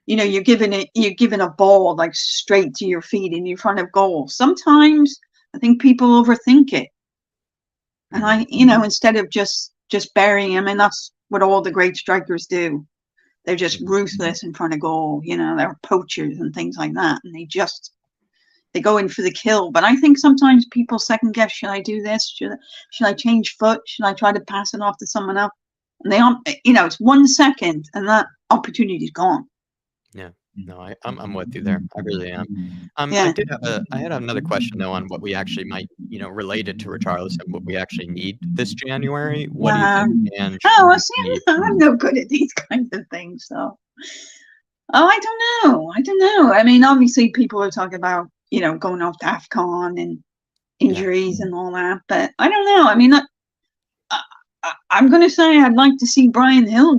you're giving a ball like straight to your feet in front of goal. Sometimes I think people overthink it. And instead of just burying him, and that's what all the great strikers do. They're just ruthless in front of goal. They're poachers and things like that. And they go in for the kill. But I think sometimes people second guess, should I do this? Should I change foot? Should I try to pass it off to someone else? And it's 1 second and that opportunity's gone. Yeah. No, I'm with you there. I really am. Yeah. I had another question though on what we actually might, related to Richarlison, what we actually need this January. What do you think? And I'm no good at these kinds of things. So, I don't know. I mean, obviously people are talking about, going off to AFCON and injuries and all that, but I don't know. I mean, I'm going to say I'd like to see Brian Hill,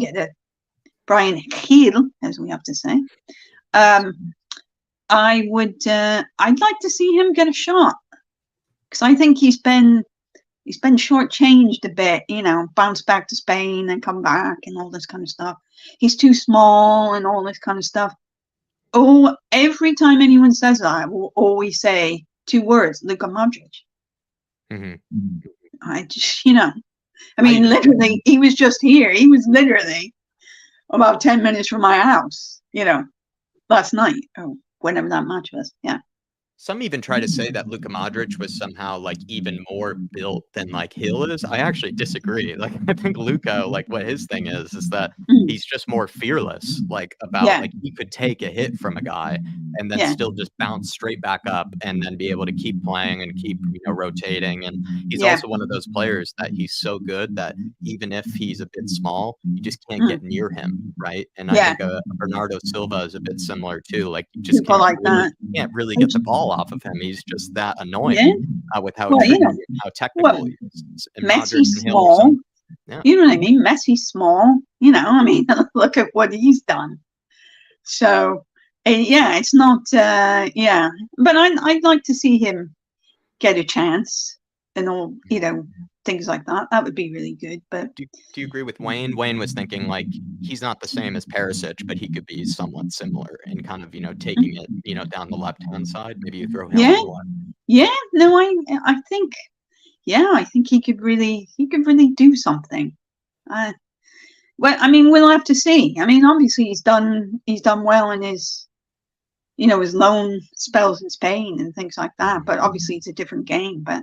as we have to say. I'd like to see him get a shot, because I think he's been shortchanged a bit, bounce back to Spain and come back and all this kind of stuff. He's too small and all this kind of stuff. Oh, every time anyone says that, I will always say 2 words: Luka Modric. I just, literally, he was just here. He was literally about 10 minutes from my house, last night or whenever that match was. Yeah. Some even try to say that Luka Modric was somehow like even more built than like Hill is. I actually disagree. Like, I think Luka, like what his thing is that he's just more fearless, like about like he could take a hit from a guy and then still just bounce straight back up and then be able to keep playing and keep, rotating. And he's also one of those players that he's so good that even if he's a bit small, you just can't get near him. Right. And I think Bernardo Silva is a bit similar too. Like you just can't really get the ball off of him. He's just that annoying with how technical he is. Messi's small. You know what I mean? Messi's small. I mean, look at what he's done. So, it's not. But I'd like to see him get a chance and all. Things like that. That would be really good. But do you agree with Wayne? Wayne was thinking like he's not the same as Perisic, but he could be somewhat similar in kind of taking it down the left hand side. Maybe you throw him. No, I think he could really do something. Well, I mean, we'll have to see. I mean, obviously he's done well in his his loan spells in Spain and things like that. But obviously it's a different game. But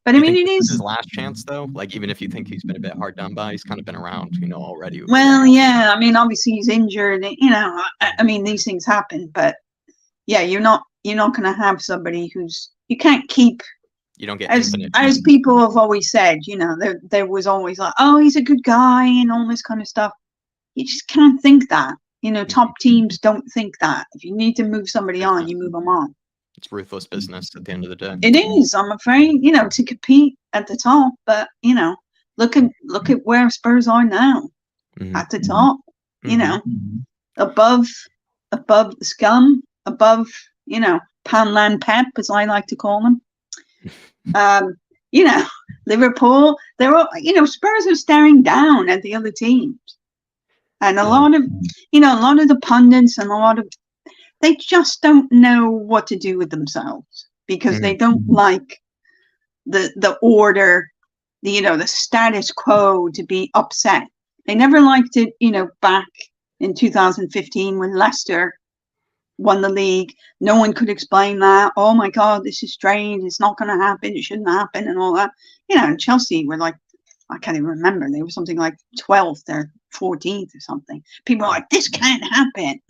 I mean, it is his last chance, though. Like, even if you think he's been a bit hard done by, he's kind of been around, already. Well, yeah. I mean, obviously he's injured. I mean, these things happen. But yeah, you're not going to have somebody you can't keep. You don't get as people have always said. There was always like, oh, he's a good guy and all this kind of stuff. You just can't think that. Top teams don't think that. If you need to move somebody on, you move them on. It's ruthless business at the end of the day. It is, I'm afraid, to compete at the top. But look at where Spurs are now, at the top. Above the scum, above Panland Pep, as I like to call them. Liverpool. They're all, Spurs are staring down at the other teams, and a lot of the pundits and they just don't know what to do with themselves because they don't like the order, the status quo to be upset. They never liked it, back in 2015 when Leicester won the league. No one could explain that. Oh my God, this is strange. It's not going to happen. It shouldn't happen and all that. And Chelsea were like, I can't even remember. They were something like 12th or 14th or something. People are like, this can't happen.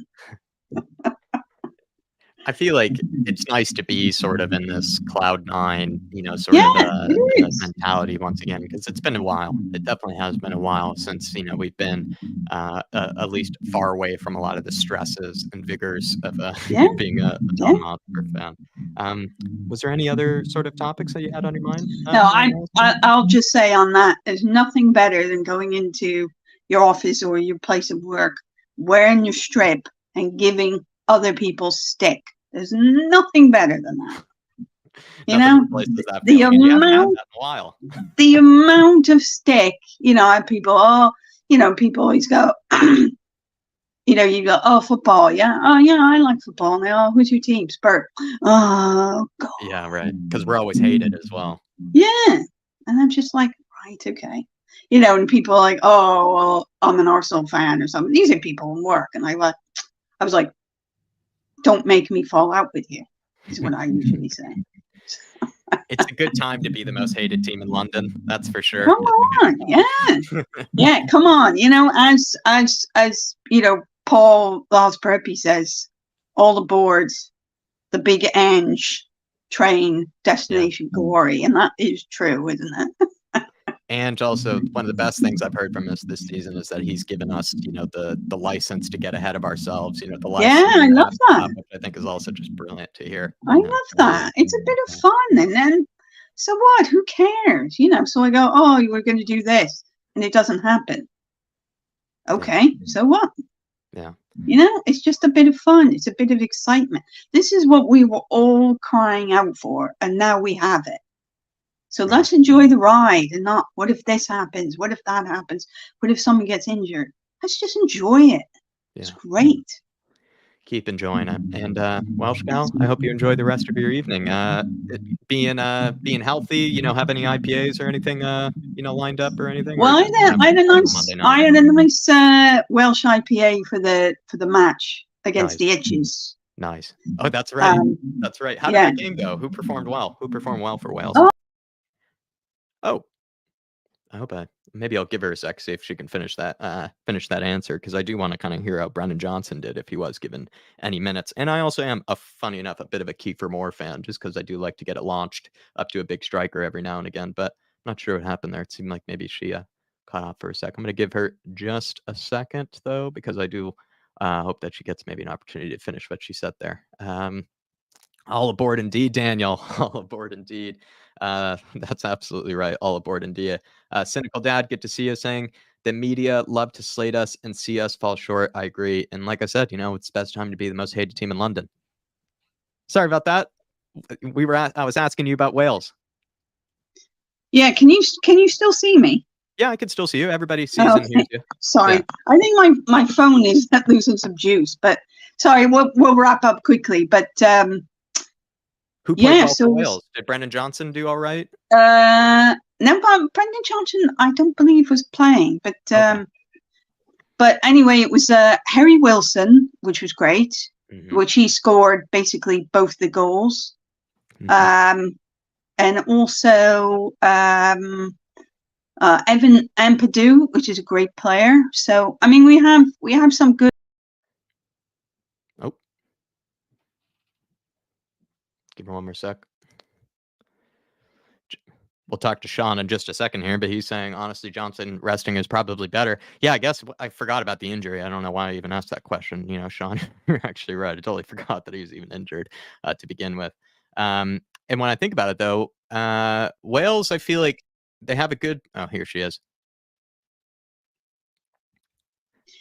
I feel like it's nice to be sort of in this cloud nine, mentality once again, because it's been a while. It definitely has been a while since, we've been at least far away from a lot of the stresses and vigors of being a Tottenham Hotspur fan. Was there any other sort of topics that you had on your mind? No, I'll just say on that, there's nothing better than going into your office or your place of work, wearing your strip and giving other people stick. There's nothing better than that. The amount of stick, people always go, you know, you go, oh, football, yeah, oh yeah, I like football. Now, who's your team? Spurs. Oh God. Yeah, right. Because we're always hated as well. Yeah, and I'm just like, right, okay, you know, and people are like, oh, well, I'm an Arsenal fan or something. These are people in work, and I was like, don't make me fall out with you, is what I usually say. It's a good time to be the most hated team in London. That's for sure. Come on, yeah, yeah, come on. You know, as you know, Paul Lalsperpi says, all aboard the big Ange train, destination glory, and that is true, isn't it? And also, one of the best things I've heard from us this season is that he's given us, you know, the license to get ahead of ourselves. You know, the license. Yeah, I love that. Which I think is also just brilliant to hear. I love that. It's a bit of fun, and then so what? Who cares? You know. So I go, oh, you were going to do this, and it doesn't happen. Okay, so what? Yeah. You know, it's just a bit of fun. It's a bit of excitement. This is what we were all crying out for, and now we have it. So let's enjoy the ride and not, what if this happens? What if that happens? What if someone gets injured? Let's just enjoy it. Yeah. It's great. Keep enjoying it. And Welsh Gal, I hope you enjoy the rest of your evening. Being healthy, you know, have any IPAs or anything, you know, lined up or anything? Well, I had a nice Welsh IPA for the match against the Itches. Nice. Oh, that's right. That's right. How did that game go? Who performed well? Who performed well for Wales? Oh, I hope maybe I'll give her a sec, see if she can finish that answer, because I do want to kind of hear how Brennan Johnson did if he was given any minutes. And I also am, funny enough, a bit of a Kiefer Moore fan, just because I do like to get it launched up to a big striker every now and again. But I'm not sure what happened there. It seemed like maybe she caught off for a sec. I'm going to give her just a second, though, because I do hope that she gets maybe an opportunity to finish what she said there. All aboard indeed, Daniel. All aboard indeed. That's absolutely right. All aboard indeed. Cynical Dad, good to see you, saying the media love to slate us and see us fall short. I agree. And like I said, you know, it's the best time to be the most hated team in London. Sorry about that. I was asking you about Wales. Yeah, can you still see me? Yeah, I can still see you. Everybody sees and hears you. Sorry. Yeah. I think my phone is losing some juice, but sorry, we'll wrap up quickly. But who played well for Wales? Did Brendan Johnson do all right? No, but Brendan Johnson, I don't believe was playing. But but anyway, it was Harry Wilson, which was great, which he scored basically both the goals, and also Evan Ampadu, which is a great player. So I mean, we have some good. Oh, give me one more sec. We'll talk to Sean in just a second here, but he's saying, honestly, Johnson resting is probably better. Yeah, I guess I forgot about the injury. I don't know why I even asked that question. You know, Sean, you're actually right. I totally forgot that he was even injured to begin with. And when I think about it, though, Wales, I feel like they have a good... Oh, here she is.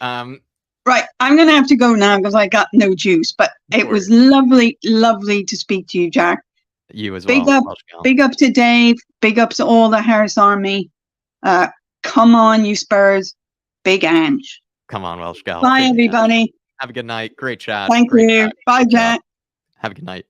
Right, I'm going to have to go now because I got no juice, but it was lovely, lovely to speak to you, Jack. You as well. Big up to Dave. Big up to all the Harris Army. Come on, you Spurs. Big Ange. Come on, Welsh Gal. Bye, everybody. Have a good night. Great chat. Thank you. Bye, Jack. Have a good night.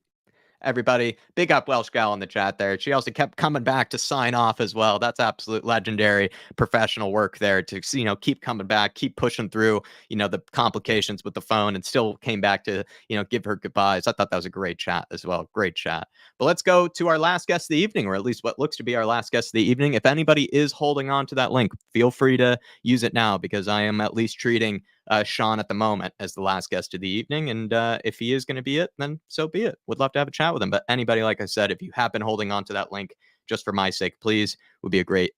Everybody, big up Welsh Gal in the chat there. She also kept coming back to sign off as well. That's absolute legendary professional work there to, you know, keep coming back, keep pushing through, you know, the complications with the phone, and still came back to, you know, give her goodbyes. I thought that was a great chat as well. Great chat. But let's go to our last guest of the evening, or at least what looks to be our last guest of the evening. If anybody is holding on to that link, feel free to use it now, because I am at least treating Sean at the moment as the last guest of the evening. And if he is going to be it, then so be it. Would love to have a chat with him. But anybody, like I said, if you have been holding on to that link, just for my sake, please, would be a great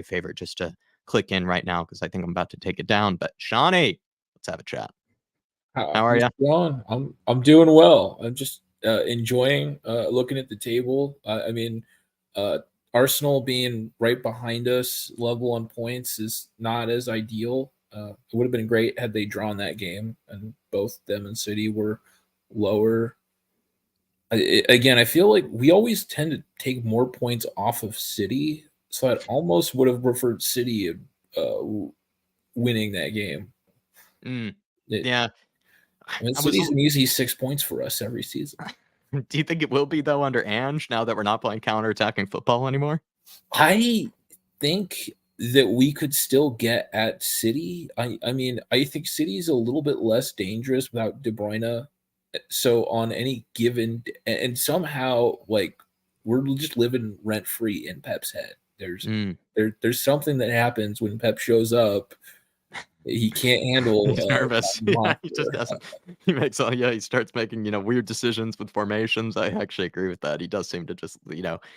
favor just to click in right now, because I think I'm about to take it down. But Shawnee, let's have a chat. How are you? I'm doing well. I'm just enjoying looking at the table. I mean, Arsenal being right behind us, level on points, is not as ideal. It would have been great had they drawn that game, and both them and City were lower. Again, I feel like we always tend to take more points off of City, so I almost would have preferred City winning that game. Yeah. I mean, I was. City's an easy 6 points for us every season. Do you think it will be though under Ange now that we're not playing counterattacking football anymore? I think that we could still get at City. I mean, I think City is a little bit less dangerous without De Bruyne. So on any given, and somehow like we're just living rent free in Pep's head. There's something that happens when Pep shows up. He can't handle. He's nervous. Yeah, he just doesn't. He makes all. Yeah, he starts making weird decisions with formations. I actually agree with that. He does seem to just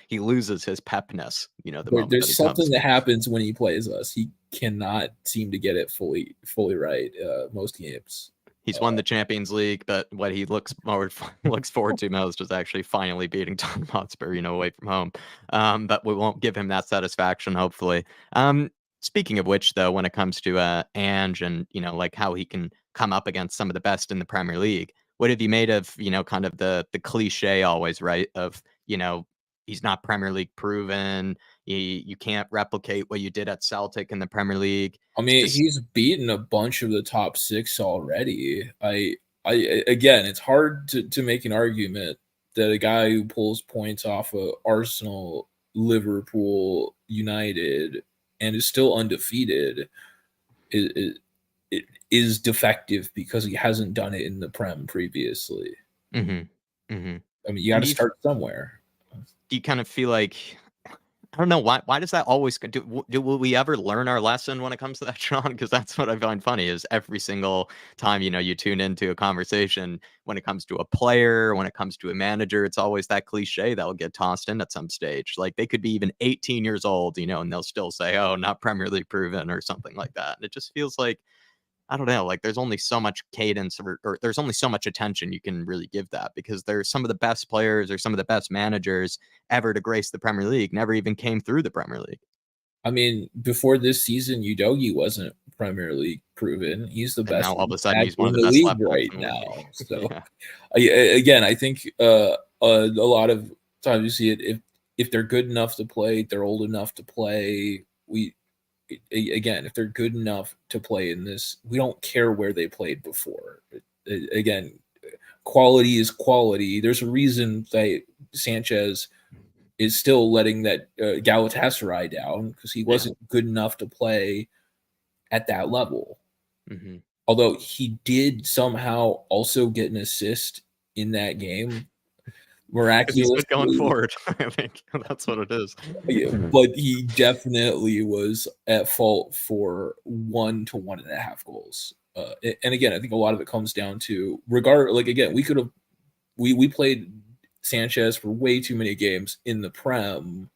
he loses his pepness. The moment that he There's something comes. that happens when he plays us. He cannot seem to get it fully right most games. He's won the Champions League, but what he looks forward to most is actually finally beating Tottenham Hotspur, away from home. But we won't give him that satisfaction, hopefully. Speaking of which, though, when it comes to Ange and like how he can come up against some of the best in the Premier League, what have you made of kind of the cliche always, right? Of he's not Premier League proven. You can't replicate what you did at Celtic in the Premier League. I mean, he's beaten a bunch of the top 6 already. I again, it's hard to make an argument that a guy who pulls points off of Arsenal, Liverpool, United, and is still undefeated is defective because he hasn't done it in the Prem previously. Mm-hmm. Mm-hmm. I mean, you got to start somewhere. Do you kind of feel like, I don't know, why does that always will we ever learn our lesson when it comes to that, Sean? Because that's what I find funny is every single time you tune into a conversation, when it comes to a player, when it comes to a manager, it's always that cliche that will get tossed in at some stage. Like they could be even 18 years old, and they'll still say, oh, not Premier League proven or something like that. And it just feels like, I don't know, like there's only so much cadence or there's only so much attention you can really give that, because there's some of the best players or some of the best managers ever to grace the Premier League never even came through the Premier League. I mean, before this season, Udogie wasn't Premier League proven. He's the best. Now all of a sudden he's one in of the the best league left right in the now. league. So Yeah. again, I think a lot of times you see it if they're good enough to play, they're old enough to play. Again, if they're good enough to play in this, we don't care where they played before. Again, quality is quality. There's a reason that Sanchez is still letting that Galatasaray down because he wasn't good enough to play at that level. Mm-hmm. Although he did somehow also get an assist in that game. Miraculously, he's going forward. I think that's what it is. Yeah, but he definitely was at fault for 1 to 1.5 goals. And again, I think a lot of it comes down to again, we played Sanchez for way too many games in the Prem.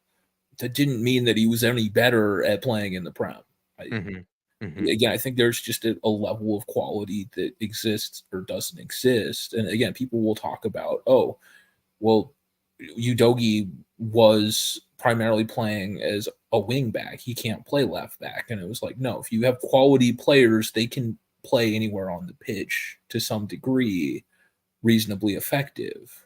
That didn't mean that he was any better at playing in the Prem. Again, I think there's just a level of quality that exists or doesn't exist. And again, people will talk about, oh, well, Udogie was primarily playing as a wing back. He can't play left back. And it was like, no, if you have quality players, they can play anywhere on the pitch to some degree, reasonably effective.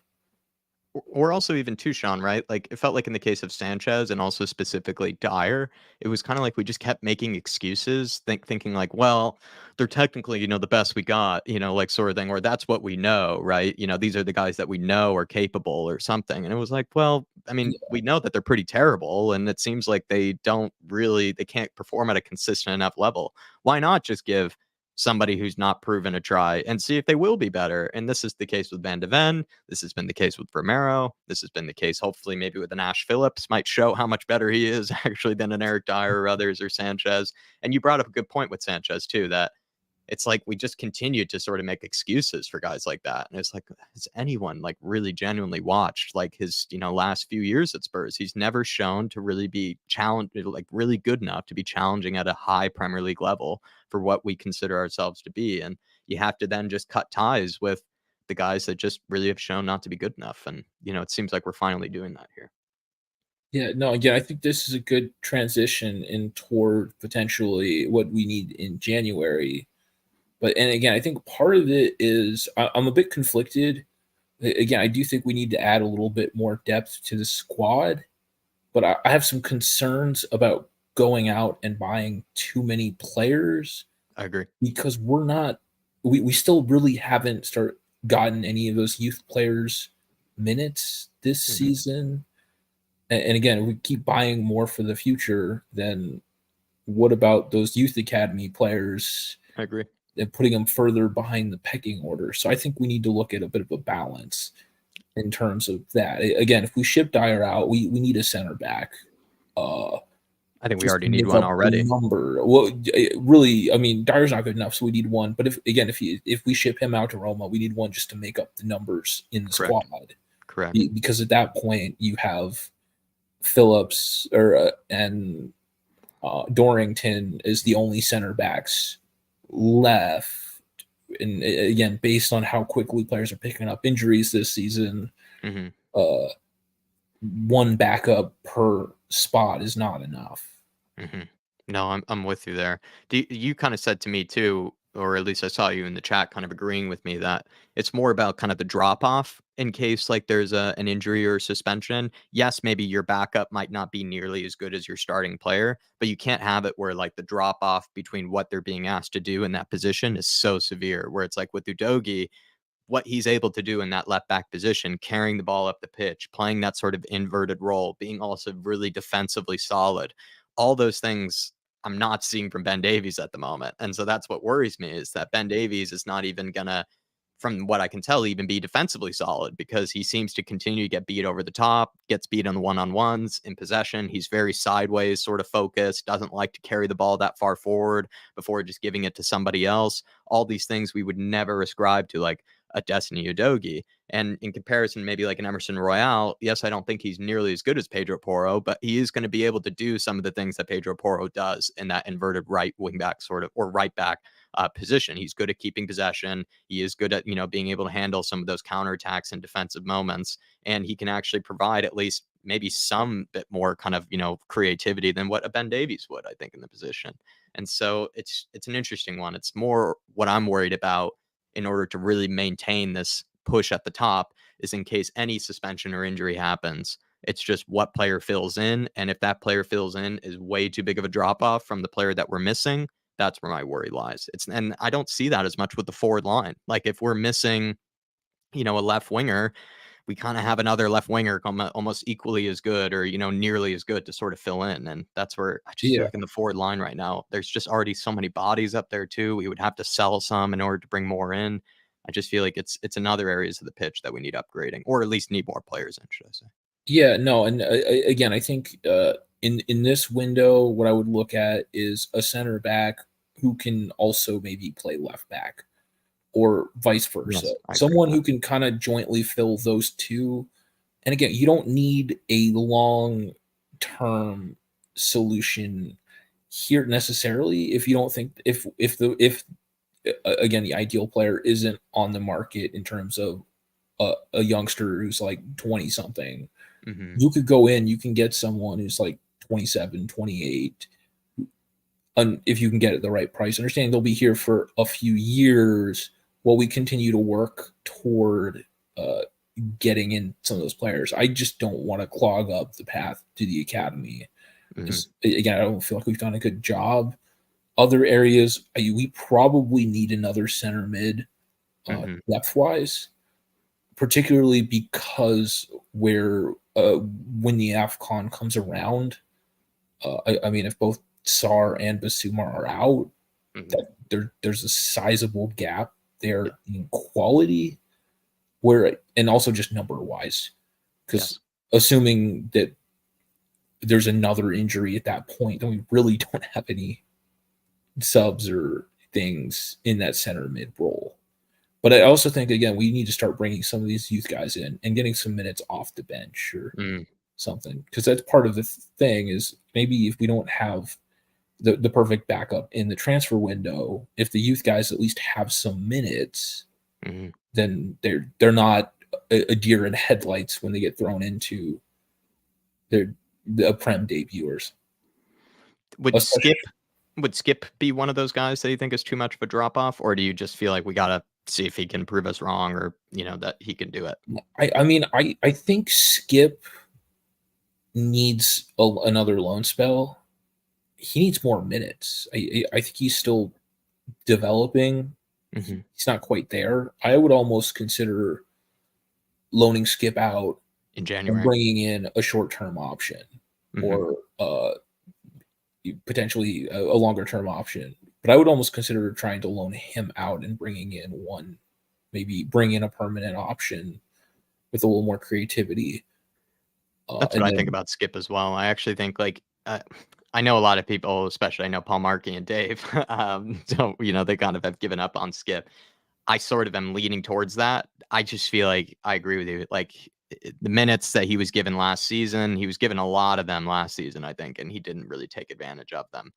Or also even too, Sean, right? Like it felt like in the case of Sanchez and also specifically Dyer, it was kind of like we just kept making excuses, thinking like, well, they're technically, the best we got, like sort of thing, or that's what we know, right? These are the guys that we know are capable or something. And it was like, well, I mean, we know that they're pretty terrible, and it seems like they can't perform at a consistent enough level. Why not just give somebody who's not proven a try and see if they will be better? And this is the case with Van de Ven. This has been the case with Romero. This has been the case, hopefully, maybe with an Ash Phillips might show how much better he is actually than an Eric Dyer or others or Sanchez. And you brought up a good point with Sanchez too, that it's like we just continue to sort of make excuses for guys like that. And it's like, has anyone like really genuinely watched like his, last few years at Spurs? He's never shown to really be challenged, like really good enough to be challenging at a high Premier League level for what we consider ourselves to be. And you have to then just cut ties with the guys that just really have shown not to be good enough. And, it seems like we're finally doing that here. Yeah, no, again, I think this is a good transition in toward potentially what we need in January. And again, I think part of it is I'm a bit conflicted. Again, I do think we need to add a little bit more depth to the squad, but I have some concerns about going out and buying too many players. I agree. Because we're not we still really haven't gotten any of those youth players minutes this season. And again, if we keep buying more for the future, then what about those youth academy players? I agree. And putting them further behind the pecking order. So I think we need to look at a bit of a balance in terms of that. Again, if we ship Dyer out, we need a center back. I think we just already to need make one up the already. Number. Well, really, I mean, Dyer's not good enough, so we need one. But if we ship him out to Roma, we need one just to make up the numbers in the Correct. squad. Correct. Because at that point, you have Phillips and Dorrington as the only center backs left. And again, based on how quickly players are picking up injuries this season, one backup per spot is not enough. No, I'm with you there. You kind of said to me too, or at least I saw you in the chat kind of agreeing with me that it's more about kind of the drop off in case like there's an injury or suspension. Yes, maybe your backup might not be nearly as good as your starting player, but you can't have it where like the drop off between what they're being asked to do in that position is so severe, where it's like with Udogie, what he's able to do in that left back position, carrying the ball up the pitch, playing that sort of inverted role, being also really defensively solid. All those things I'm not seeing from Ben Davies at the moment. And so that's what worries me, is that Ben Davies is not even going to, from what I can tell, even be defensively solid, because he seems to continue to get beat over the top, gets beat on the one-on-ones in possession. He's very sideways sort of focused, doesn't like to carry the ball that far forward before just giving it to somebody else. All these things we would never ascribe to like a Destiny Udogie. And in comparison, maybe like an Emerson Royale, yes, I don't think he's nearly as good as Pedro Porro, but he is going to be able to do some of the things that Pedro Porro does in that inverted right wing back sort of, or right back position. He's good at keeping possession. He is good at, being able to handle some of those counterattacks and defensive moments. And he can actually provide at least maybe some bit more kind of, creativity than what a Ben Davies would, I think, in the position. And so it's an interesting one. It's more what I'm worried about in order to really maintain this push at the top is in case any suspension or injury happens, it's just what player fills in. And if that player fills in is way too big of a drop off from the player that we're missing, that's where my worry lies. And I don't see that as much with the forward line. Like if we're missing, a left winger, we kind of have another left winger almost equally as good or, nearly as good to sort of fill in. And that's where I just feel like in the forward line right now, there's just already so many bodies up there too. We would have to sell some in order to bring more in. I just feel like it's in other areas of the pitch that we need upgrading, or at least need more players in, should I say. Yeah, no. And again, I think in this window, what I would look at is a center back who can also maybe play left back, or vice versa. Yes, someone who can kind of jointly fill those two. And again, you don't need a long-term solution here necessarily if you don't think if again the ideal player isn't on the market in terms of a youngster who's like 20 something. You could go in, you can get someone who's like 27, 28, and if you can get it at the right price. Understanding they'll be here for a few years while we continue to work toward getting in some of those players. I just don't want to clog up the path to the academy. Because again, I don't feel like we've done a good job. Other areas, we probably need another center mid depth-wise, particularly because when the AFCON comes around, I mean, if both Sarr and Basuma are out, there's a sizable gap there in quality, and also just number-wise, because assuming that there's another injury at that point, then we really don't have any subs or things in that center mid role. But I also think, again, we need to start bringing some of these youth guys in and getting some minutes off the bench or something, because that's part of the thing is maybe if we don't have the perfect backup in the transfer window, if the youth guys at least have some minutes, then they're not a deer in headlights when they get thrown into the Prem debuters. Would Skip be one of those guys that you think is too much of a drop off, or do you just feel like we gotta see if he can prove us wrong, or that he can do it? I mean, I think Skip needs another loan spell. He needs more minutes. I think he's still developing Mhm. He's not quite there. I would almost consider loaning Skip out In and January. bringing in a short-term option Mhm. or potentially a longer-term option. But I would almost consider trying to loan him out and bringing in one, maybe bring in a permanent option with a little more creativity. That's And what I think then about Skip as well. I actually think like I know a lot of people, especially I know Paul Markey and Dave. So they kind of have given up on Skip. I sort of am leaning towards that. I just feel like I agree with you. Like the minutes that he was given last season, he was given a lot of them last season, I think, and he didn't really take advantage of them,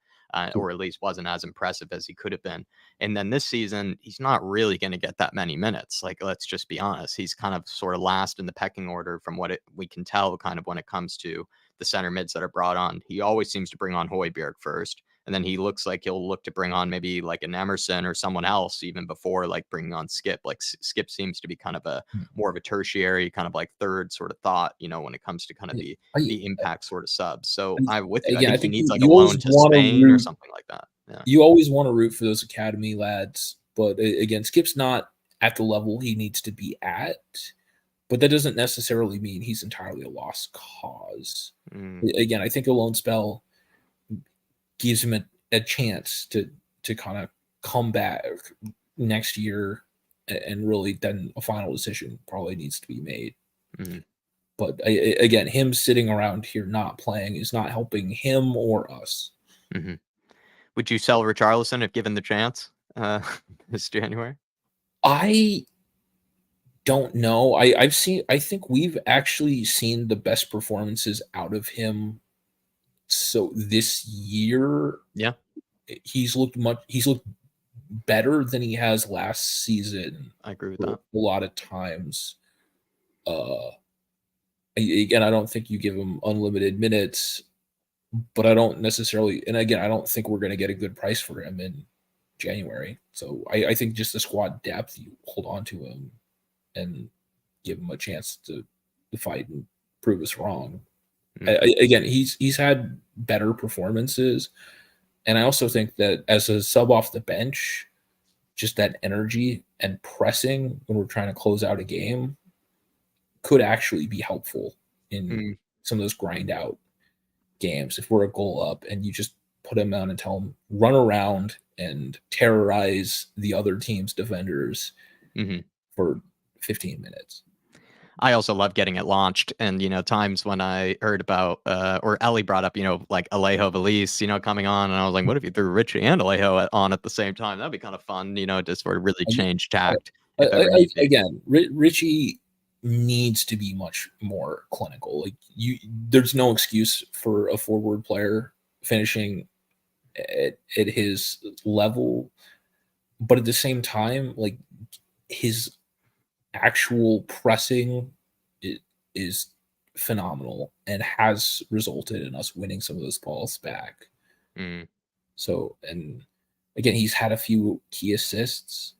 or at least wasn't as impressive as he could have been. And then this season, he's not really going to get that many minutes. Like, let's just be honest. He's kind of sort of last in the pecking order from what we can tell, kind of when it comes to the center mids that are brought on. He always seems to bring on Højbjerg first. And then he looks like he'll look to bring on maybe like an Emerson or someone else even before like bringing on Skip. Like Skip seems to be kind of a more of a tertiary kind of like third sort of thought, when it comes to kind of the impact sort of subs. So I'm with you. I again, think he needs like a you loan always to want to Spain or root. something like that. Yeah. You always want to root for those academy lads, but again, Skip's not at the level he needs to be at. But that doesn't necessarily mean he's entirely a lost cause. Again, I think a loan spell gives him a chance to kind of come back next year, and really then a final decision probably needs to be made. But again, him sitting around here not playing is not helping him or us. Would you sell Richarlison if given the chance this January? I don't know. I think we've actually seen the best performances out of him. So this year, Yeah, he's looked better than he has last season. I agree with a that. lot of times. Again, I don't think you give him unlimited minutes, but I don't necessarily, and again, I don't think we're going to get a good price for him in January. So I think just the squad depth, you hold on to him and give him a chance to fight and prove us wrong. Again, he's had better performances, and I also think that as a sub off the bench, just that energy and pressing when we're trying to close out a game could actually be helpful in some of those grind out games. If we're a goal up and you just put him on and tell him run around and terrorize the other team's defenders for 15 minutes. I also love getting it launched. And, times when I heard about, or Ellie brought up, like Alejo Valise, coming on. And I was like, what if you threw Richie and Alejo on at the same time? That'd be kind of fun, to sort of really change tact. If ever need be. Again, Richie needs to be much more clinical. Like there's no excuse for a forward player finishing at his level. But at the same time, like his actual pressing is phenomenal and has resulted in us winning some of those balls back. So, and again, he's had a few key assists.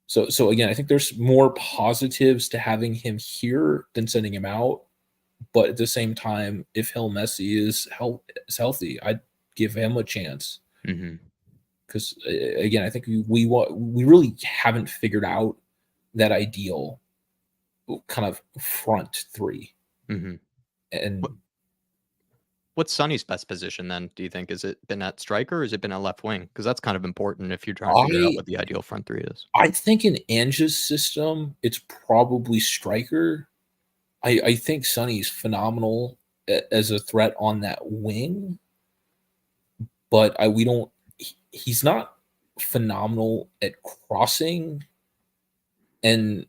So again, I think there's more positives to having him here than sending him out. But at the same time, if Hill Messi is healthy, I'd give him a chance. Because again, I think we really haven't figured out that ideal kind of front three. And what's Sonny's best position then? Do you think? Is it been at striker or has it been at left wing? Because that's kind of important if you're trying to figure out what the ideal front three is. I think in Ange's system, it's probably striker. I think Sonny's phenomenal as a threat on that wing, but he's not phenomenal at crossing, and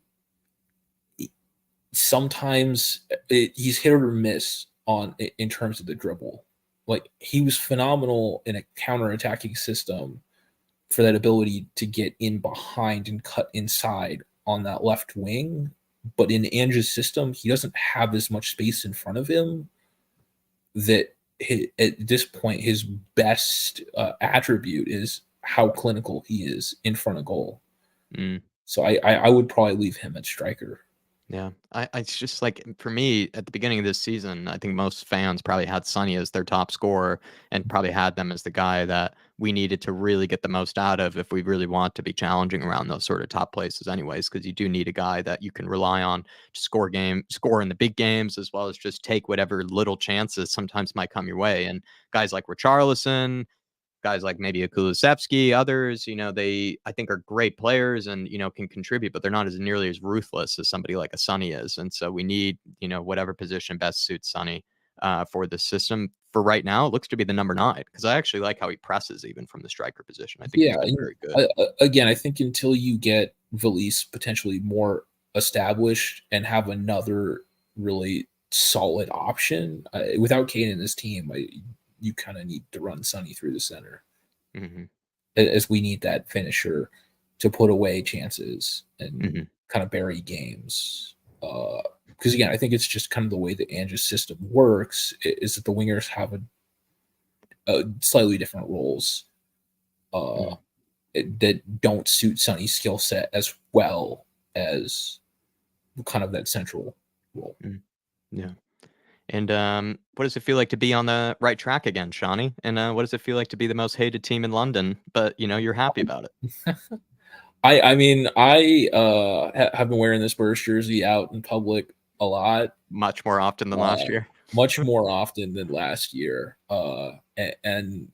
sometimes he's hit or miss in terms of the dribble. Like he was phenomenal in a counter-attacking system for that ability to get in behind and cut inside on that left wing. But in Ange's system, he doesn't have as much space in front of him that at this point, his best attribute is how clinical he is in front of goal. So I would probably leave him at striker. Yeah, it's just like for me at the beginning of this season, I think most fans probably had Sonny as their top scorer and probably had them as the guy that we needed to really get the most out of if we really want to be challenging around those sort of top places, anyways. Because you do need a guy that you can rely on to score in the big games, as well as just take whatever little chances sometimes might come your way. And guys like Richarlison, guys like maybe a Kulusevski, others, they I think are great players and can contribute, but they're not as nearly as ruthless as somebody like a Sonny is. And so we need whatever position best suits Sonny for the system. For right now, it looks to be the number 9 because I actually like how he presses even from the striker position. I think he's been very good. Again, I think until you get Valise potentially more established and have another really solid option without Kane in this team, you kind of need to run Sonny through the center, as we need that finisher to put away chances and kind of bury games. Because again, I think it's just kind of the way that Ange's system works is that the wingers have a slightly different roles that don't suit Sonny's skill set as well as kind of that central role. Yeah. And what does it feel like to be on the right track again, Shawnee? And what does it feel like to be the most hated team in London, but you're happy about it? I mean, I have been wearing the Spurs jersey out in public a lot. Much more often than last year. Much more often than last year. And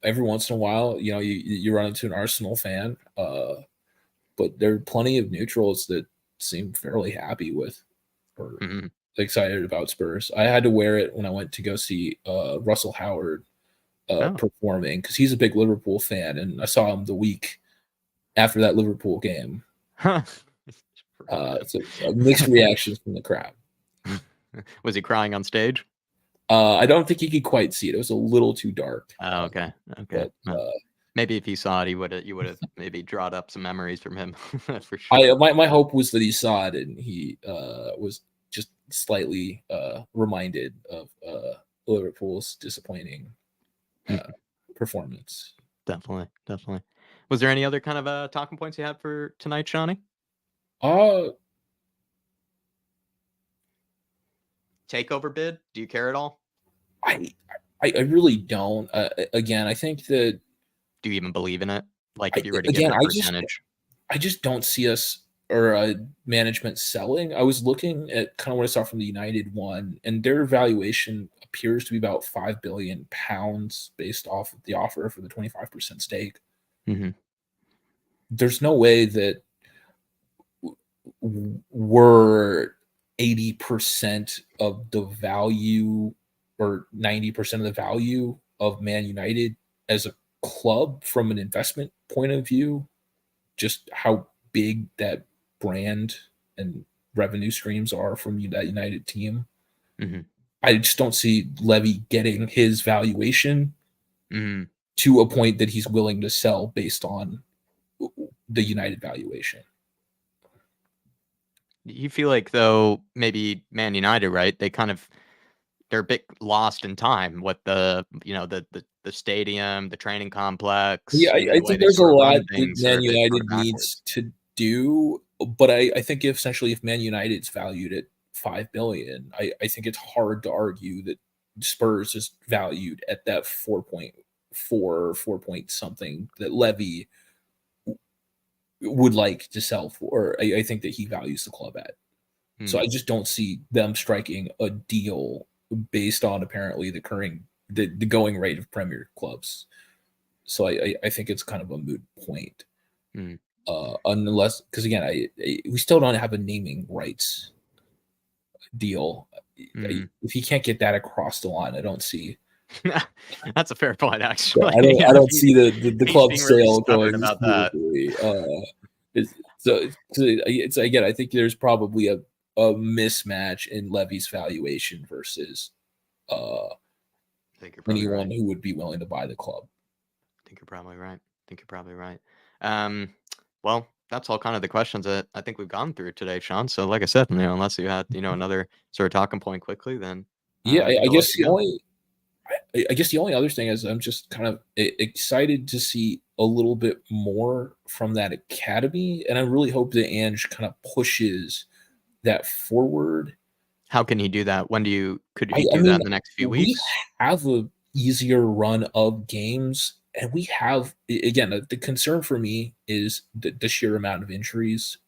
every once in a while, you run into an Arsenal fan. But there are plenty of neutrals that seem fairly happy with or excited about Spurs. I had to wear it when I went to go see Russell Howard performing because he's a big Liverpool fan, and I saw him the week after that Liverpool game. So mixed reactions from the crowd. Was he crying on stage? I don't think he could quite see it. It was a little too dark. Oh, okay. But, maybe if he saw it, you would have maybe drawn up some memories from him for sure. My hope was that he saw it and he was just slightly reminded of Liverpool's disappointing performance. Definitely. Was there any other kind of talking points you had for tonight, Shawnee? Takeover bid? Do you care at all? I really don't. Again, I think that. Do you even believe in it? Like, if you were to get a percentage? I just don't see us or management selling. I was looking at kind of what I saw from the United one, and their valuation appears to be about £5 billion based off of the offer for the 25% stake. There's no way that we're 80% of the value or 90% of the value of Man United as a club from an investment point of view, just how big that brand and revenue streams are from that United team. I just don't see Levy getting his valuation to a point that he's willing to sell based on the United valuation. You feel like, though, maybe Man United, right? They're a bit lost in time with the stadium, the training complex. Yeah, I think there's a lot that Man United needs to do, but I think essentially if Man United's valued at $5 billion, I think it's hard to argue that Spurs is valued at that 4 point something that Levy would like to sell for. I think that he values the club at. So I just don't see them striking a deal based on apparently the going rate of Premier clubs. So I think it's kind of a moot point. Unless, because again, we still don't have a naming rights deal. If he can't get that across the line, I don't see. That's a fair point, actually. I don't see the club sale going about that. It's again, I think there's probably a mismatch in Levy's valuation versus anyone who would be willing to buy the club. I think you're probably right. Well, that's all kind of the questions that I think we've gone through today, Sean. So like I said, unless you had, another sort of talking point quickly, then I guess the only I guess the only other thing is I'm just kind of excited to see a little bit more from that academy, and I really hope that Ange kind of pushes that forward. How can he do that? Could he I do mean, that in the next few we weeks? have a easier run of games, and we have, again, the concern for me is the sheer amount of injuries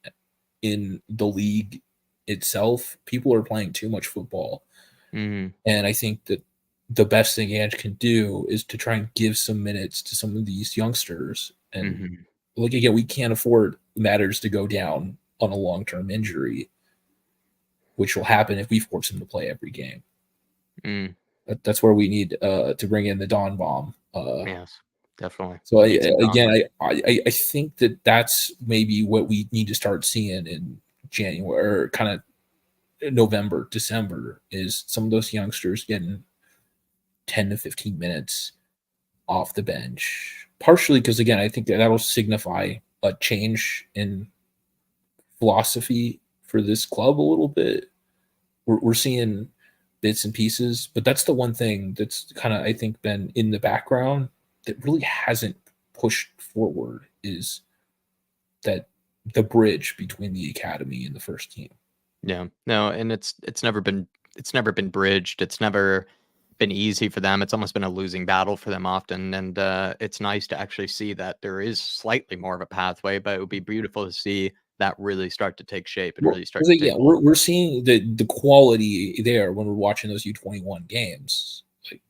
in the league itself. People are playing too much football. Mhm. And I think that the best thing Ange can do is to try and give some minutes to some of these youngsters. And Mhm. look, again, we can't afford Matters to go down on a long-term injury, which will happen if we force him to play every game. Mm. That's where we need to bring in the Don Bomb. Yes, definitely. So Need some drama. I think that that's maybe what we need to start seeing in January or kind of November, December, is some of those youngsters getting 10 to 15 minutes off the bench. Partially because, again, I think that'll signify a change in philosophy for this club a little bit. We're seeing bits and pieces, but that's the one thing that's kind of, I think, been in the background that really hasn't pushed forward, is that the bridge between the academy and the first team. Yeah. No, and it's never been bridged. It's never been easy for them. It's almost been a losing battle for them often. And it's nice to actually see that there is slightly more of a pathway, but it would be beautiful to see that really start to take shape and really start to take hold. We're seeing the quality there when we're watching those U21 games. Like,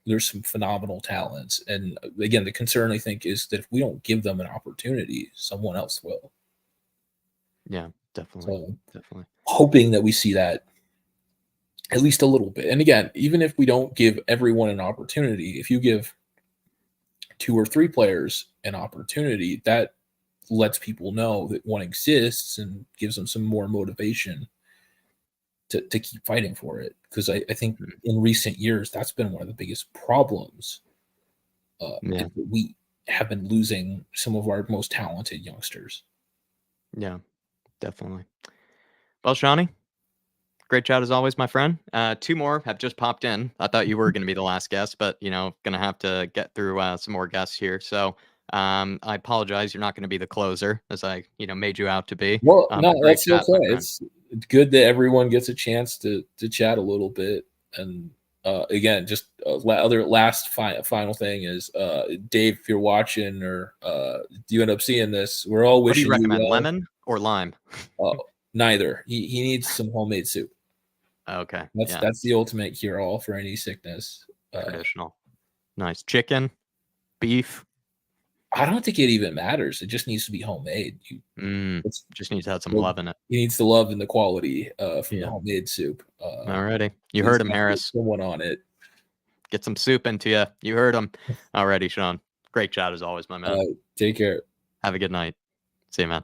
there's some phenomenal talents, and again, the concern, I think, is that if we don't give them an opportunity, someone else will. Yeah, definitely. So, Definitely. hoping that we see that at least a little bit. And again, even if we don't give everyone an opportunity, if you give 2 or 3 players an opportunity, that lets people know that one exists and gives them some more motivation to keep fighting for it. Because I think in recent years, that's been one of the biggest problems. Yeah. We have been losing some of our most talented youngsters. Yeah, definitely. Well, Shawnee, great chat as always, my friend. 2 more have just popped in. I thought you were going to be the last guest, but gonna have to get through some more guests here. So I apologize. You're not going to be the closer, as I made you out to be. Well, But no, great that's chat, my okay. friend. It's good that everyone gets a chance to chat a little bit. And again, just other last final thing is, Dave, if you're watching or you end up seeing this, we're all What do you wishing recommend, well. lemon or lime? Neither. He needs some homemade soup. Okay, That's the ultimate cure all for any sickness. traditional. Nice. Chicken, beef. I don't think it even matters. It just needs to be homemade. Just needs to have some love in it. He needs the love and the quality from the Yeah. homemade soup. Alrighty. You heard him, Harris. Someone on it. Get some soup into you. You heard him. Alrighty, Sean. Great chat as always, my man. Take care. Have a good night. See you, man.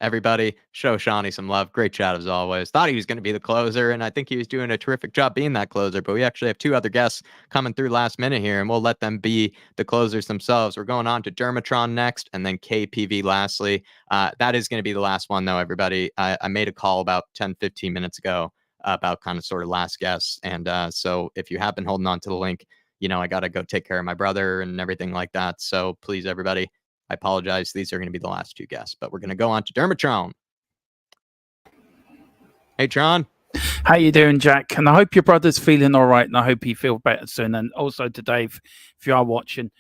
Everybody, show Shawnee some love. Great chat as always. Thought he was going to be the closer, and I think he was doing a terrific job being that closer. But we actually have 2 other guests coming through last minute here, and we'll let them be the closers themselves. We're going on to Dermatron next, and then KPV lastly. That is going to be the last one, though, everybody. I made a call about 10, 15 minutes ago about kind of sort of last guests. And so if you have been holding on to the link, I got to go take care of my brother and everything like that. So please, everybody, I apologize. These are going to be the last 2 guests, but we're going to go on to Dermatron. Hey, Tron. How you doing, Jack? And I hope your brother's feeling all right, and I hope he feels better soon. And also to Dave, if you are watching,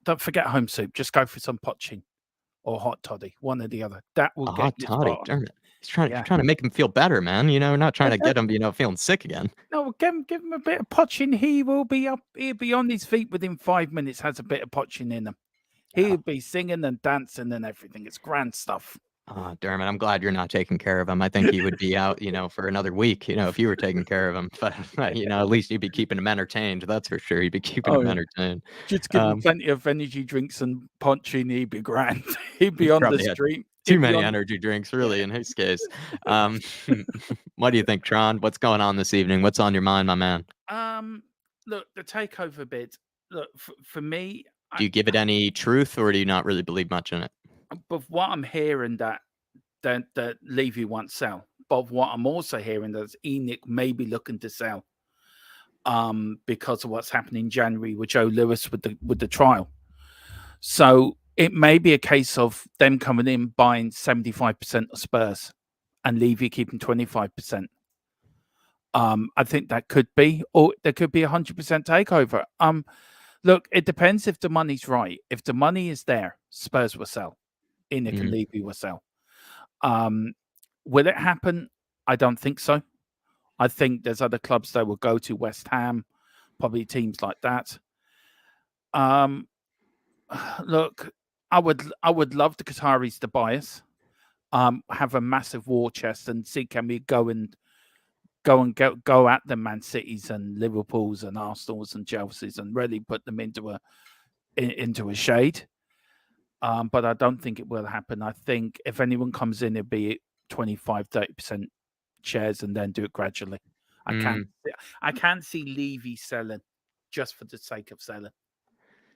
don't forget home soup. Just go for some poaching or hot toddy, one or the other. That will get you toddy. spot on. Dermot. He's trying to make him feel better, man. Not trying to get him, feeling sick again. No, give him a bit of poaching. He will be up. He'll be on his feet within 5 minutes. Has a bit of poaching in him. He'll be singing and dancing and everything. It's grand stuff. Dermot, I'm glad you're not taking care of him. I think he would be out, for another week, if you were taking care of him. But, at least you'd be keeping him entertained. That's for sure. You'd be keeping him entertained. Just give him plenty of energy drinks and punching. He'd be grand. He'd be on the street. Too many energy drinks, really, in his case. What do you think, Tron? What's going on this evening? What's on your mind, my man? Look, the takeover bid. Look, for me, do you give it any truth, or do you not really believe much in it? But what I'm hearing that Levy won't sell. But what I'm also hearing that Enoch may be looking to sell. because of what's happened in January with Joe Lewis with the trial. So it may be a case of them coming in buying 75% of Spurs and Levy keeping 25%. I think that could be, or there could be 100% takeover. Look, it depends if the money's right. If the money is there, Spurs will sell. Enoch and Levy will sell. Will it happen? I don't think so. I think there's other clubs that will go to, West Ham, probably teams like that. Look, I would love the Qataris to buy us, have a massive war chest, and see can we go at the Man Cities and Liverpools and Arsenals and Chelseas and really put them into a shade. But I don't think it will happen. I think if anyone comes in, it'll be 25-30% shares and then do it gradually. I can't see Levy selling just for the sake of selling.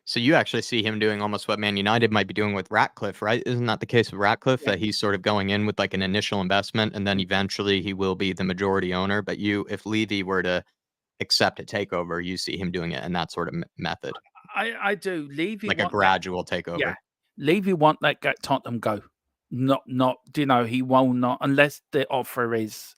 So you actually see him doing almost what Man United might be doing with Ratcliffe, right? Isn't that the case with Ratcliffe, that he's sort of going in with like an initial investment and then eventually he will be the majority owner? But if Levy were to accept a takeover, you see him doing it in that sort of method. I do. Levy like a gradual takeover. Yeah, Levy won't let Tottenham go. Not. He will not unless the offer is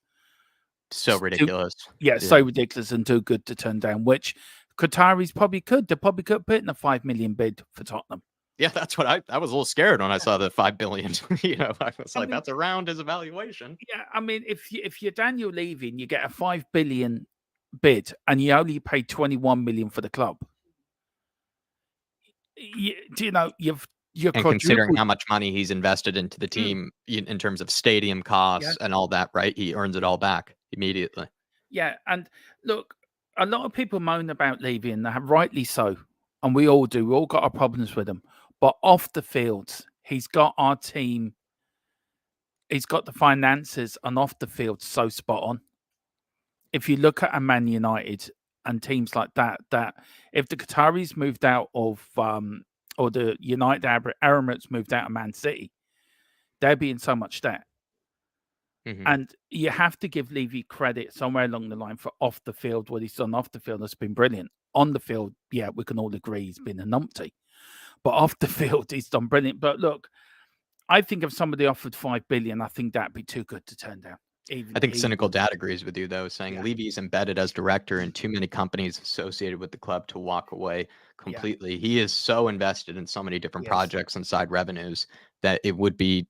so ridiculous. So ridiculous and too good to turn down. Which Qataris probably could. They probably could put in a $5 million bid for Tottenham. Yeah, that's what I was a little scared when I saw the $5 billion. I was like, that's around his evaluation. Yeah, I mean, if you're Daniel Levy and you get a $5 billion bid and you only pay $21 million for the club, you're considering how much money he's invested into the team in terms of stadium costs and all that, right? He earns it all back immediately. Yeah, and look, a lot of people moan about Levy, and rightly so, and we all do. We all got our problems with him. But off the field, he's got our team. He's got the finances, and off the field, so spot on. If you look at a Man United and teams like that if the Qataris moved out of, or the United Arab Emirates moved out of Man City, they'd be in so much debt. And you have to give Levy credit somewhere along the line for off the field. What he's done off the field has been brilliant. On the field, yeah, we can all agree he's been a numpty. But off the field, he's done brilliant. But look, I think if somebody offered $5 billion, I think that'd be too good to turn down. I think Cynical Dad agrees with you, though, saying Levy's embedded as director in too many companies associated with the club to walk away completely. Yeah. He is so invested in so many different projects and side revenues that it would be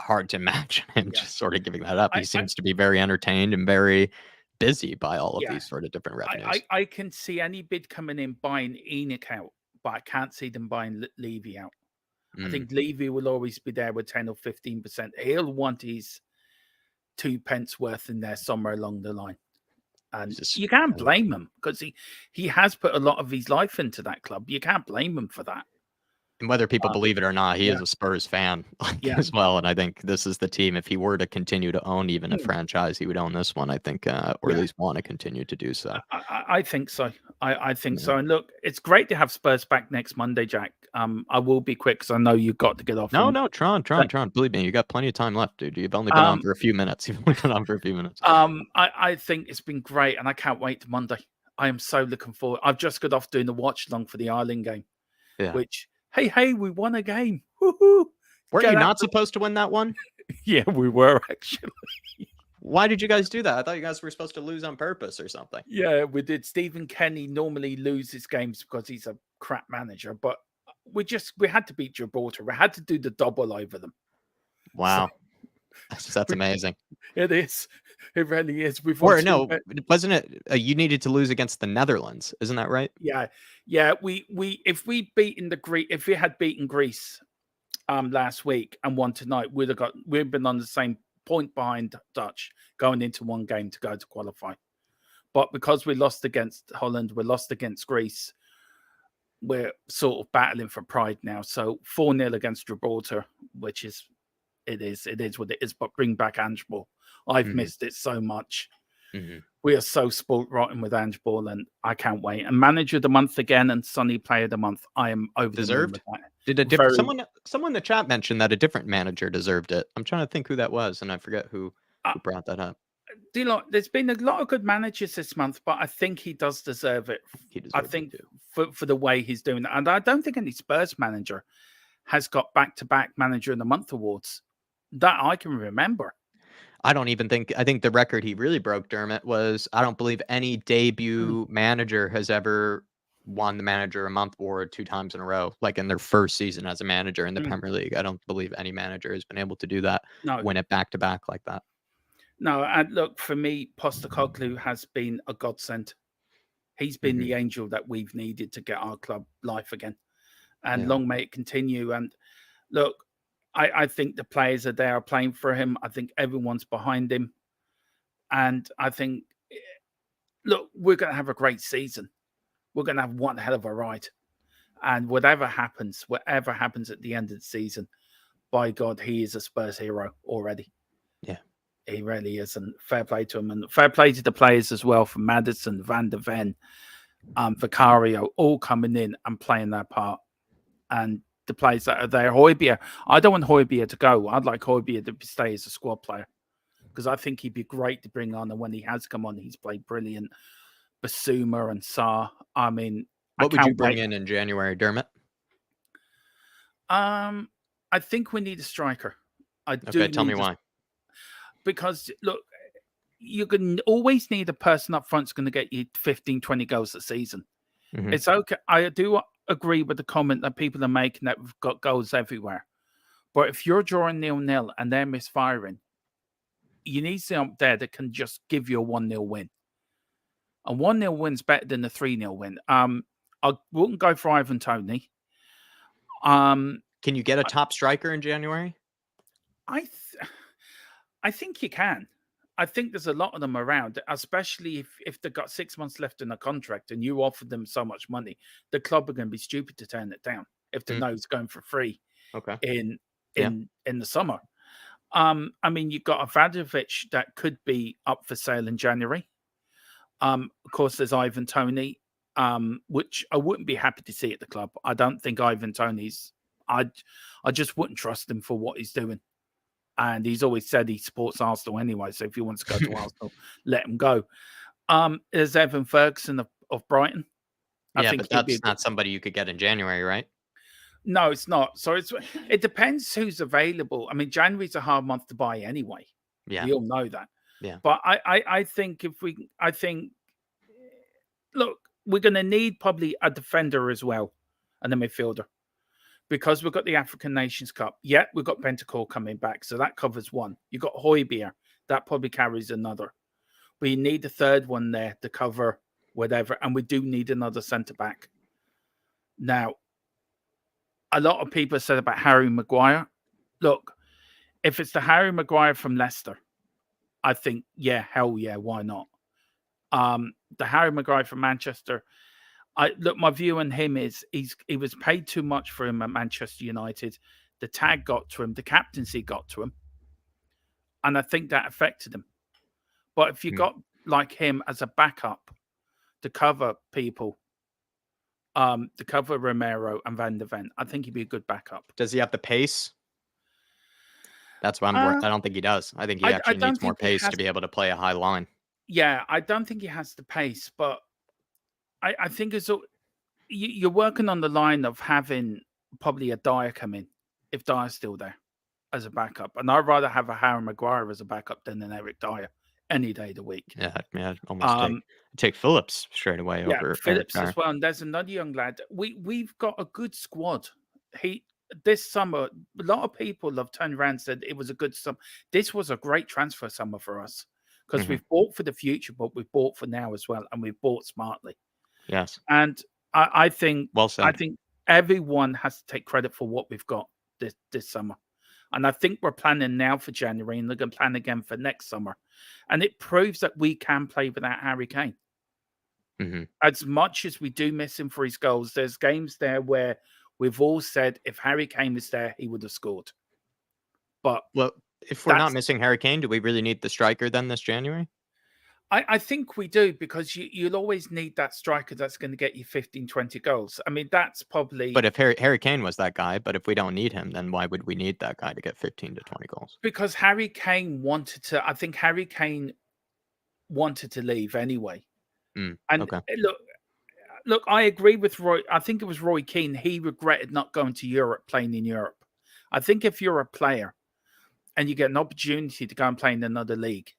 hard to imagine him just sort of giving that up. He seems to be very entertained and very busy by all of these sort of different revenues. I can see any bid coming in buying Enoch out, but I can't see them buying Levy out. I think Levy will always be there with 10 or 15%. He'll want his 2 pence worth in there somewhere along the line. And you can't blame him because he has put a lot of his life into that club. You can't blame him for that. And whether people believe it or not, he is a Spurs fan as well. And I think this is the team. If he were to continue to own even a franchise, he would own this one, I think, or at least want to continue to do so. I think so. I think so. And look, it's great to have Spurs back next Monday, Jack. I will be quick because I know you've got to get off. No, Tron. Believe me, you got plenty of time left, dude. You've only been on for a few minutes. I think it's been great, and I can't wait to Monday. I am so looking forward. I've just got off doing the watch along for the Ireland game, which. Hey, we won a game. Woo-hoo. Weren't you not supposed to win that one? Yeah, we were actually. Why did you guys do that? I thought you guys were supposed to lose on purpose or something. Yeah, we did. Stephen Kenny normally loses games because he's a crap manager, but we had to beat Gibraltar. We had to do the double over them. Wow. That's amazing. It is. It really is. Wasn't it? You needed to lose against the Netherlands, isn't that right? Yeah. If we had beaten Greece last week and won tonight, we'd been on the same point behind Dutch going into one game to go to qualify. But because we lost against Holland, we lost against Greece, we're sort of battling for pride now. So 4-0 against Gibraltar, which is. It is what it is, but bring back Ange Ball. I've missed it so much. We are so spoilt rotten with Ange Ball, and I can't wait. And Manager of the Month again, and Sunny Player of the Month. I am over deserved. The Did someone in the chat mentioned that a different manager deserved it? I'm trying to think who that was, and I forget who brought that up. there's been a lot of good managers this month, but I think he does deserve it. He deserves I it think too. for the way he's doing it. And I don't think any Spurs manager has got back-to-back Manager of the Month awards that I can remember. I think the record he really broke, Dermot, was I don't believe any debut manager has ever won the Manager of the Month award 2 times in a row, like in their first season as a manager in the Premier League. I don't believe any manager has been able to do that, win it back to back like that. No, and look, for me, Postecoglou has been a godsend. He's been the angel that we've needed to get our club life again. And long may it continue. And look, I think the players are there playing for him. I think everyone's behind him. And I think, look, we're going to have a great season. We're going to have one hell of a ride. And whatever happens at the end of the season, by God, he is a Spurs hero already. Yeah. He really is. And fair play to him. And fair play to the players as well, from Maddox, Van der Ven, Vicario, all coming in and playing their part. And the players that are there, Højbjerg, I don't want Højbjerg to go. I'd like Højbjerg to stay as a squad player because I think he'd be great to bring on. And when he has come on, he's played brilliant. Basuma and Sarr. I mean, what would you bring in January, Dermot? I think we need a striker. Okay, tell me why. Because, look, you can always need a person up front that's going to get you 15, 20 goals a season. It's okay. I do agree with the comment that people are making that we've got goals everywhere. But if you're drawing 0-0 and they're misfiring, you need someone up there that can just give you a 1-0 win. A 1-0 win's better than a 3-0 win. I wouldn't go for Ivan Toney. Can you get a top striker in January? I think you can. I think there's a lot of them around, especially if they've got 6 months left in a contract and you offer them so much money. The club are going to be stupid to turn it down if they know it's going for free. Okay. In the summer. I mean, you've got a Vadovic that could be up for sale in January. Of course, there's Ivan Toney, which I wouldn't be happy to see at the club. I don't think Ivan Toney's. I just wouldn't trust him for what he's doing. And he's always said he supports Arsenal anyway. So if he wants to go to Arsenal, let him go. There's Evan Ferguson of Brighton. I think but that's not somebody you could get in January, right? No, it's not. So it depends who's available. I mean, January's a hard month to buy anyway. Yeah, we all know that. Yeah, but I think look, we're going to need probably a defender as well and a midfielder because we've got the African Nations Cup. Yeah, we've got Bentancur coming back, so that covers one. You've got Højbjerg, that probably carries another. We need a third one there to cover whatever, and we do need another centre back. Now, a lot of people said about Harry Maguire. Look, if it's the Harry Maguire from Leicester, I think, yeah, hell yeah, why not? The Harry Maguire from Manchester, my view on him is he was paid too much for him at Manchester United. The tag got to him, the captaincy got to him, and I think that affected him. But if you got like him as a backup to cover people, to cover Romero and Van der Ven, I think he'd be a good backup. Does he have the pace? That's why I don't think he does. I think he actually needs more pace to be able to play a high line. Yeah, I don't think he has the pace, but I think you're working on the line of having probably a Dyer come in if Dyer's still there as a backup. And I'd rather have a Harry Maguire as a backup than an Eric Dyer any day of the week. Yeah, almost take Phillips straight away over Phillips as well. And there's another young lad. We've got a good squad. This summer, a lot of people have turned around and said it was a good summer. This was a great transfer summer for us because we've bought for the future, but we've bought for now as well, and we've bought smartly. Yes. And I think well said. I think everyone has to take credit for what we've got this summer. And I think we're planning now for January, and they're going to plan again for next summer. And it proves that we can play without Harry Kane. As much as we do miss him for his goals, there's games there where we've all said if Harry Kane was there, he would have scored. But if we're not missing Harry Kane, do we really need the striker then this January? I think we do, because you'll always need that striker that's going to get you 15, 20 goals. I mean, that's probably... But if Harry Kane was that guy, but if we don't need him, then why would we need that guy to get 15 to 20 goals? Because Harry Kane wanted to... I think Harry Kane wanted to leave anyway. Mm, And okay. look, I agree with Roy. I think it was Roy Keane. He regretted not going to Europe, playing in Europe. I think if you're a player and you get an opportunity to go and play in another league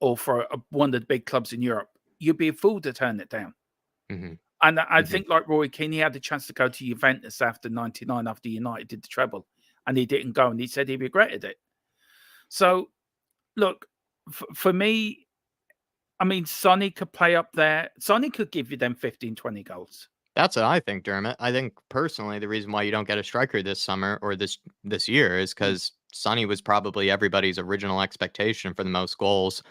or for one of the big clubs in Europe, you'd be a fool to turn it down. Mm-hmm. And I think, like Roy Keane, he had the chance to go to Juventus after '99, after United did the treble, and he didn't go, and he said he regretted it. So, look, for me, I mean, Sonny could play up there. Sonny could give you them 15, 20 goals. That's what I think, Dermot. I think personally the reason why you don't get a striker this summer or this year is because Sonny was probably everybody's original expectation for the most goals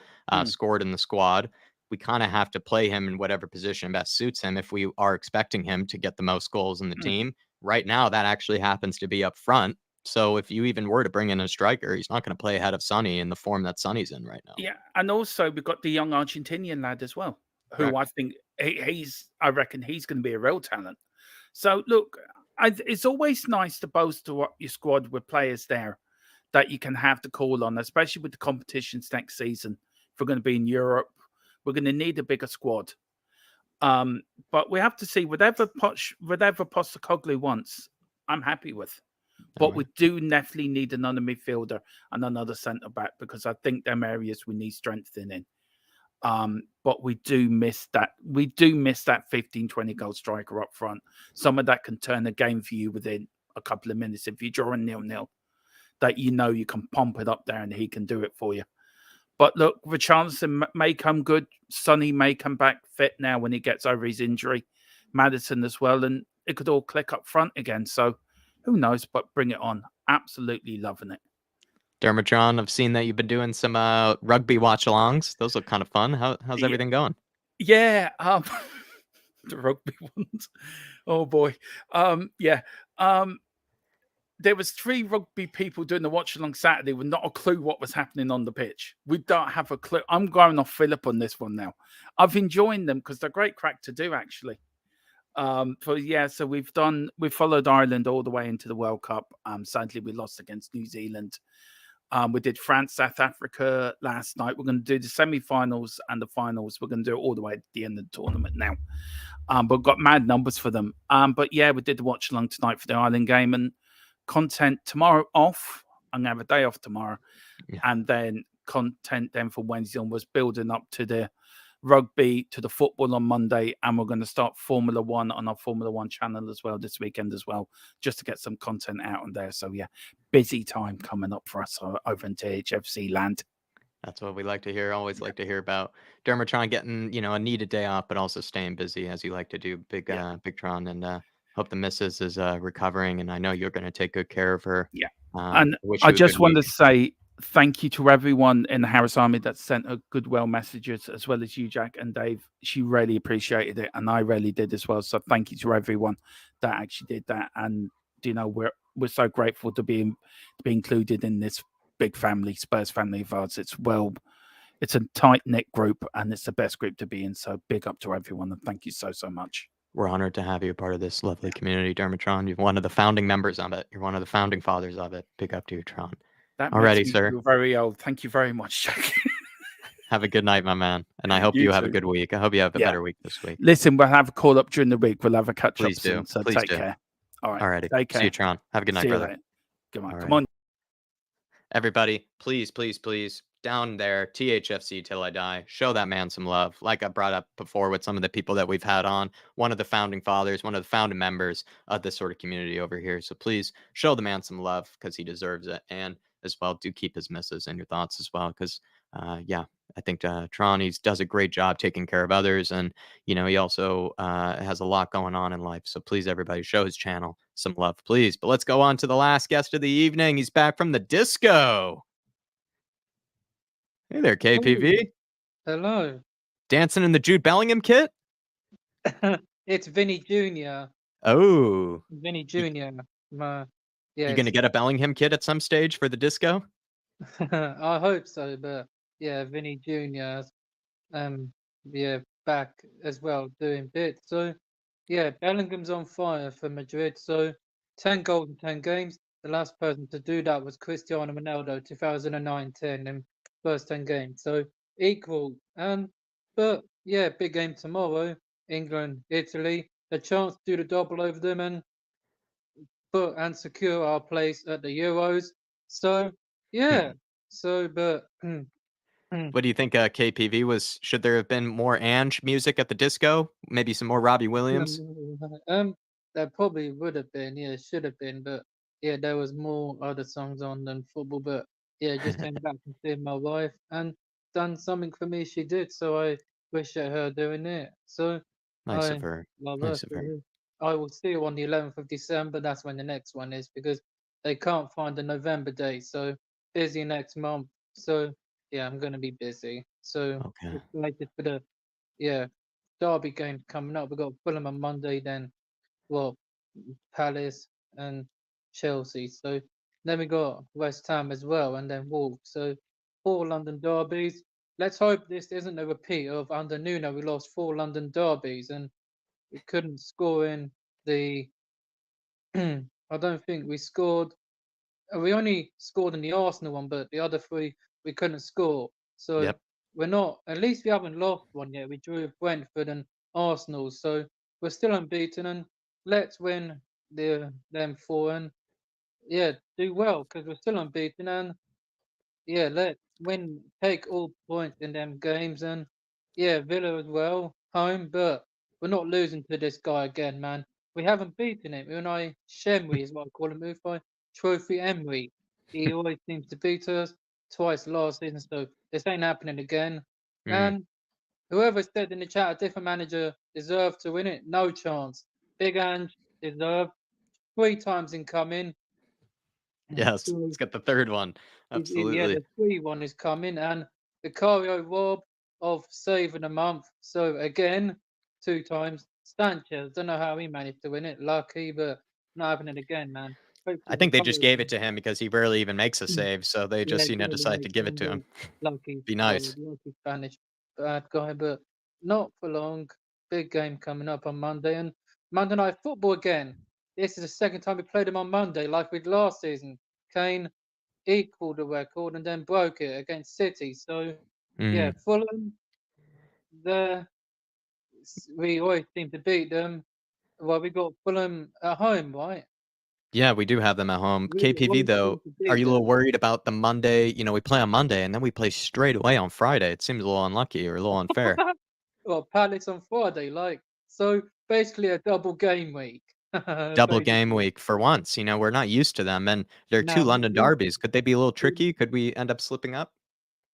scored in the squad. We kind of have to play him in whatever position best suits him if we are expecting him to get the most goals in the team. Right now, that actually happens to be up front. So if you even were to bring in a striker, he's not going to play ahead of Sonny in the form that Sonny's in right now. Yeah, and also we've got the young Argentinian lad as well, who I think I reckon he's going to be a real talent. So look, it's always nice to bolster up your squad with players there that you can have to call on, especially with the competitions next season. If we're going to be in Europe, we're going to need a bigger squad. But we have to see whatever Postecoglou wants, I'm happy with. But we do definitely need another midfielder and another centre back because I think them areas we need strengthening. But we do miss that. We do miss that 15, 20 goal striker up front. Someone that can turn a game for you within a couple of minutes. If you're drawing 0-0, that you know you can pump it up there and he can do it for you. But look, Richarlison may come good. Sonny may come back fit now when he gets over his injury. Maddison as well. And it could all click up front again. So who knows? But bring it on. Absolutely loving it. Dermatron, I've seen that you've been doing some rugby watch-alongs. Those look kind of fun. How's everything going? Yeah. The rugby ones. Oh, boy. There was 3 rugby people doing the watch along Saturday with not a clue what was happening on the pitch. We don't have a clue. I'm going off Philip on this one now. I've enjoyed them because they're great crack to do, actually. So we've followed Ireland all the way into the World Cup. Sadly, we lost against New Zealand. We did France, South Africa last night. We're going to do the semi-finals and the finals. We're going to do it all the way at the end of the tournament now. But got mad numbers for them. But yeah, we did the watch along tonight for the Ireland game and content tomorrow off. I'm gonna have a day off tomorrow, and then content then for Wednesday on was building up to the rugby, to the football on Monday, and we're going to start Formula One on our Formula One channel as well this weekend as well, just to get some content out on there. So yeah, busy time coming up for us over in THFC land. That's what we like to hear. Always like to hear about Dermatron getting, a needed day off, but also staying busy as you like to do. Big Tron, and hope the missus is recovering, and I know you're going to take good care of her. Yeah. And I just want to say thank you to everyone in the Harris Army that sent her goodwill messages, as well as you, Jack and Dave. She really appreciated it, and I really did as well. So thank you to everyone that actually did that. And we're so grateful to be included in this big family, Spurs family of ours. It's a tight-knit group, and it's the best group to be in. So big up to everyone, and thank you so much. We're honored to have you a part of this lovely community, Dermatron. You're one of the founding members of it. You're one of the founding fathers of it. Big up to you, Tron. That Alrighty, makes me sir. feel very old. Thank you very much, Jack. Have a good night, my man. And I hope you have a good week. I hope you have a better week this week. Listen, we'll have a call up during the week. We'll have a catch up Please do. soon. So Please take do. care. All right. Alrighty. Take care. See you, Tron. Have a good night, See you brother. later. Come on. All Come right. on. Everybody, please, please, please, down there, THFC Till I Die, show that man some love. Like I brought up before with some of the people that we've had on, one of the founding fathers, one of the founding members of this sort of community over here. So please show the man some love because he deserves it. And as well, do keep his missus in your thoughts as well because, I think Tron, he does a great job taking care of others. And, he also has a lot going on in life. So please, everybody, show his channel some love, please. But let's go on to the last guest of the evening. He's back from the disco. Hey there, KPV. Hello. Dancing in the Jude Bellingham kit? It's Vinny Jr. Oh. Vinny Jr. You going to get a Bellingham kit at some stage for the disco? I hope so, but yeah, Vinny Jr. Back as well doing bits. So yeah, Bellingham's on fire for Madrid. So 10 goals in 10 games. The last person to do that was Cristiano Ronaldo, 2009-10 in first 10 games. So equal. But yeah, big game tomorrow. England, Italy. A chance to do the double over them and put and secure our place at the Euros. So yeah. So but What do you think, KPV was? Should there have been more Ange music at the disco? Maybe some more Robbie Williams? There probably would have been, yeah, should have been, but yeah, there was more other songs on than football. But yeah, just came back and seeing my wife and done something for me. She did, so I wish at her doing it. So Nice I of her. love her. Nice of her. I will see you on the 11th of December. That's when the next one is because they can't find the November date. So busy next month. So yeah, I'm gonna be busy. So Okay. excited for the yeah Derby game coming up. We've got Fulham on Monday, then well, Palace and Chelsea. So then we got West Ham as well, and then Wolves. So 4 London derbies. Let's hope this isn't a repeat of under Nuno. We lost 4 London derbies and we couldn't score in the. I don't think we scored. We only scored in the Arsenal one, but the other 3 we couldn't score. So Yep. we're not. At least we haven't lost one yet. We drew with Brentford and Arsenal, so we're still unbeaten. And let's win them 4 and yeah, do well because we're still unbeaten. And yeah, let's win, take all points in them games. And yeah, Villa as well, home, but we're not losing to this guy again, man. We haven't beaten him. Unai Shemri is what I call him, Ufai Trophy Emery. He always seems to beat us twice last season, so this ain't happening again. Mm. And whoever said in the chat a different manager deserved to win it, no chance. Big Ange deserved 3 times in coming. Yes. So Let's get the third one. yeah, Absolutely. the 3-1 is coming, and the Cario Rob of saving a month. So again, 2 times. Sanchez, don't know how he managed to win it. Lucky, but not happening again, man. I Hopefully the think they just Cario gave it to him because he rarely even makes a Mm. save, so they Yeah, just, he barely decide to makes give it one to him. lucky, Be nice. lucky Spanish bad guy, but not for long. Big game coming up on Monday, and Monday Night Football again. This is the second time we played him on Monday, like we did last season. Kane equaled the record and then broke it against City. So yeah, Mm. Fulham, the we always seem to beat them. Well, we got Fulham at home, right? Yeah, we do have them at home. We KPV, always seem though, to are beat you a little them. worried about the Monday? We play on Monday and then we play straight away on Friday. It seems a little unlucky or a little unfair. Well, Palace on Friday, like so basically a double game week. Double game Basically. week for once. We're not used to them. And they're 2 Now, London derbies. Could they be a little tricky? Could we end up slipping up?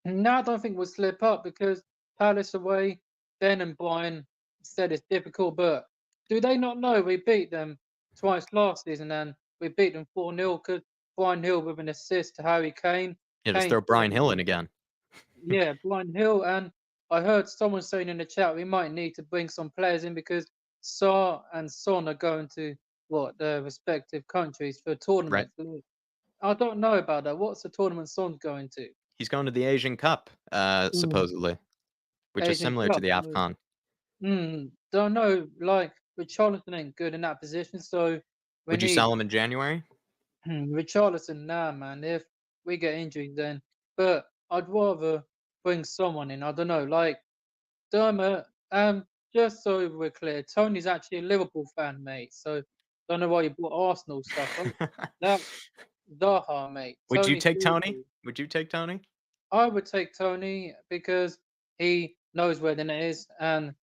no, I don't think we'll slip up because Palace away, Ben and Brian said it's difficult, but do they not know we beat them twice last season and we beat them 4-0 because Brian Hill with an assist to Harry Kane. Yeah, just Kane throw Brian scored Hill in again. again. Yeah, Brian Hill. And I heard someone saying in the chat we might need to bring some players in because Saar and Son are going to their respective countries for Right. tournaments. I don't know about that. What's the tournament Son's going to? He's going to the Asian Cup, supposedly, which is Asian similar to Cup. the AFCON. Don't know. Like Richarlison ain't good in that position, so we Would you need sell him in January? Richarlison. Nah, man. If we get injuries, then. But I'd rather bring someone in. I don't know, like Dermot. Just so we're clear, Tony's actually a Liverpool fan, mate. So don't know why you bought Arsenal stuff. That's Zaha, mate. Would you Tony's take Tony? Liverpool. Would you take Tony? I would take Tony because he knows where the net is and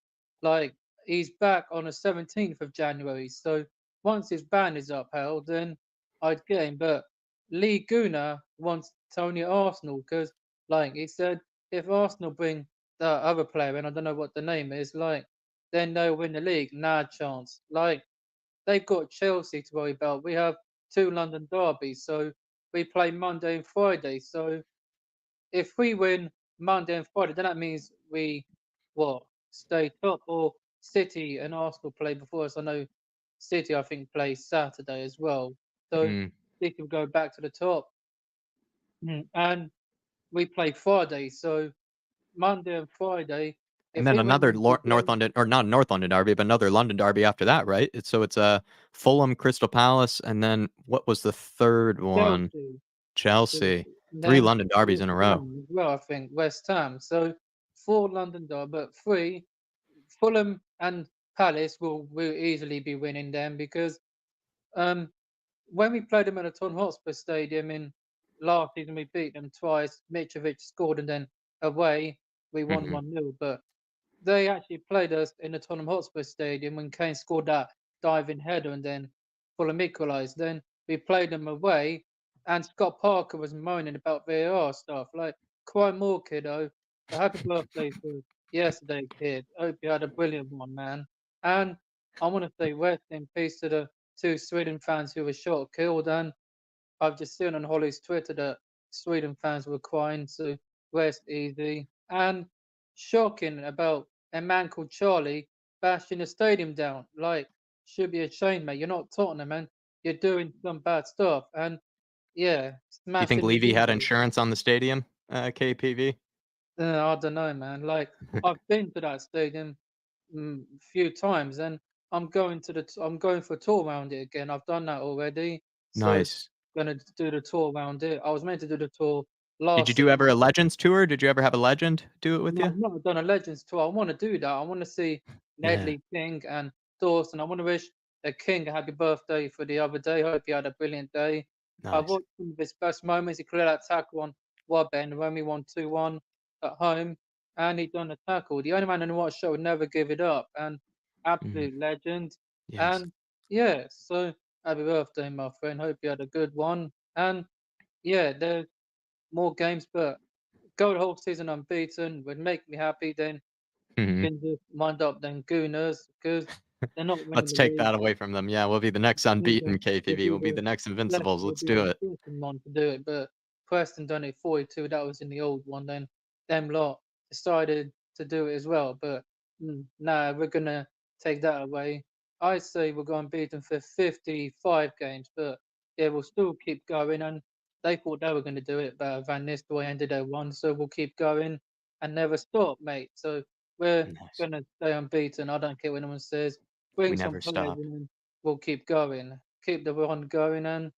like he's back on the 17th of January. So once his ban is upheld, then I'd get him. But Lee Guna wants Tony at Arsenal because, like he said, if Arsenal bring the other player in, I don't know what the name is, like then they'll win the league. Nah chance. Like they've got Chelsea to worry about. We have 2 London derbies, so we play Monday and Friday. So if we win Monday and Friday, then that means we stay top, or City and Arsenal play before us. I know City, I think, play Saturday as well, so Mm. City will go back to the top, and we play Friday. So Monday and Friday, And if then we win another them two North games, London, or not North London derby, but another London derby after that, right? It's a Fulham, Crystal Palace, and then what was the third one? Chelsea, Chelsea. and 3 then London derbies West in a row. Ham as well, I think West Ham. So 4 London Derby, but 3 Fulham and Palace will easily be winning them because when we played them at the Tottenham Hotspur Stadium in last season, we beat them twice. Mitrovic scored, and then away we won Mhm. 1-0. But they actually played us in the Tottenham Hotspur Stadium when Kane scored that diving header, and then Fulham equalised. Then we played them away, and Scott Parker was moaning about VAR stuff. Like, cry more, kiddo. So happy birthday for yesterday, kid. Hope you had a brilliant one, man. And I want to say rest in peace to the 2 Sweden fans who were shot or killed. And I've just seen on Holly's Twitter that Sweden fans were crying, so rest easy. And shocking about a man called Charlie bashing the stadium down. Like, should be ashamed, mate. You're not Tottenham, man. You're doing some bad stuff. And yeah, Do you think smashing the Levy had windows. insurance on the stadium, KPV? I don't know, man. Like, I've been to that stadium a few times, and I'm going for a tour around it again. I've done that already, so Nice. gonna do the tour around it. I was meant to do the tour Did last you do ever season. a Legends tour? Did you ever have a legend do it with No, you? I've not done a Legends tour. I want to do that. I want to see Yeah. Nedley, King, and Dawson. I want to wish the King a happy birthday for the other day. Hope he had a brilliant day. I Nice. watched some of his best moments. He cleared that tackle on Wabben when we won 2-1 at home, and he done a tackle. The only man in the watch show would never give it up, and absolute legend. Yes. And yeah, so happy birthday, my friend. Hope you had a good one. And yeah, there's more games, but go the whole season unbeaten would make me happy. Then Mhm. can just wind up then Gooners because they're not winning Let's the take league. that away from them. Yeah, we'll be the next We'll be unbeaten KPV. We'll be the the next Yes, Invincibles. we'll Let's be do the it. second one to do it, but Preston done it 42. That was in the old one. Then them lot decided to do it as well. But nah, we're gonna take that away. I say we're going to beat them for 55 games, but yeah, we'll still keep going. And they thought they were going to do it, but Van Nistelrooy ended their one, so we'll keep going and never stop, mate. So we're Nice. gonna stay unbeaten. I don't care what anyone says. We Bring some never players stop. in and we'll keep going. Keep the run going, and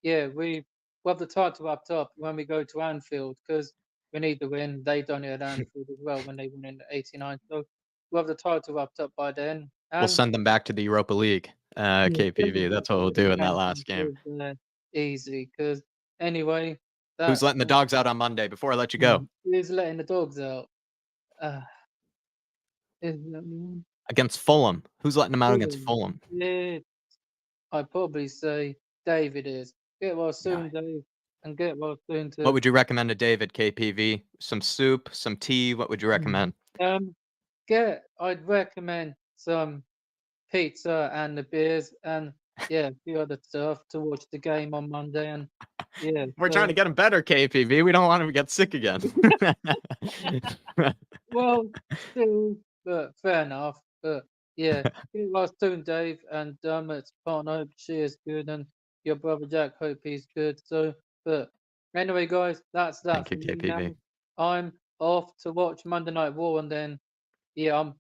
yeah, we'll have the title wrapped up when we go to Anfield because we need the win. They done it at Anfield as well when they won in '89. So we'll have the title wrapped up by then. We'll And send them back to the Europa League, KPV. That's what we'll do in that last game. Easy because anyway, Who's that letting the dogs out on Monday? Before I let you go, Who's letting the dogs out? Is that against Fulham. Who's letting them out against Fulham? Yeah, I'd probably say David is. Get well soon, Nice. Dave, and get well soon to. What would you recommend to David, KPV? Some soup, some tea? What would you recommend? I'd recommend some pizza and the beers and yeah, a few other stuff to watch the game on Monday. And yeah, We're trying to get him better, KPV. We don't want him to get sick again. well, still, but fair enough. But yeah, get well soon, Dave, and Dermot's partner. Hope she is good, and your brother Jack. Hope he's good. So, but anyway, guys, that's that Thank you, for me now. KPV. I'm off to watch Monday Night War, and then yeah,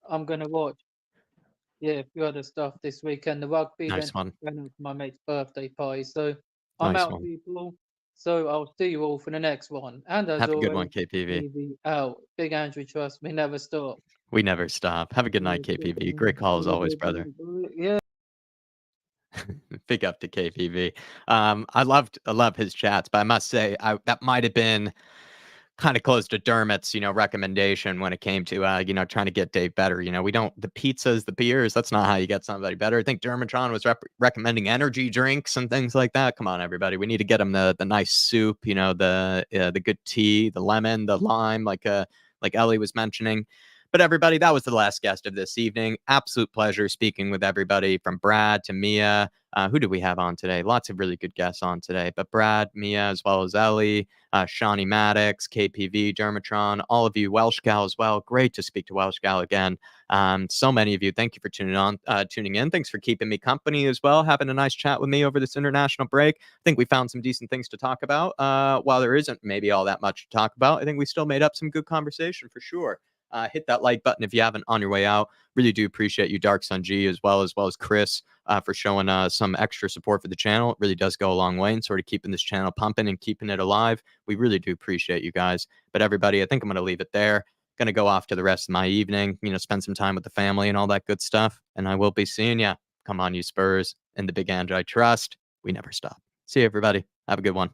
I'm gonna watch a few other stuff this weekend. The rugby, Nice then one. going out to my mate's birthday party. So I'm Nice out, one. people. So I'll see you all for the next one. And as Have a always, good one, KPV. Levy out. Big Andrew Trust me, never stop. We never stop. Have a good night, KPV. Great call as always, brother. Yeah. Big up to KPV. I love his chats, but I must say that might have been kind of close to Dermot's, recommendation when it came to, trying to get Dave better. We don't, the pizzas, the beers, that's not how you get somebody better. I think Dermatron was recommending energy drinks and things like that. Come on, everybody. We need to get him the nice soup, the good tea, the lemon, the lime, like Ellie was mentioning. But everybody, that was the last guest of this evening. Absolute pleasure speaking with everybody from Brad to Mia. Who do we have on today? Lots of really good guests on today. But Brad, Mia, as well as Ellie, Shawnee Maddox, KPV, Dermatron, all of you, Welsh Gal as well. Great to speak to Welsh Gal again. So many of you, thank you for tuning in. Thanks for keeping me company as well, having a nice chat with me over this international break. I think we found some decent things to talk about. While there isn't maybe all that much to talk about, I think we still made up some good conversation for sure. Hit that like button if you haven't on your way out. Really do appreciate you, Dark Sun G, as well as Chris, for showing some extra support for the channel. It really does go a long way in sort of keeping this channel pumping and keeping it alive. We really do appreciate you guys. But everybody, I think I'm going to leave it there. Gonna go off to the rest of my evening, spend some time with the family and all that good stuff. And I will be seeing you. Come on, you Spurs. And the big Ange I trust. We never stop. See you, everybody. Have a good one.